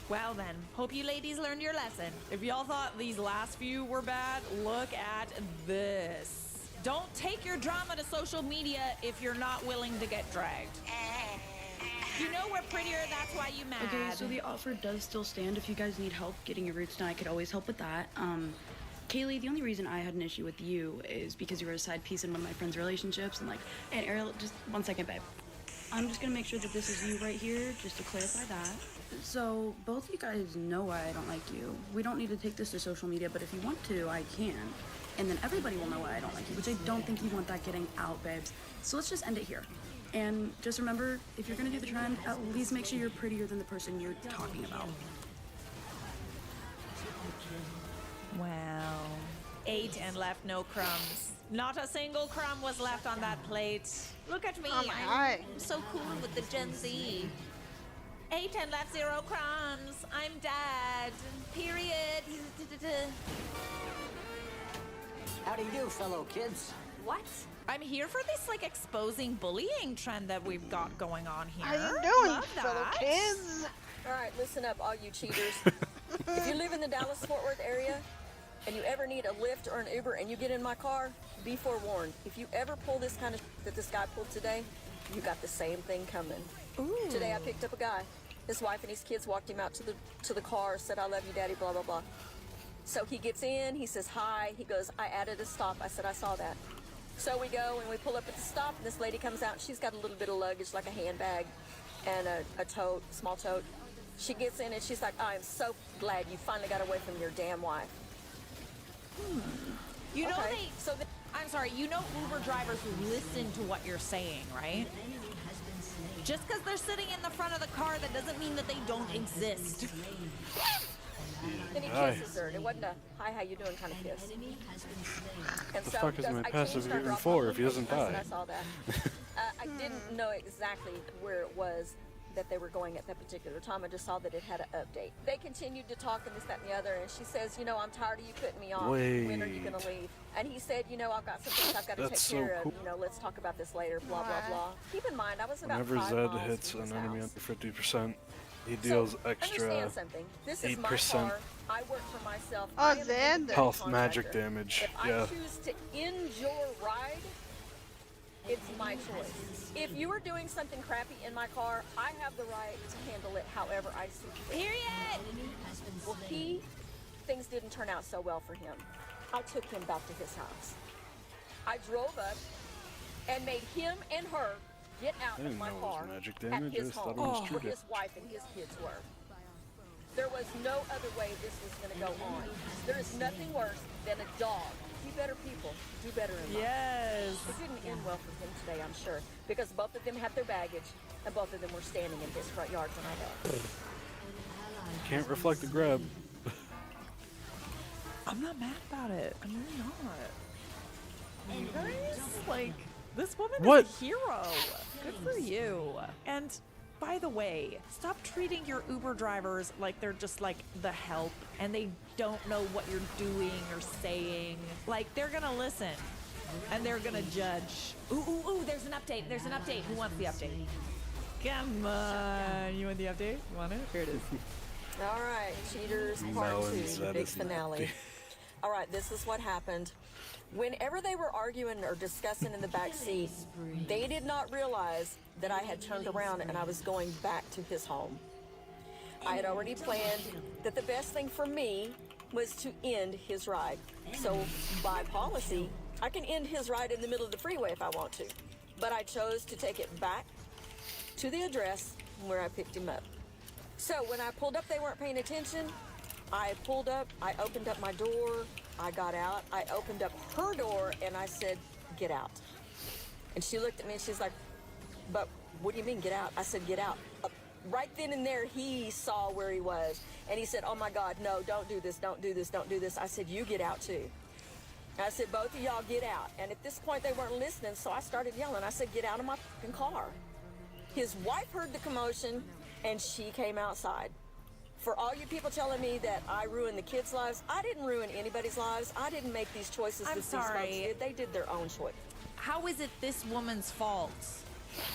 Well then, hope you ladies learned your lesson. If y'all thought these last few were bad, look at this. Don't take your drama to social media if you're not willing to get dragged. You know we're prettier, that's why you mad. Okay, so the offer does still stand. If you guys need help getting your roots done, I could always help with that. Kaylee, the only reason I had an issue with you is because you were a side piece in one of my friends' relationships, and and Ariel, just 1 second, babe. I'm just gonna make sure that this is you right here, just to clarify that. So, both of you guys know why I don't like you. We don't need to take this to social media, but if you want to, I can. And then everybody will know why I don't like you, which I don't think you want that getting out, babes. So let's just end it here. And just remember, if you're gonna do the trend, at least make sure you're prettier than the person you're talking about. Wow. 8 and left no crumbs. Not a single crumb was left on that plate. Look at me. Oh my. I'm so cool with the Gen Z. 8 and left 0 crumbs. I'm dead. Period. How do you do, fellow kids? What? I'm here for this exposing bullying trend that we've got going on here. How you doing, Love fellow that. kids? All right, listen up, all you cheaters. If you live in the Dallas-Fort Worth area and you ever need a Lyft or an Uber and you get in my car, be forewarned. If you ever pull this kind of that this guy pulled today, you got the same thing coming. Today I picked up a guy. His wife and his kids walked him out to the car, said, "I love you, Daddy," blah, blah, blah. So he gets in, he says hi, he goes, "I added a stop." I said, "I saw that." So we go and we pull up at the stop, and this lady comes out. She's got a little bit of luggage, like a handbag and a tote, small tote. She gets in and she's like, "I am so glad you finally got away from your damn wife." You know Okay, so I'm sorry, you know Uber drivers listen to what you're saying, right? Just because they're sitting in the front of the car, that doesn't mean that they don't exist. Then he Hi. kisses her, and it wasn't a "hi, how you doing" kind of kiss. And The so fuck is because my I passive changed our even drop-off for if he location, doesn't I said die? I saw that. I didn't know exactly where it was that they were going at that particular time. I just saw that it had an update. They continued to talk and this, that, and the other, and she says, "You know, I'm tired of you putting me off. When are you going to leave?" And he said, "You know, I've got some things I've got to take That's so care cool. of. You know, let's talk about this later, blah, blah, blah." Keep in mind, I was about Whenever 5 Zed miles hits from an his enemy house. under 50%, he deals extra Understand something. This is my 8% car. I work for myself. Oh, I am an Zed. independent health magic contractor. damage. If Yeah. I choose to end your ride, it's my choice. If you are doing something crappy in my car, I have the right to handle it however I see fit. Period. Well, things didn't turn out so well for him. I took him back to his house. I drove up and made him and her get out I of didn't my know it was car magic at damage, I his just thought home it was true where his damage. wife and his kids were. There was no other way this was going to go on. There is nothing worse than a dog. Be better people. Do better in life. Yes. It didn't end well for him today, I'm sure, because both of them had their baggage and both of them were standing in his front yard when I left. Can't reflect the grab. I'm not mad about it. I'm really not. You guys, this woman What? is a hero. Good for you. And by the way, stop treating your Uber drivers like they're just the help and they don't know what you're doing or saying. They're gonna listen and they're gonna judge. Ooh, there's an update. There's an update. Who wants the update? Come on. You want the update? You want it? Here it is. All right, Cheaters Part No, 2, and the Zed big is not finale. the- All right, this is what happened. Whenever they were arguing or discussing in the back seat, they did not realize that I had turned around and I was going back to his home. I had already planned that the best thing for me was to end his ride. So by policy, I can end his ride in the middle of the freeway if I want to. But I chose to take it back to the address where I picked him up. So when I pulled up, they weren't paying attention. I pulled up, I opened up my door, I got out, I opened up her door, and I said, "Get out." And she looked at me and she's like, "But what do you mean, get out?" I said, "Get out." Right then and there, he saw where he was. And he said, "Oh my God, no, don't do this, don't do this, don't do this." I said, "You get out too." And I said, "Both of y'all get out." And at this point, they weren't listening, so I started yelling. I said, "Get out of my fucking car." His wife heard the commotion, and she came outside. For all you people telling me that I ruined the kids' lives, I didn't ruin anybody's lives. I didn't make these choices I'm that these folks sorry. did. They did their own choice. How is it this woman's fault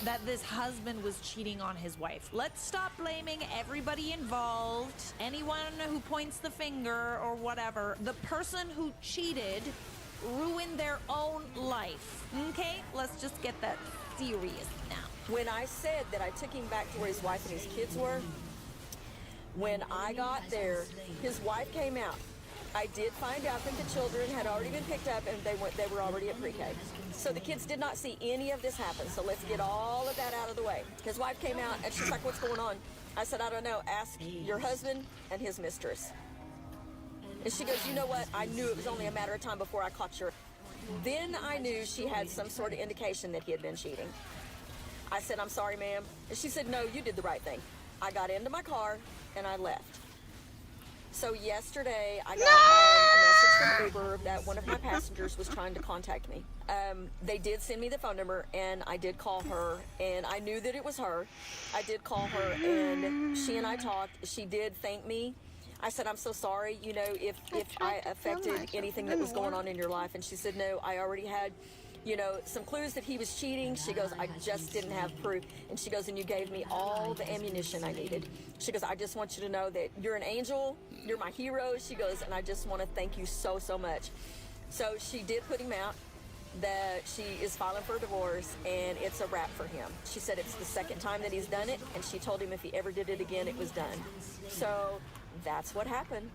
that this husband was cheating on his wife? Let's stop blaming everybody involved, anyone who points the finger or whatever. The person who cheated ruined their own life. Okay? Let's just get that serious now. When I said that I took him back to where his wife and his kids were, when I got there, his wife came out. I did find out that the children had already been picked up and they were already at pre-K. So the kids did not see any of this happen. So let's get all of that out of the way. His wife came out and she's like, what's going on? I said, I don't know. Ask your husband and his mistress. And she goes, you know what? I knew it was only a matter of time before I caught your... Then I knew she had some sort of indication that he had been cheating. I said, I'm sorry, ma'am. And she said, no, you did the right thing. I got into my car and I left. So yesterday, I got a message from Uber that one of my passengers was trying to contact me. They did send me the phone number, and I did call her, and I knew that it was her. I did call her, and she and I talked. She did thank me. I said, I'm so sorry, you know, if I affected anything that was going on in your life. And she said, no, I already had, you know, some clues that he was cheating. She goes, I just didn't have proof. And she goes, and you gave me all the ammunition I needed. She goes, I just want you to know that you're an angel. You're my hero. She goes, and I just want to thank you so, so much. So she did put him out, that she is filing for a divorce, and it's a wrap for him. She said it's the second time that he's done it, and she told him if he ever did it again, it was done. So that's what happened.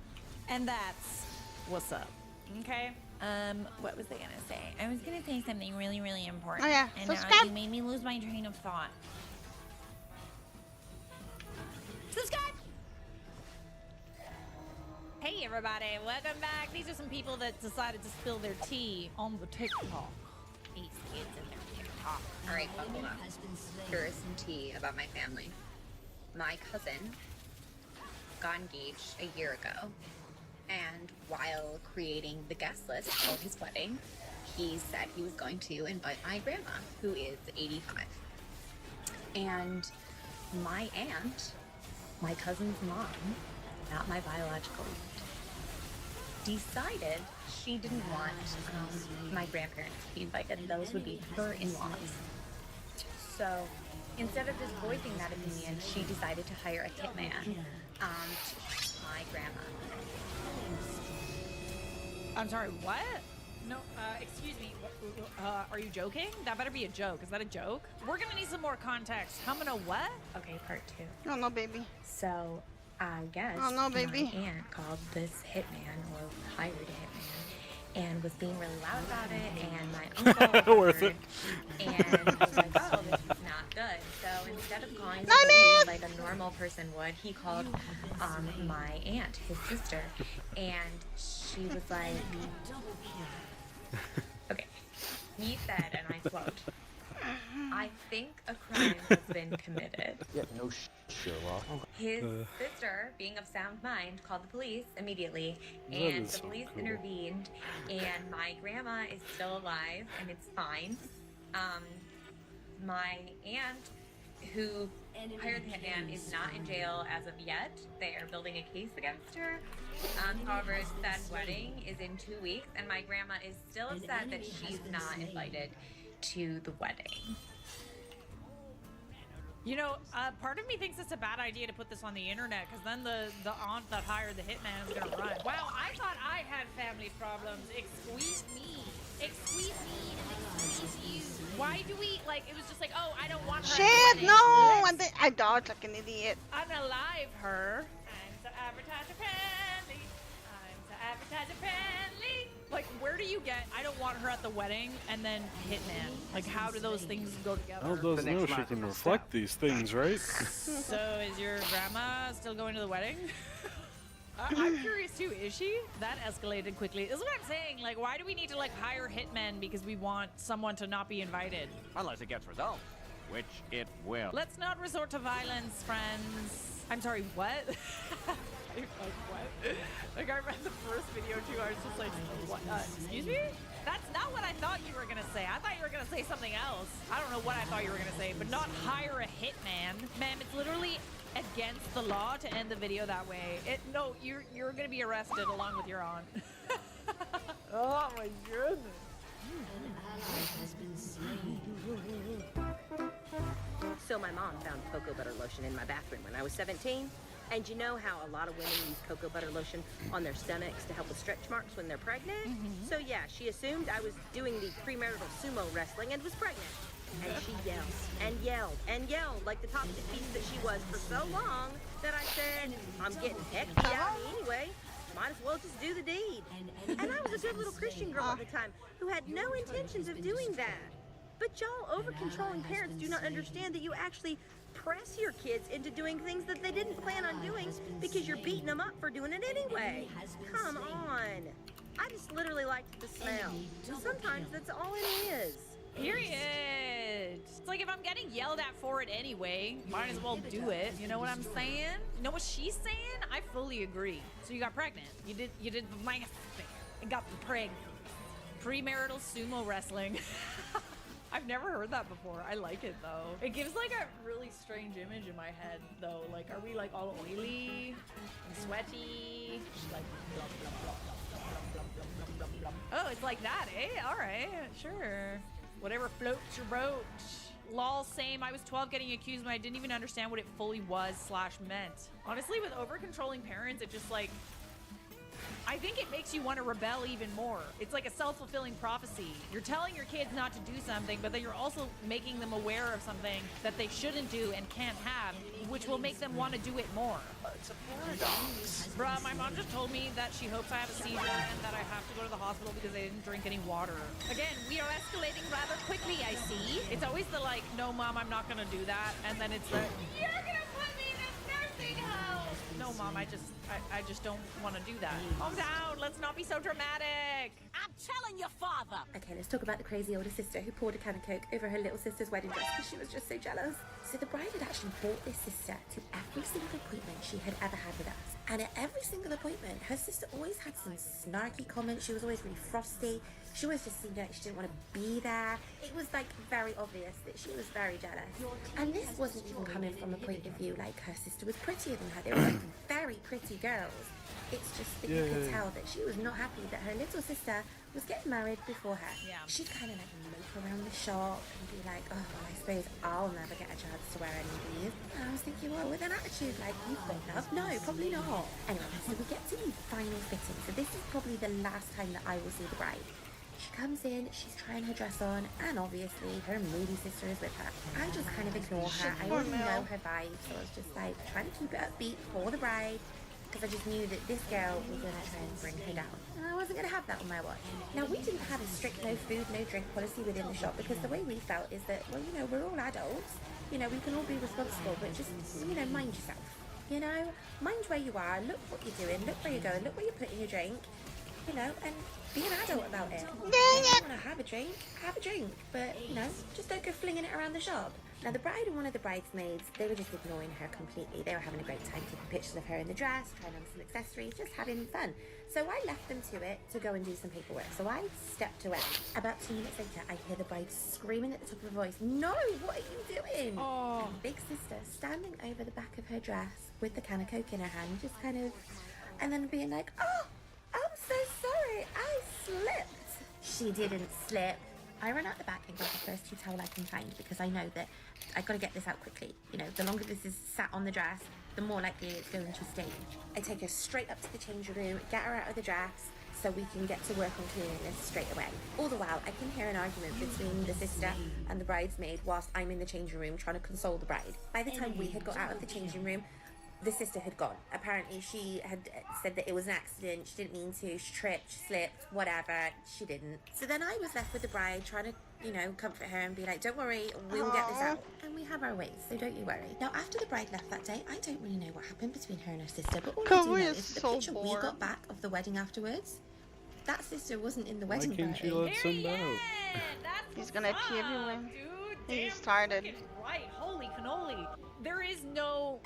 And that's what's up. Okay. What was I gonna say? I was gonna say something really, really important. Oh, yeah. And Subscribe. you made me lose my train of thought. Subscribe! Hey everybody, welcome back. These are some people that decided to spill their tea on the TikTok. These kids and their TikTok. All right, buckle up. Here is some tea about my family. My cousin got engaged a year ago, and while creating the guest list for his wedding, he said he was going to invite my grandma, who is 85. And my aunt, my cousin's mom, not my biological aunt, decided she didn't want my grandparents to be invited. Those would be her in-laws. So instead of just voicing that opinion, she decided to hire a hitman my grandma. I'm sorry, what? No, excuse me. Are you joking? That better be a joke. Is that a joke? We're gonna need some more context. I'm gonna what? Okay, part 2. Oh, no, baby. So I guess Oh, no, baby. my aunt called this hitman, or hired a hitman, and was being really loud about it, and my uncle Worth heard, it. and was like, oh, this is not good. So instead of calling the police like a normal person would, he called my aunt, his sister, and she was like, okay, he said, and I quote, I think a crime has been committed. Yeah, no Sherlock. His sister, being of sound mind, called the police immediately, That and is the so police cool. intervened, and my grandma is still alive, and it's fine. My aunt, who hired the hitman, is not in jail as of yet. They are building a case against her. However, that wedding is in 2 weeks, and my grandma is still upset that she's not invited to the wedding. You know, part of me thinks it's a bad idea to put this on the internet, because then the aunt that hired the hitman is gonna run. Wow, I thought I had family problems. Excuse me. Excuse me and excuse you. Why do we, like, it was just like, oh, I don't want her at the Shit, wedding. no! Let's I dodged like an idiot. unalive her. I'm so advertiser friendly. I'm so advertiser friendly. Like, where do you get, I don't want her at the wedding, and then hitman? Like, how do those things go together? Well, those know she can reflect these things, right? So, is your grandma still going to the wedding? I'm curious too, is she? That escalated quickly. This is what I'm saying. Like, why do we need to, like, hire hitmen because we want someone to not be invited? Unless it gets results, which it will. Let's not resort to violence, friends. I'm sorry, what? Like, what? Like, I read the first video too. I was just like, what? Excuse me? That's not what I thought you were gonna say. I thought you were gonna say something else. I don't know what I thought you were gonna say, but not hire a hitman. Ma'am, it's literally against the law to end the video that way. No, you're gonna be arrested along with your aunt. Oh my goodness. So my mom found cocoa butter lotion in my bathroom when I was 17. And you know how a lot of women use cocoa butter lotion on their stomachs to help with stretch marks when they're pregnant? So yeah, she assumed I was doing the premarital sumo wrestling and was pregnant. And she yelled and yelled and yelled like the toxic beast that she was for so long that I said, I'm getting heck beat out of me anyway. Might as well just do the deed. And I was a good little Christian girl at the time who had no intentions of doing that. But y'all over-controlling parents do not understand that you actually press your kids into doing things that they didn't plan on doing because you're beating them up for doing it anyway. Come on. I just literally liked the smell. And sometimes that's all it is. Period. It's like if I'm getting yelled at for it anyway, might as well do it. You know what I'm saying? You know what she's saying? I fully agree. So you got pregnant. You did the math thing and got pregnant. Premarital sumo wrestling. I've never heard that before. I like it though. It gives like a really strange image in my head though. Like, are we like all oily and sweaty? Like blah, blah, blah, blah, blah, blah, blah, blah, blah. Oh, it's like that, eh? All right, sure. Whatever floats your boat. Lol, same. I was 12 getting accused when I didn't even understand what it fully was / meant. Honestly, with over-controlling parents, it just like, I think it makes you want to rebel even more. It's like a self-fulfilling prophecy. You're telling your kids not to do something, but then you're also making them aware of something that they shouldn't do and can't have, which will make them want to do it more. It's a paradox. Bruh, my mom just told me that she hopes I have a seizure and that I have to go to the hospital because I didn't drink any water. Again, we are escalating rather quickly, I see. It's always the like, no mom, I'm not gonna do that. And then it's the, you're gonna put me in a nursing home. No mom, I just don't want to do that. Calm down, let's not be so dramatic. I'm telling your father. Okay, let's talk about the crazy older sister who poured a can of Coke over her little sister's wedding dress because she was just so jealous. So the bride had actually brought this sister to every single appointment she had ever had with us. And at every single appointment, her sister always had some snarky comments. She was always really frosty. She always just seemed like she didn't want to be there. It was like very obvious that she was very jealous. And this wasn't even coming from a point of view like her sister was prettier than her. They were like very pretty girls. It's just that you could tell that she was not happy that her little sister was getting married before her. Yeah. She'd kind of like mope around the shop and be like, oh, well, I suppose I'll never get a chance to wear any of these. And I was thinking, well, with an attitude like, you've got love? No, probably not. Anyway, so we get to the final fitting. So this is probably the last time that I will see the bride. She comes in, she's trying her dress on, and obviously her moody sister is with her. I just kind of ignore her. I already know her vibe, so I was just like trying to keep it upbeat for the bride, because I just knew that this girl was going to try and bring her down. And I wasn't going to have that on my watch. Now, we didn't have a strict no food, no drink policy within the shop, because the way we felt is that, well, you know, we're all adults. You know, we can all be responsible, but just, you know, mind yourself. You know, mind where you are, look what you're doing, look where you're going, look where you're putting your drink. You know, and be an adult about it. If you want to have a drink, but, you know, just don't go flinging it around the shop. Now, the bride and one of the bridesmaids, they were just ignoring her completely. They were having a great time taking pictures of her in the dress, trying on some accessories, just having fun. So I left them to it to go and do some paperwork. So I stepped away. About 2 minutes later, I hear the bride screaming at the top of her voice, "No, what are you doing?" Oh. And big sister standing over the back of her dress with the can of Coke in her hand, just kind of, and then being like, "Oh, I'm so sorry, I slipped." She didn't slip. I ran out the back and got the first tea towel I can find because I know that I've got to get this out quickly. You know, the longer this is sat on the dress, the more likely it's going to stain. I take her straight up to the changing room, get her out of the dress so we can get to work on cleaning this straight away. All the while, I can hear an argument between the sister and the bridesmaid whilst I'm in the changing room trying to console the bride. By the time we had got out of the changing room, the sister had gone. Apparently she had said that it was an accident, she didn't mean to, she tripped, she slipped, whatever, she didn't. So then I was left with the bride trying to, you know, comfort her and be like, don't worry, we'll get this out. And we have our ways, so don't you worry. Now after the bride left that day, I don't really know what happened between her and her sister, but all I do know is the picture we got back of the wedding afterwards, that sister wasn't in the wedding party. Why can't you let some know? He's gonna pee everywhere. Dude, He started. Right, holy cannoli. There is no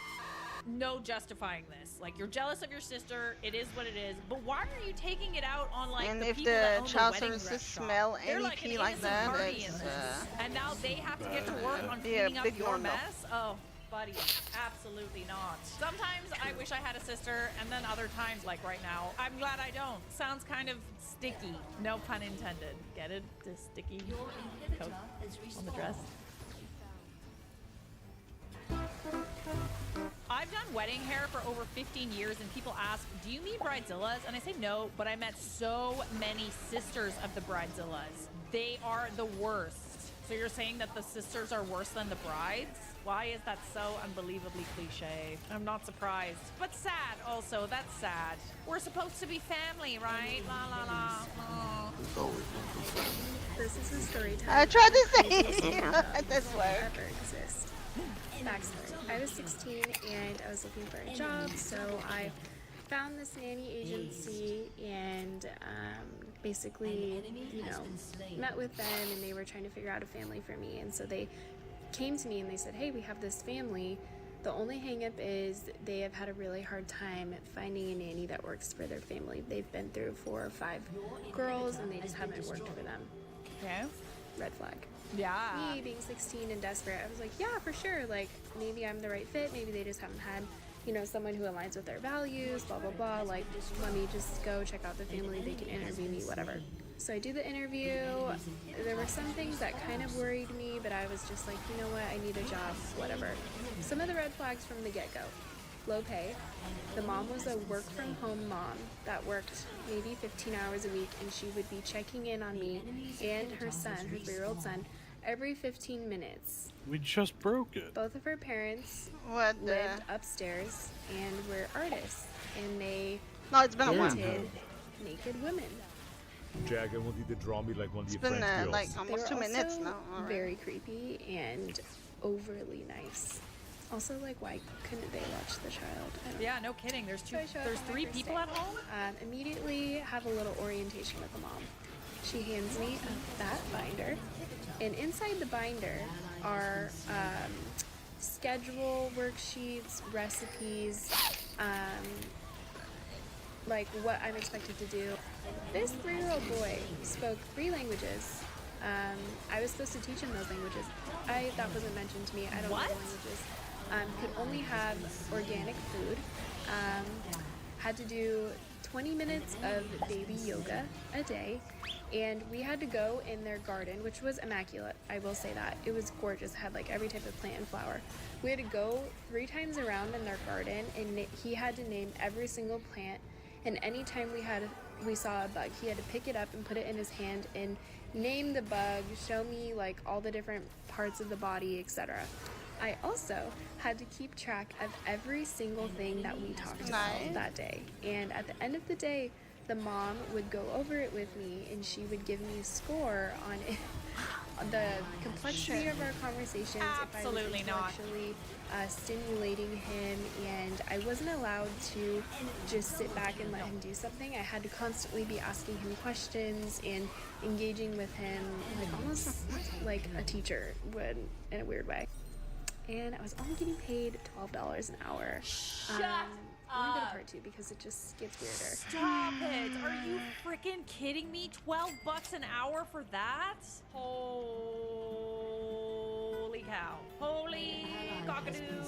justifying this. Like, you're jealous of your sister, it is what it is, but why are you taking it out on like and the if people the that own child the wedding services dress shop? smell They're any like pee an like innocent that, party it's in this. And now they have to get to work on yeah, cleaning up big your no-no. mess. Oh, buddy, absolutely not. Sometimes I wish I had a sister, and then other times, like right now, I'm glad I don't. Sounds kind of sticky. No pun intended. Get it? The sticky coat on the dress. I've done wedding hair for over 15 years, and people ask, do you mean bridezillas? And I say no, but I met so many sisters of the bridezillas. They are the worst. So you're saying that the sisters are worse than the brides? Why is that so unbelievably cliche? I'm not surprised. But sad also, that's sad. We're supposed to be family, right? La la la. Oh. This is a story time. I tried to say this word. Ever exist. Backstory. I was 16 and I was looking for a job, so I found this nanny agency and basically, you know, met with them, and they were trying to figure out a family for me. And so they came to me and they said, hey, we have this family. The only hang up is they have had a really hard time finding a nanny that works for their family. They've been through 4 or 5 girls and they just haven't worked for them. Okay. Red flag. Yeah. Me being 16 and desperate, I was like, yeah, for sure. Like, maybe I'm the right fit. Maybe they just haven't had, you know, someone who aligns with their values, blah, blah, blah. Like, let me just go check out the family. They can interview me, whatever. So I do the interview. There were some things that kind of worried me, but I was just like, you know what? I need a job, whatever. Some of the red flags from the get-go. Low pay. The mom was a work-from-home mom that worked maybe 15 hours a week, and she would be checking in on me and her son, her 3-year-old son, every 15 minutes. We just broke it. Both of her parents lived upstairs and were artists, and they painted naked women. Jack, I want you to draw me like one of your It's been French girls. like almost They were 2 minutes also now. All right. very creepy and overly nice. Also, like, why couldn't they watch the child? I don't know. Yeah, no kidding. There's So I show up there's on my 3 first people day. at home? Immediately have a little orientation with the mom. She hands me a fat binder, and inside the binder are schedule worksheets, recipes, like what I'm expected to do. This 3-year-old boy spoke 3 languages. I was supposed to teach him those languages. That wasn't mentioned to me. I don't know the languages. Could only have organic food. Had to do 20 minutes of baby yoga a day. And we had to go in their garden, which was immaculate, I will say that. It was gorgeous, had like every type of plant and flower. We had to go 3 times around in their garden, and he had to name every single plant. And anytime we saw a bug, he had to pick it up and put it in his hand and name the bug, show me like all the different parts of the body, etc. I also had to keep track of every single thing that we talked about that day. And at the end of the day, the mom would go over it with me, and she would give me a score on it, on the complexity of our conversations. Absolutely if I was intellectually stimulating him, and I wasn't allowed to just sit back and let him do something. I had to constantly be asking him questions and engaging with him, like almost like a teacher would, in a weird way. And I was only getting paid $12 an hour. Let me go to part 2 because it just gets weirder. Stop it! Are you freaking kidding me? $12 an hour for that? Holy cow. Holy cockadoo.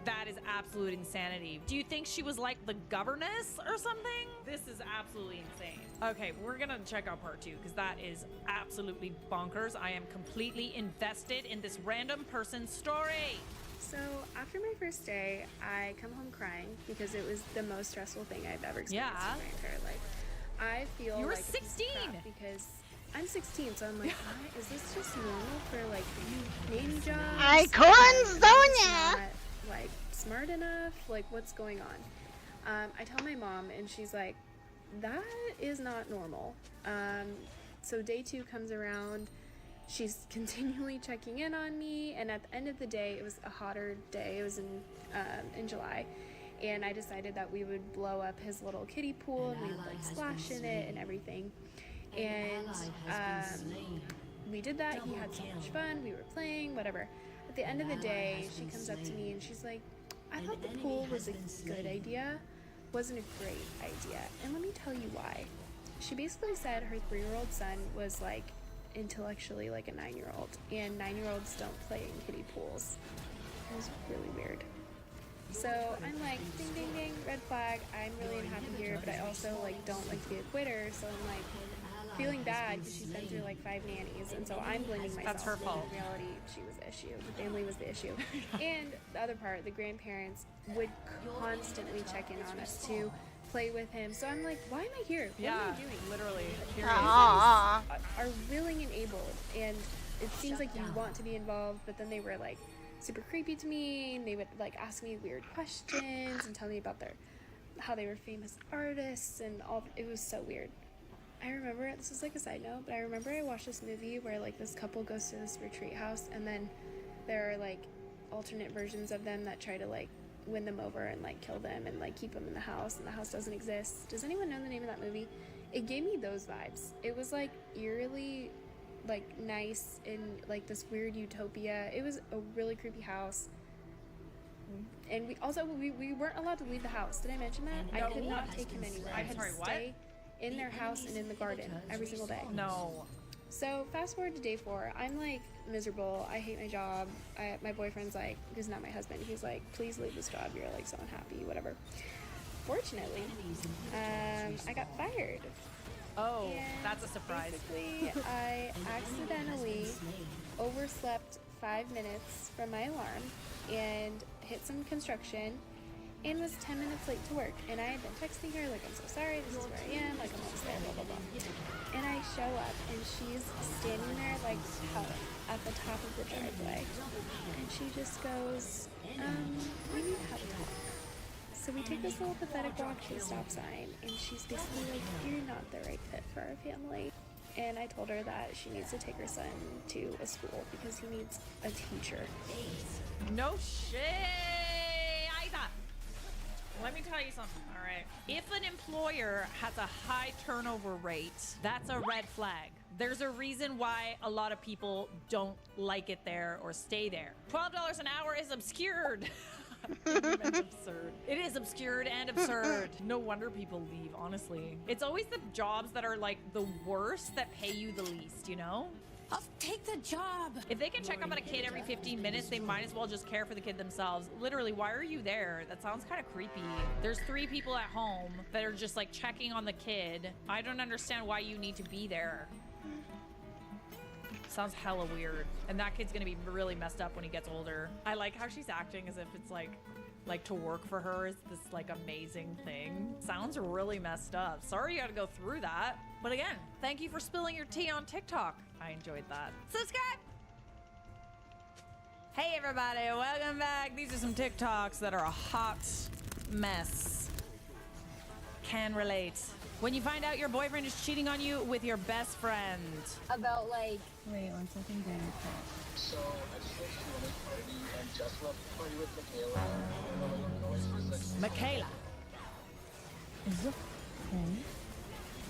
That is absolute insanity. Do you think she was like the governess or something? This is absolutely insane. Okay, we're gonna check out part 2 because that is absolutely bonkers. I am completely invested in this random person's story. So after my first day, I come home crying because it was the most stressful thing I've ever experienced in my entire life. I feel You were like a piece of 16! crap because I'm 16, so I'm like, why is this just normal for like nanny jobs? Icon Sonia! Not, like smart enough? Like what's going on? I tell my mom, and she's like, that is not normal. So day 2 comes around. She's continually checking in on me, and at the end of the day, it was a hotter day. It was in July, and I decided that we would blow up his little kiddie pool, and we would like splash in it and everything. And we did that. He had so much fun. We were playing, whatever. At the end of the day, she comes up to me and she's like, I thought the pool was a good idea, wasn't a great idea. And let me tell you why. She basically said her 3-year-old son was like intellectually like a 9-year-old, and 9-year-olds don't play in kiddie pools. It was really weird. So I'm like, ding ding ding, red flag. I'm really unhappy here, but I also like don't like to be a quitter, so I'm like feeling bad because she's been through like 5 nannies, and so I'm blaming myself. That's her fault. In reality, she was the issue. The family was the issue. And the other part, the grandparents would constantly check in on us to play with him. So I'm like, why am I here? What am I doing? Literally. Are willing and able, and it seems like you want to be involved, but then they were like super creepy to me, and they would like ask me weird questions and tell me about how they were famous artists and all. It was so weird. I remember, this is like a side note, but I remember I watched this movie where like this couple goes to this retreat house, and then there are like alternate versions of them that try to like win them over and like kill them and like keep them in the house, and the house doesn't exist. Does anyone know the name of that movie? It gave me those vibes. It was like eerily like nice in like this weird utopia. It was a really creepy house. And we weren't allowed to leave the house. Did I mention that? I could not take him anywhere. I had to stay in their house and in the garden every single day. No. So fast forward to day 4. I'm like miserable. I hate my job. My boyfriend's like, who's not my husband, he's like, please leave this job. You're like so unhappy, whatever. Fortunately, I got fired. Oh, And that's a surprise. Basically, I accidentally overslept 5 minutes from my alarm and hit some construction and was 10 minutes late to work. And I had been texting her like, I'm so sorry, this is where I am, like I'm almost there, blah, blah, blah. And I show up and she's standing there like at the top of the driveway. And she just goes, we need to have a talk. So we take this little pathetic walk to a stop sign, and she's basically like, you're not the right fit for our family. And I told her that she needs to take her son to a school because he needs a teacher. No shit. Let me tell you something, all right? If an employer has a high turnover rate, that's a red flag. There's a reason why a lot of people don't like it there or stay there. $12 an hour is obscured. It's absurd. It is obscured and absurd. No wonder people leave, honestly. It's always the jobs that are like the worst that pay you the least, you know? I'll take the job. If they can check up on a kid every 15 minutes, they might as well just care for the kid themselves. Literally, why are you there? That sounds kind of creepy. There's 3 people at home that are just like checking on the kid. I don't understand why you need to be there. Sounds hella weird. And that kid's gonna be really messed up when he gets older. I like how she's acting as if it's like to work for her is this like amazing thing. Sounds really messed up. Sorry you had to go through that. But again, thank you for spilling your tea on TikTok. I enjoyed that. Subscribe! Hey everybody, welcome back. These are some TikToks that are a hot mess. Can relate. When you find out your boyfriend is cheating on you with your best friend. About like. Wait, 1 second. So I just went to another party and just left the party with Michaela. Michaela. Is it okay?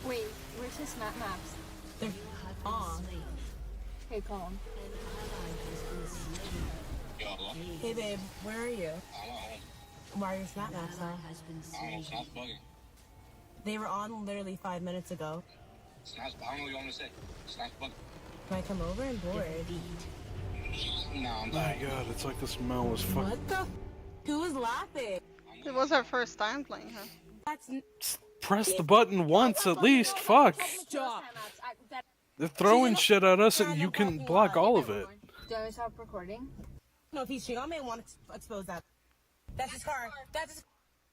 Wait, where's his map maps? They're on. Okay, call him. Hey babe, where are you? Why are your snap maps on? Snap's bugging. They were on literally 5 minutes ago. Snap's, I don't know what you want me to say. Snap's bugging. Can I come over and board? No, I'm Oh my god, it's like this Mel was fucking. What the? Who was laughing? It was her first time playing her. That's Press the button once at least. Fuck. Stop. They're throwing shit at us and you can block all of it. Do I stop recording? No, if he's cheating on me, I want to expose that. That's his car. That's his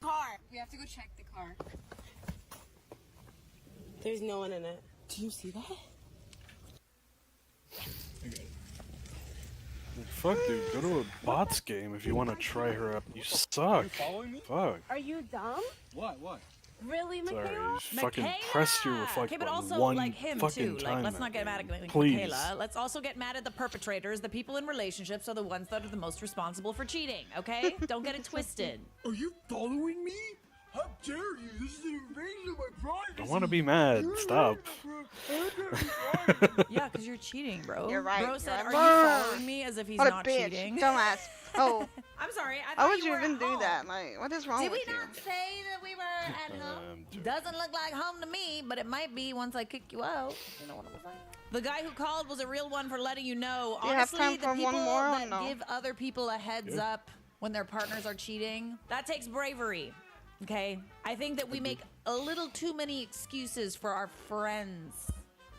car. We have to go check the car. There's no one in it. Do you see that? Fuck, dude. Go to a bots game if you want to try her up. You suck. Fuck. Are you dumb? What? Really, Sorry, Michaela? you fucking pressed your reflect Okay, but button also one like him fucking too. time. Like, let's that not get mad game. at Please. Michaela. Let's also get mad at the perpetrators. The people in relationships are the ones that are the most responsible for cheating. Okay, don't get it twisted. Are you following me? How dare you? This is an invasion of my privacy. Don't want to be mad. Stop. Yeah, because you're cheating, bro. You're right. Bro said, you're "Are right. you following me?" As if he's What a not bitch. cheating. Dumbass. Oh. I'm sorry. I Why thought would you were even at do home. that? Like, what is wrong Did with we you? not say that we were at home? Doesn't look like home to me, but it might be once I kick you out. You know what I'm saying? The guy who called was a real one for letting you know. Do you have Honestly, time the for people one more or that no? give other people a heads up when their partners are cheating, that takes bravery. Okay? I think that we make a little too many excuses for our friends.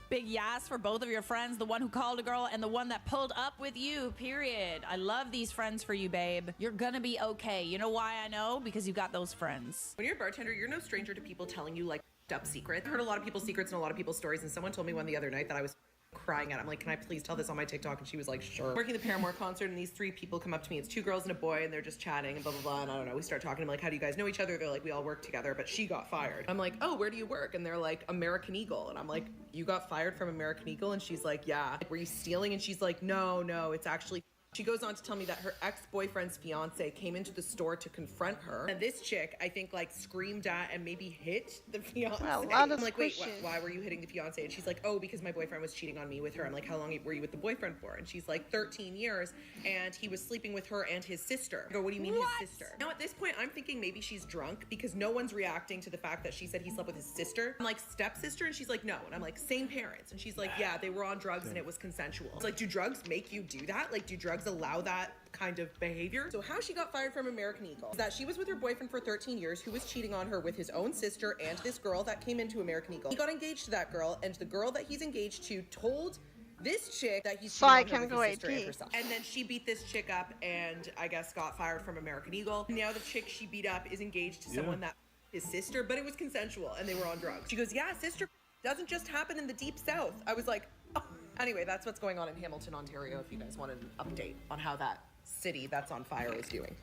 Big yes for both of your friends, the one who called a girl and the one that pulled up with you, period. I love these friends for you, babe. You're gonna be okay. You know why I know? Because you got those friends. When you're a bartender, you're no stranger to people telling you like up secrets. I've heard a lot of people's secrets and a lot of people's stories, and someone told me one the other night that I was crying at. I'm like, can I please tell this on my TikTok? And she was like, sure. Working the Paramore concert, and these 3 people come up to me. It's 2 girls and a boy, and they're just chatting and blah blah blah. And I don't know. We start talking. I'm like, how do you guys know each other? They're like, we all work together, but she got fired. I'm like, oh, where do you work? And they're like, American Eagle. And I'm like, you got fired from American Eagle? And she's like, yeah. Like, were you stealing? And she's like, no, it's actually. She goes on to tell me that her ex-boyfriend's fiance came into the store to confront her. And this chick, I think, like, screamed at and maybe hit the fiance. Well, a lot of I'm like, wait, squishes. why were you hitting the fiance? And she's like, oh, because my boyfriend was cheating on me with her. I'm like, how long were you with the boyfriend for? And she's like, 13 years. And he was sleeping with her and his sister. I go, what do you mean his sister? Now, at this point, I'm thinking maybe she's drunk because no one's reacting to the fact that she said he slept with his sister. I'm like, stepsister? And she's like, no. And I'm like, same parents. And she's like, yeah, they were on drugs and it was consensual. It's like, do drugs make you do that? Like, do drugs allow that kind of behavior? So how she got fired from American Eagle is that she was with her boyfriend for 13 years who was cheating on her with his own sister and this girl that came into American Eagle. He got engaged to that girl, and the girl that he's engaged to told this chick that he's cheating on her with his sister and herself. And then she beat this chick up and I guess got fired from American Eagle. Now the chick she beat up is engaged to someone that his sister, but it was consensual and they were on drugs. She goes, yeah, sister doesn't just happen in the deep south. I was like, oh. Anyway, that's what's going on in Hamilton, Ontario, if you guys wanted an update on how that city that's on fire is doing.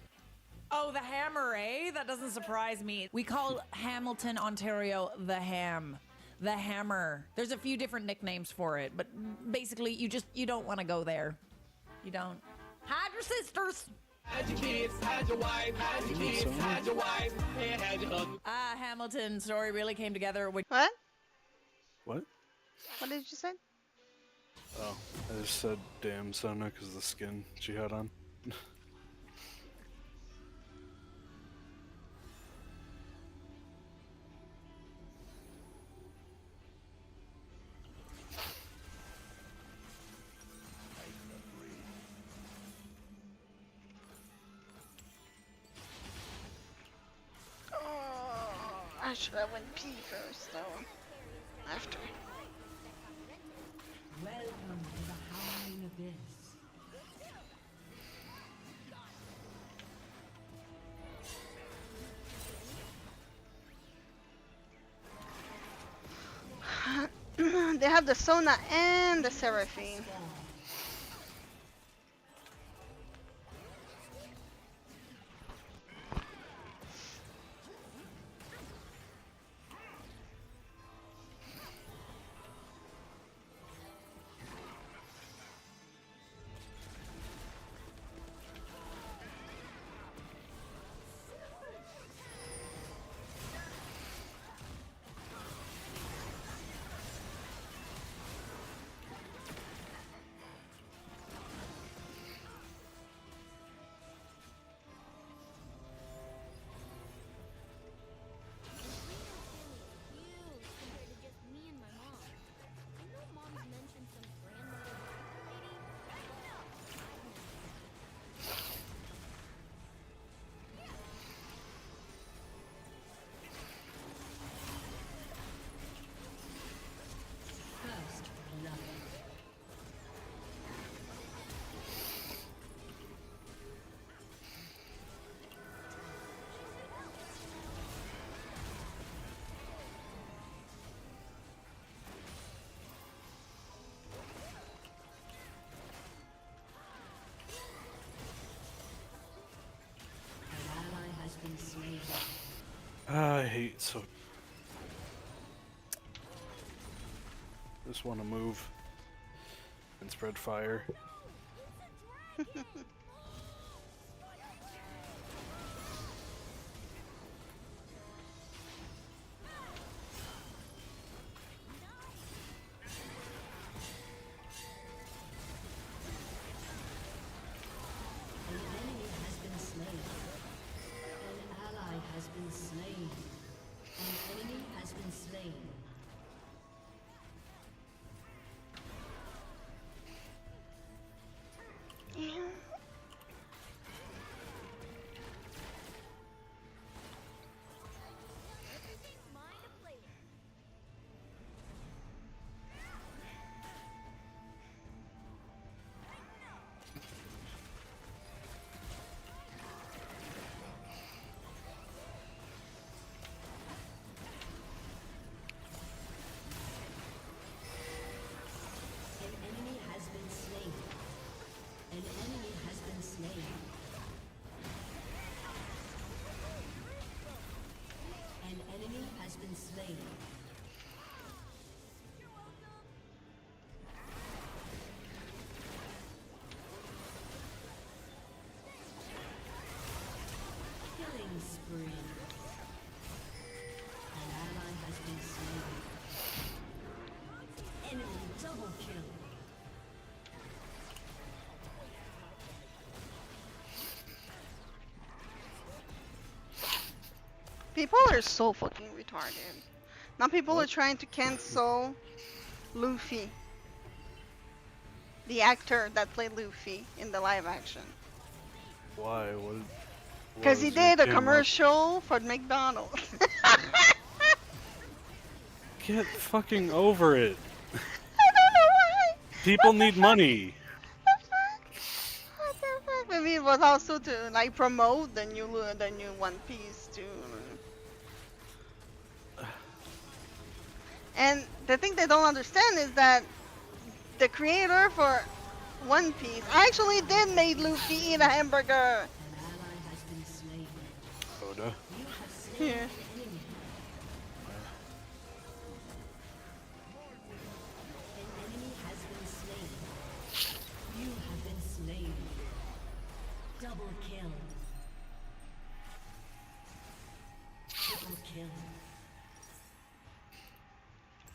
Oh, the Hammer, eh? That doesn't surprise me. We call Hamilton, Ontario, the Ham. The Hammer. There's a few different nicknames for it, but basically you don't want to go there. You don't. Hide your sisters. Hide your kids, hide your wife, hide your kids, hide your wife, and hide your husband. Hamilton story really came together with... What? What? What did you say? Oh, I just said damn Sona because of the skin she had on. I should have went pee first, though. After. Welcome to the Howling Abyss. They have the Sona and the Seraphine. I hate so. Just want to move and spread fire. People are so fucking retarded. Now people are trying to cancel Luffy, the actor that played Luffy in the live action. Why? Because he did a commercial for McDonald's. Get fucking over it. I don't know why. People need money. What the fuck? Maybe it was also to like promote the new One Piece too. And the thing they don't understand is that the creator for One Piece actually did make Luffy eat a hamburger. Oda. Yeah. Double kill. Triple kill.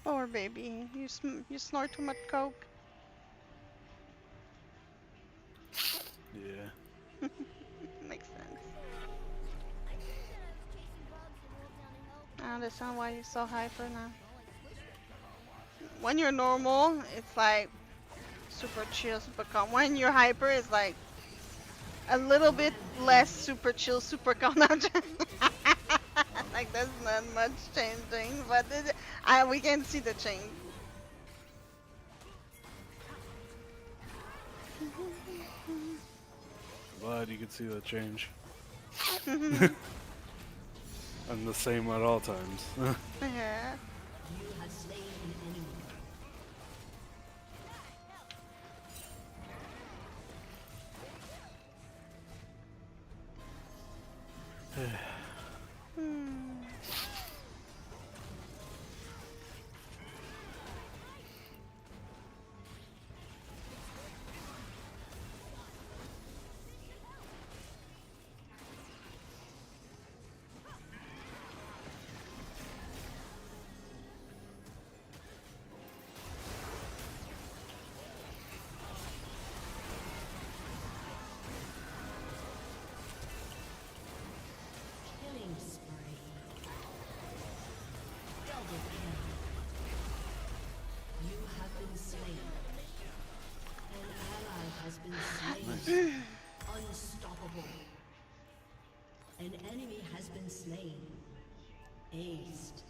Poor baby, you snort too much coke. Yeah. Makes sense. I understand why you're so hyper now. When you're normal, it's like super chill, super calm. When you're hyper, it's like a little bit less super chill, super calm. Like there's not much changing, but we can see the change. Glad you could see that change. I'm the same at all times. Yeah. You have slain an enemy. Killing spree. Double kill. You have been slain. An ally has been slain. Unstoppable. An enemy has been slain. Aced.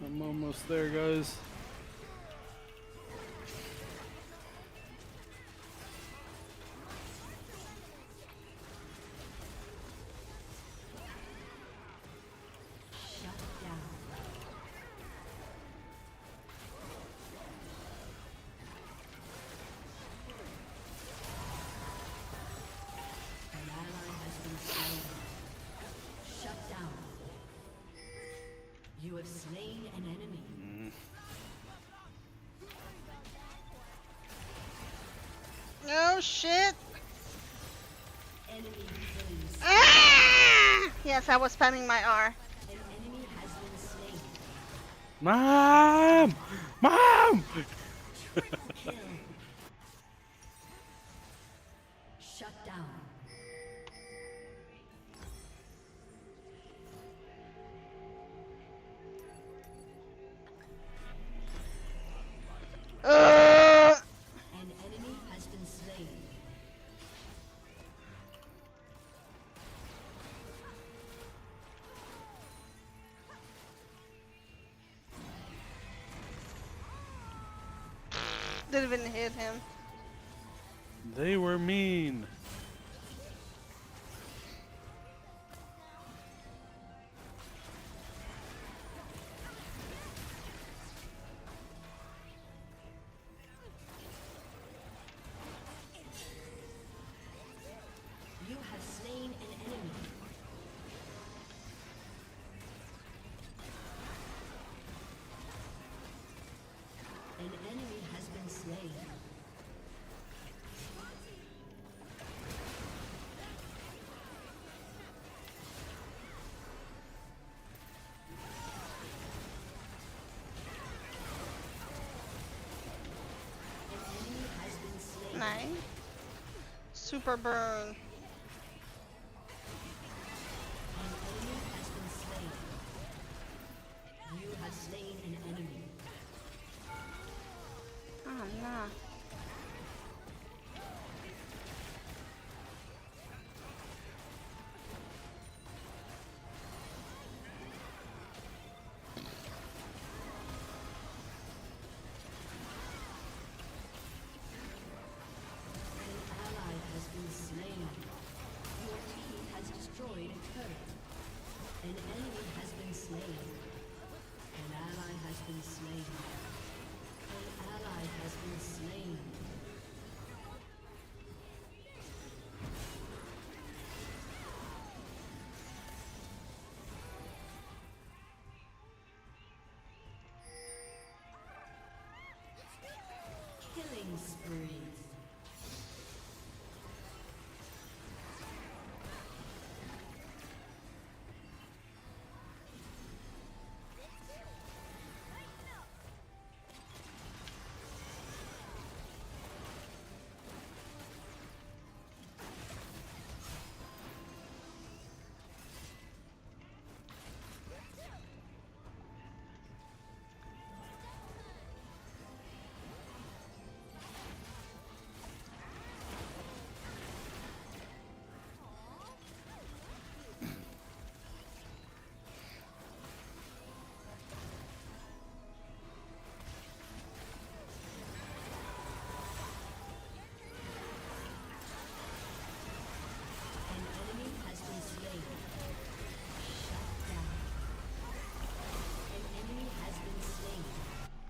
I'm almost there, guys. Shut down. An ally has been slain. Shut down. You have slain an enemy. Oh shit! Enemy killing. Ah! Yes, I was spamming my R. An enemy has been slain. Mom! Mom! Triple kill. Shut down. An enemy has been slain. Didn't even hit him. They were mean. You have slain an enemy. An enemy has been slain. Okay. Super burn. An enemy has been slain. You have slain an enemy. Oh no. Killing spree.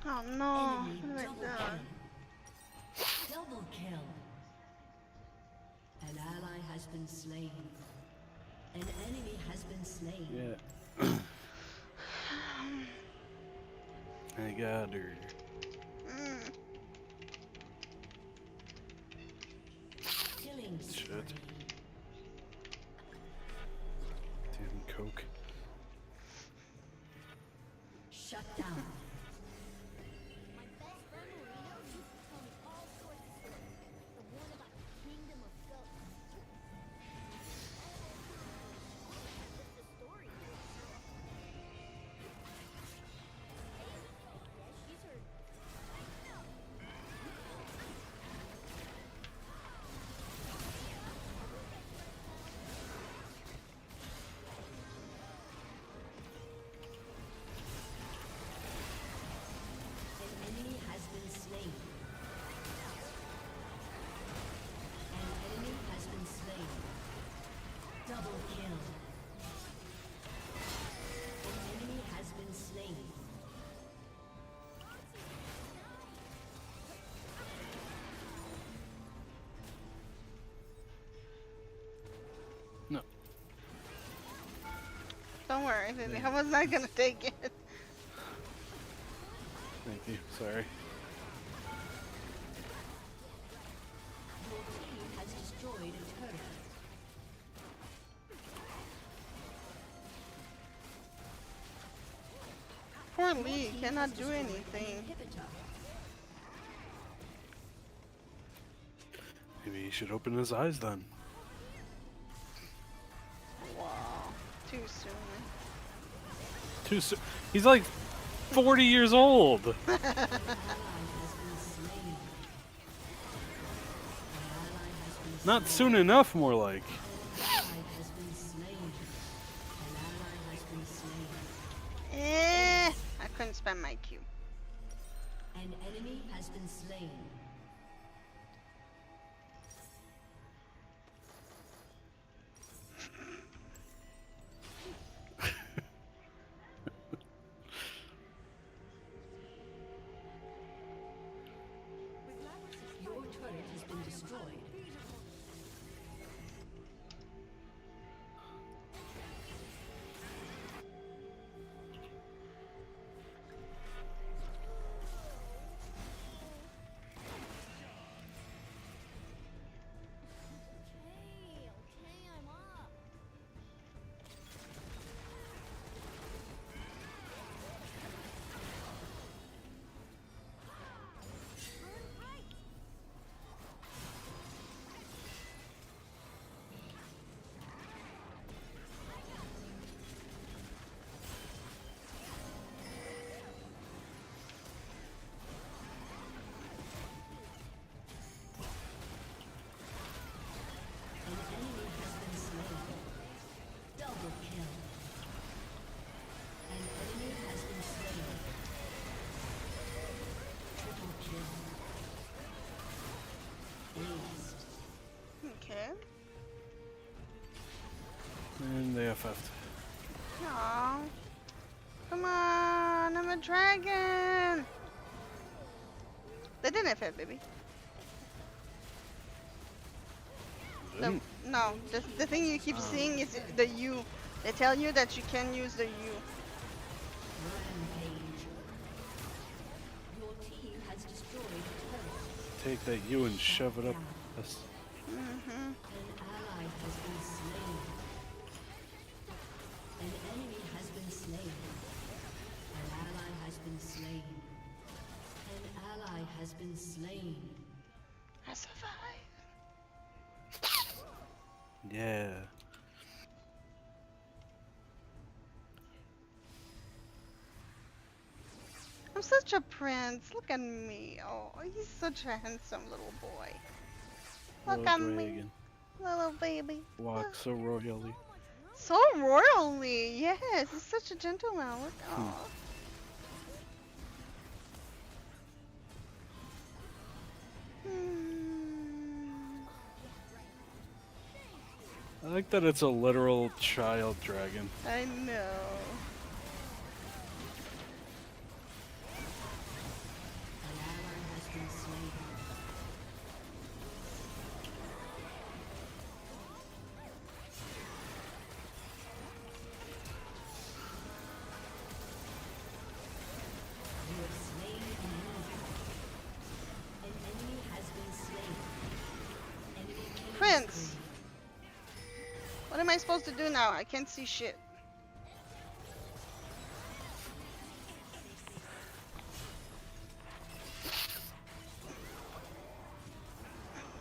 Oh no, what have I done? Double kill. An ally has been slain. An enemy has been slain. Yeah. I got her. Killing Shit. spree. Damn coke. Shut down. No. Don't worry, baby. I was not gonna take it. Thank you. Sorry. Your team has destroyed a turret. Poor Lee cannot do anything. Maybe he should open his eyes then. Wow, too soon. Too soon. He's like 40 years old. Not soon enough, more like. I couldn't spend my Q. An enemy has been slain. Your turret has been destroyed. FF'd. Aw. Come on, I'm a dragon. They didn't FF, baby. No, the thing you keep seeing is the U. They tell you that you can use the U. Rampage. Your team has destroyed a turret. Take that U and shove it up. Us. An ally has been slain. An enemy has been slain. An ally has been slain. An ally has been slain. I survived. Yeah. I'm such a prince. Look at me. Oh, he's such a handsome little boy. Look Little at me, dragon. little baby. Walk so royally. So royally. Yes, he's such a gentleman. Look. Oh. I like that it's a literal child dragon. I know. An ally has been slain. You have slain an enemy. An enemy has been slain. Enemy killing Prince. spree. What am I supposed to do now? I can't see shit.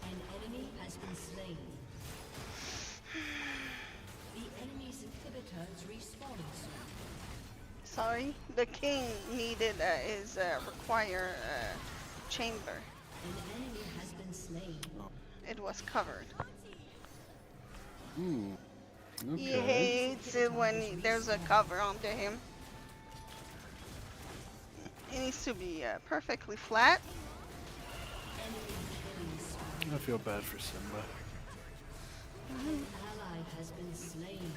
An enemy has been slain. The enemy's inhibitors respawn soon. Sorry, the king needed his require chamber. An enemy has been slain. It was covered. Ooh. He Okay. hates it when there's a cover under him. It needs to be perfectly flat. I feel bad for Simba. An ally has been slain.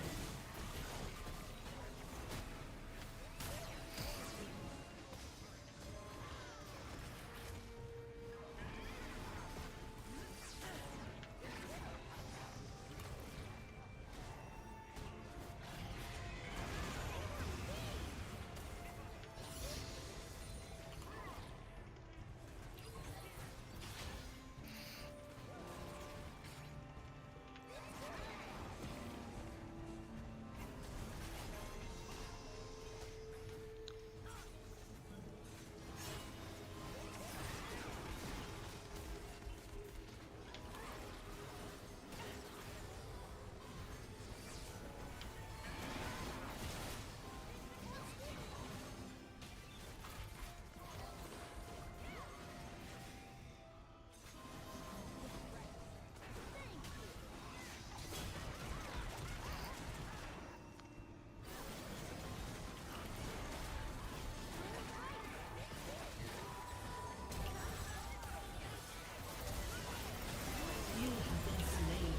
You have been slain.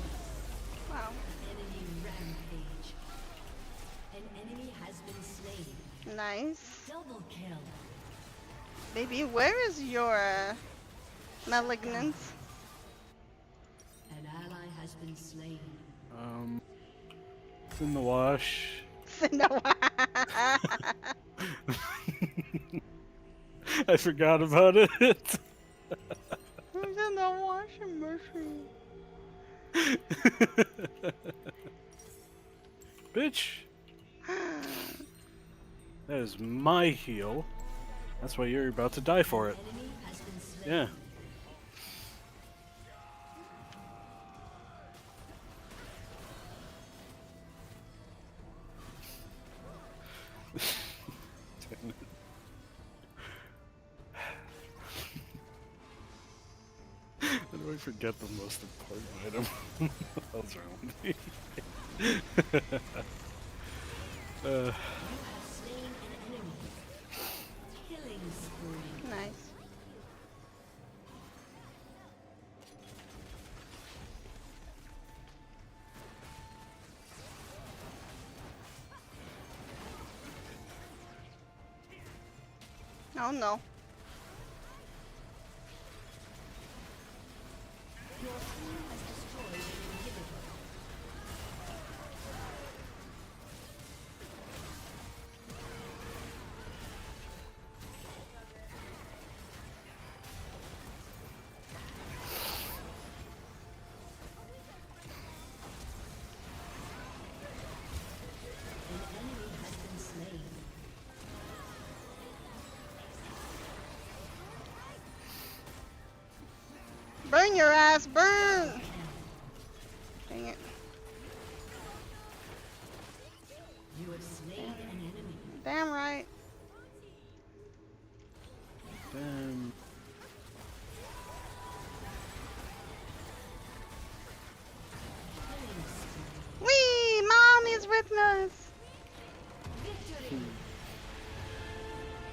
Wow. Enemy rampage. An enemy has been slain. Nice. Double kill. Baby, where is your malignance? An ally has been slain. It's in the wash. I forgot about it. It's in the washing machine. Bitch. That is my heal. That's why you're about to die for it. Enemy has been slain. Yeah. Damn it. How do I forget the most important item? What else wrong with me? You have slain an enemy. Killing spree. Nice. Oh no. Your team has destroyed an inhibitor. An enemy has been slain. Burn your ass, burn! Dang it. You have slain an enemy. Damn right. Damn. Wee! Mom is with us!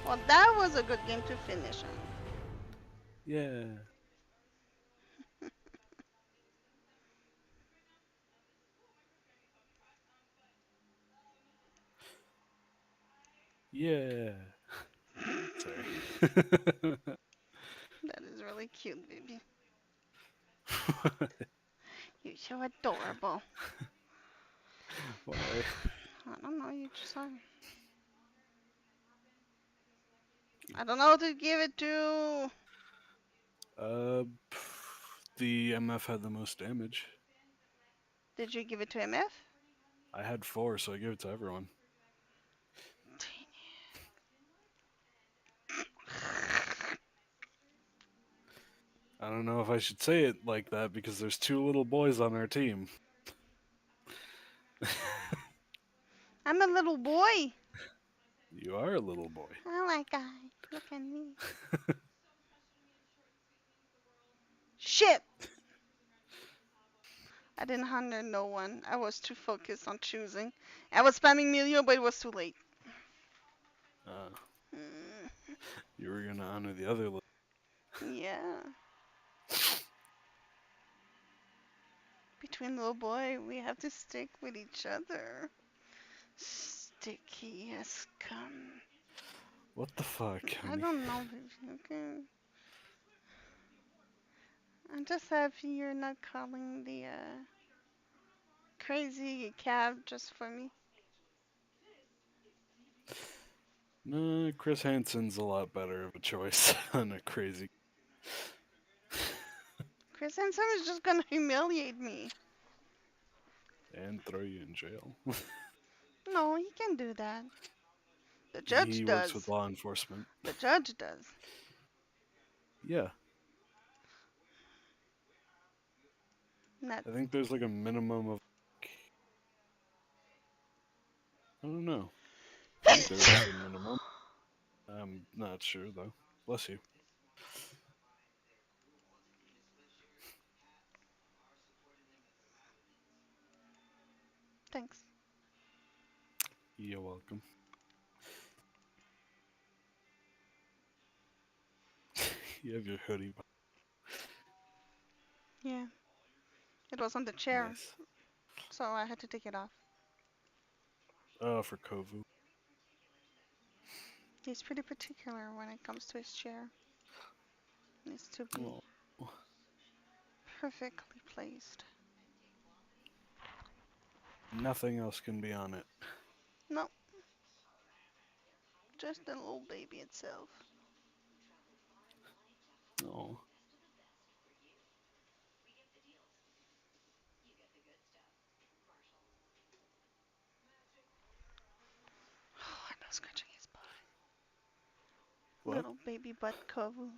Well, that was a good game to finish on. Yeah. Yeah. Sorry. That is really cute, baby. You're so adorable. Why? I don't know, you just are. I don't know who to give it to. The MF had the most damage. Did you give it to MF? I had 4, so I give it to everyone. I don't know if I should say it like that because there's 2 little boys on our team. I'm a little boy. You are a little boy. Oh my god, look at me. Shit! I didn't honor no one. I was too focused on choosing. I was spamming Milio, but it was too late. You were gonna honor the other little. Yeah. Between little boy, we have to stick with each other. Sticky as come. What the fuck, I honey? don't know, baby. Okay. I'm just happy you're not calling the crazy cab just for me. No, Chris Hansen's a lot better of a choice than a crazy. Chris Hansen is just gonna humiliate me. And throw you in jail. No, he can do that. The judge He does. works with law enforcement. The judge does. Yeah. Not I think there's like a minimum of. I don't know. I think there's a minimum. I'm not sure though. Bless you. Thanks. You're welcome. You have your hoodie. Yeah. It was on the chair, Nice. so I had to take it off. Oh, for Kovu. He's pretty particular when it comes to his chair. It needs to be Oh. perfectly placed. Nothing else can be on it. No. Just the little baby itself. Oh. Oh, I love scratching his butt. What? Little baby butt Kovu.